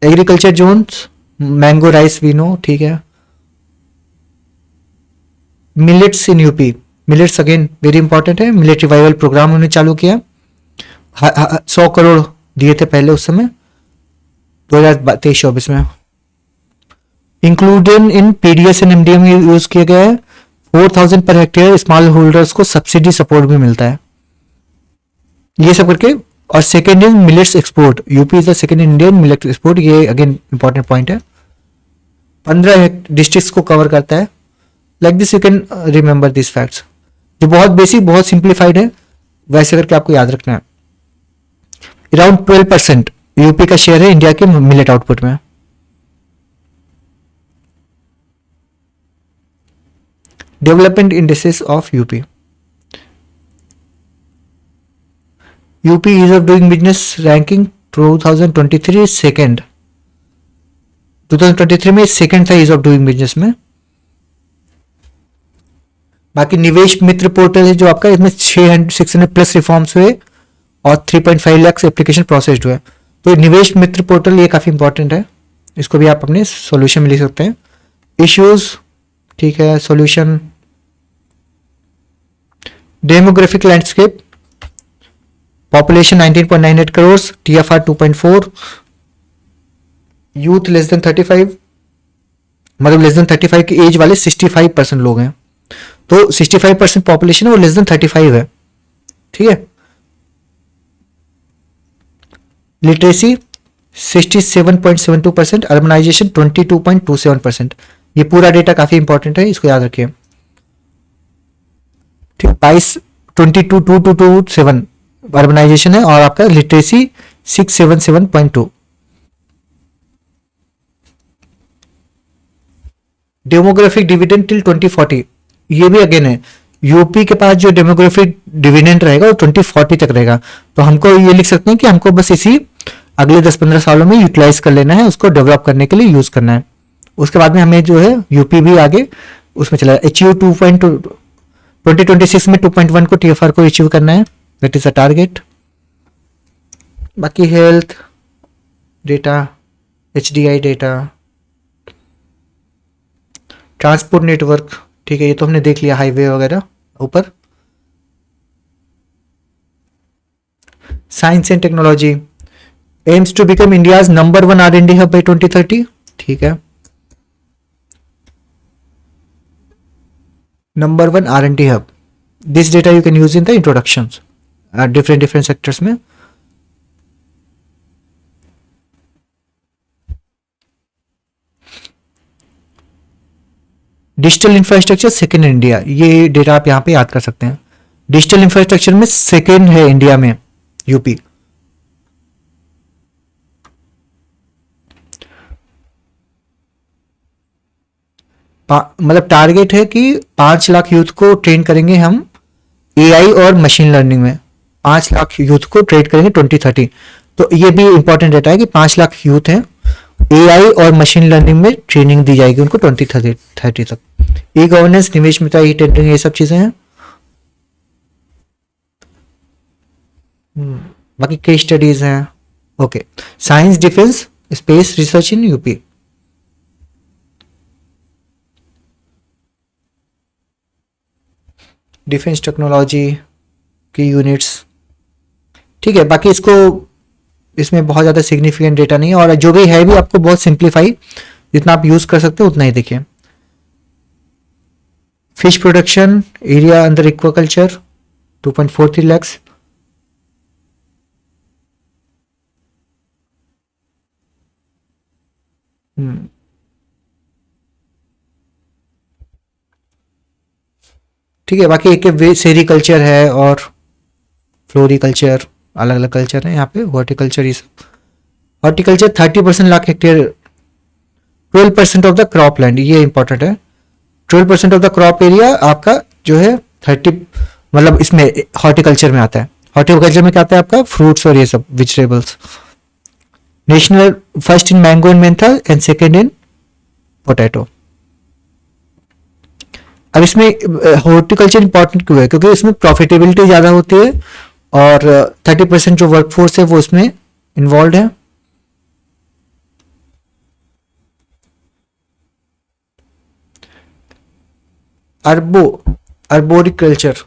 Agriculture zones, mango rice we know, ठीक है। Millets in UP, millets again very important है, मिलेट रिवाइवल प्रोग्राम उन्होंने चालू किया, 100 करोड़ दिए थे पहले उस समय 2023-24 में। Included in PDS and MDM use किया गया है। 4000 पर हेक्टेयर स्मॉल होल्डर्स को सब्सिडी सपोर्ट भी मिलता है, ये सब करके। और second is millets export, UP is the second Indian millet export, ये अगेन इंपॉर्टेंट पॉइंट है। 15 डिस्ट्रिक्ट्स को कवर करता है। Like this you can remember this facts, जो बहुत बेसिक बहुत सिंप्लीफाइड है, वैसे करके आपको याद रखना है। अराउंड 12% यूपी का शेयर है इंडिया के मिलेट आउटपुट में। Development indexes of UP, UP ease of doing business ranking 2023 second, 2023 में सेकेंड था ईज ऑफ डूइंग बिजनेस में। बाकी निवेश मित्र पोर्टल है जो आपका, इसमें 600+ रिफॉर्म्स हुए और 3.5 लाख एप्लीकेशन प्रोसेस्ड हुए। तो निवेश मित्र पोर्टल ये काफी इंपॉर्टेंट है, इसको भी आप अपने सॉल्यूशन में लिख सकते हैं। इश्यूज, ठीक है, solution. Demographic landscape, population 19.98 crore, TFR 2.4, youth less than 35, मतलब लेस देन 35 की एज वाले 65% लोग हैं, तो 65% पॉपुलेशन है वो लेस देन 35 है, ठीक है। Literacy 67.72%, urbanisation 22.27%। ये पूरा डेटा काफी इंपॉर्टेंट है, इसको याद रखिए, ठीक। 22.227 अर्बनाइजेशन है और आपका लिटरेसी 677.2। डेमोग्राफिक डिविडेंड टिल 2040, ये भी अगेन है, यूपी के पास जो डेमोग्राफिक डिविडेंड रहेगा वो 2040 तक रहेगा। तो हमको ये लिख सकते हैं कि हमको बस इसी अगले 10-15 सालों में यूटिलाइज कर लेना है, उसको डेवलप करने के लिए यूज करना है। उसके बाद में हमें जो है यूपी भी आगे उसमें चला, अचीव 2026 में 2.1 को टीएफआर को अचीव करना है, दैट इज अ टारगेट। बाकी health data, HDI data, transport network, ठीक है, ये तो हमने देख लिया, हाईवे वगैरह ऊपर। Science and technology aims to become India's number 1 R&D hub by 2030, ठीक है, number 1 R&D hub. This data you can use in the introduction different sectors में। डिजिटल इंफ्रास्ट्रक्चर सेकेंड इंडिया, ये डेटा आप यहाँ पे याद कर सकते हैं। डिजिटल इंफ्रास्ट्रक्चर में सेकेंड है इंडिया में यूपी। मतलब टारगेट है कि 5 लाख यूथ को ट्रेन करेंगे हम एआई और मशीन लर्निंग में। 5 लाख यूथ को ट्रेन करेंगे 2030। तो ये भी इंपॉर्टेंट डेटा है कि 5 लाख यूथ हैं, एआई और मशीन लर्निंग में ट्रेनिंग दी जाएगी उनको 2030 तक। ई गवर्नेंस, निवेश मित्र, ई टेंडरिंग, ये सब चीजें हैं। बाकी केस स्टडीज हैं। Okay, science, defence, space research in UP. Defence technology की यूनिट्स, ठीक है। बाकी इसमें बहुत ज़्यादा सिग्निफिकेंट डेटा नहीं है, और जो भी है भी आपको बहुत सिंप्लीफाई, जितना आप यूज़ कर सकते हो उतना ही देखिए। Fish production area under aquaculture 2.43 lakhs। ठीक है। बाकी एक सेरिकल्चर है और फ्लोरिकल्चर, अलग अलग कल्चर है यहाँ पे। हॉर्टिकल्चर, ये सब horticulture 30% lakh hectare, 12% of the crop land, ये इंपॉर्टेंट है। 12% ऑफ द क्रॉप एरिया आपका जो है 30, मतलब इसमें हॉर्टिकल्चर में आता है। हॉर्टिकल्चर में क्या आता है आपका, फ्रूट्स और ये सब vegetables. National first in mango and menthol and second in potato. अब इसमें हॉर्टिकल्चर इंपॉर्टेंट क्यों है, क्योंकि इसमें प्रॉफिटेबिलिटी ज़्यादा होती है और 30% जो वर्कफोर्स है वो इसमें इन्वॉल्व है। अर्बोरिकल्चर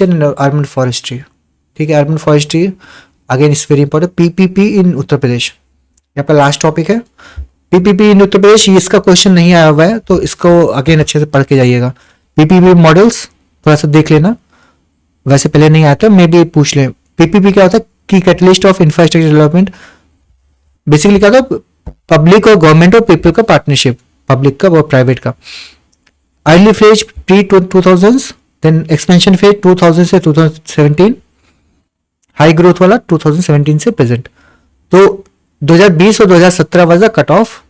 एंड अर्बन फॉरेस्ट्री, ठीक है। Urban forestry again is very important. PPP in Uttar Pradesh, यहाँ पर लास्ट टॉपिक है पीपीपी इन उत्तर प्रदेश। इसका क्वेश्चन नहीं आया हुआ है तो इसको अगेन अच्छे से पढ़ के जाइएगा। पीपीपी मॉडल्स थोड़ा सा देख लेना, वैसे पहले नहीं आता, मे भी पूछ लें। पीपीपी क्या होता है, की catalyst of infrastructure development. Basically क्या होता है, पब्लिक और गवर्नमेंट और पीपल का पार्टनरशिप, पब्लिक का और प्राइवेट का। Early phase pre 2000, then expansion phase 2000 से 2017, हाई ग्रोथ वाला 2017 से प्रेजेंट। तो 2020 और 2017 वाज द कट ऑफ।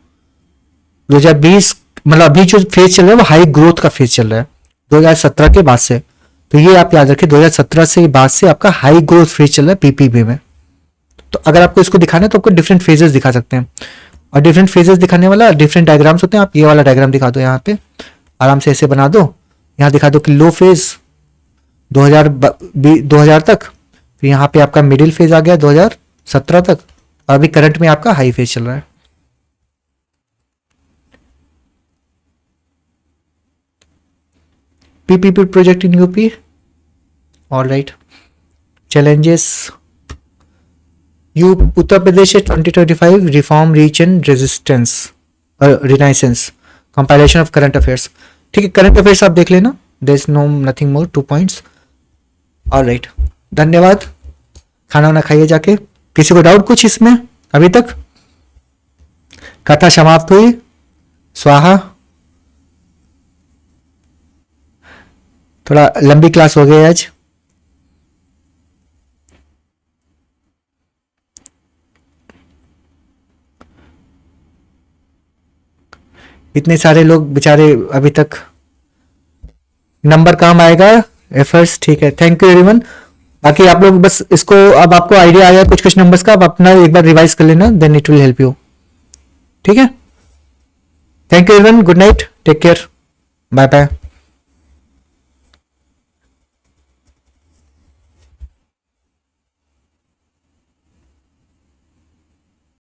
2020 मतलब अभी जो फेज चल रहा है वो हाई ग्रोथ का फेज चल रहा है 2017 के बाद से। तो ये आप याद रखिए, 2017 से बाद से आपका हाई ग्रोथ फेज चल रहा है पीपीपी में। तो अगर आपको इसको दिखाना है तो आपको डिफरेंट फेजेस दिखा सकते हैं, और डिफरेंट फेजेस दिखाने वाला डिफरेंट डायग्राम्स होते हैं। आप ये वाला डायग्राम दिखा दो, यहाँ पे आराम से ऐसे बना दो। यहाँ दिखा दो कि लो फेज 2000 तक, फिर यहाँ पे आपका मिडिल फेज आ गया 2017 तक, और अभी करंट में आपका हाई फेज चल रहा है। PPP project in UP, all right. Challenges, Uttar Pradesh 2025 reform reach and resistance renaissance compilation of current affairs, ठीक है। करंट अफेयर्स आप देख लेना, there is no nothing more, 2 points, all right. धन्यवाद। खाना वाना खाइए जाके। किसी को डाउट कुछ इसमें अभी तक? कथा समाप्त हुई, स्वाहा। थोड़ा लंबी क्लास हो गई आज। इतने सारे लोग बेचारे अभी तक, नंबर काम आएगा, एफर्ट्स, ठीक है। Thank you everyone. बाकी आप लोग बस इसको, अब आपको आइडिया आया कुछ कुछ नंबर्स का, आप अपना एक बार रिवाइज कर लेना, then it will help you, ठीक है। Thank you everyone, good night, take care, bye bye.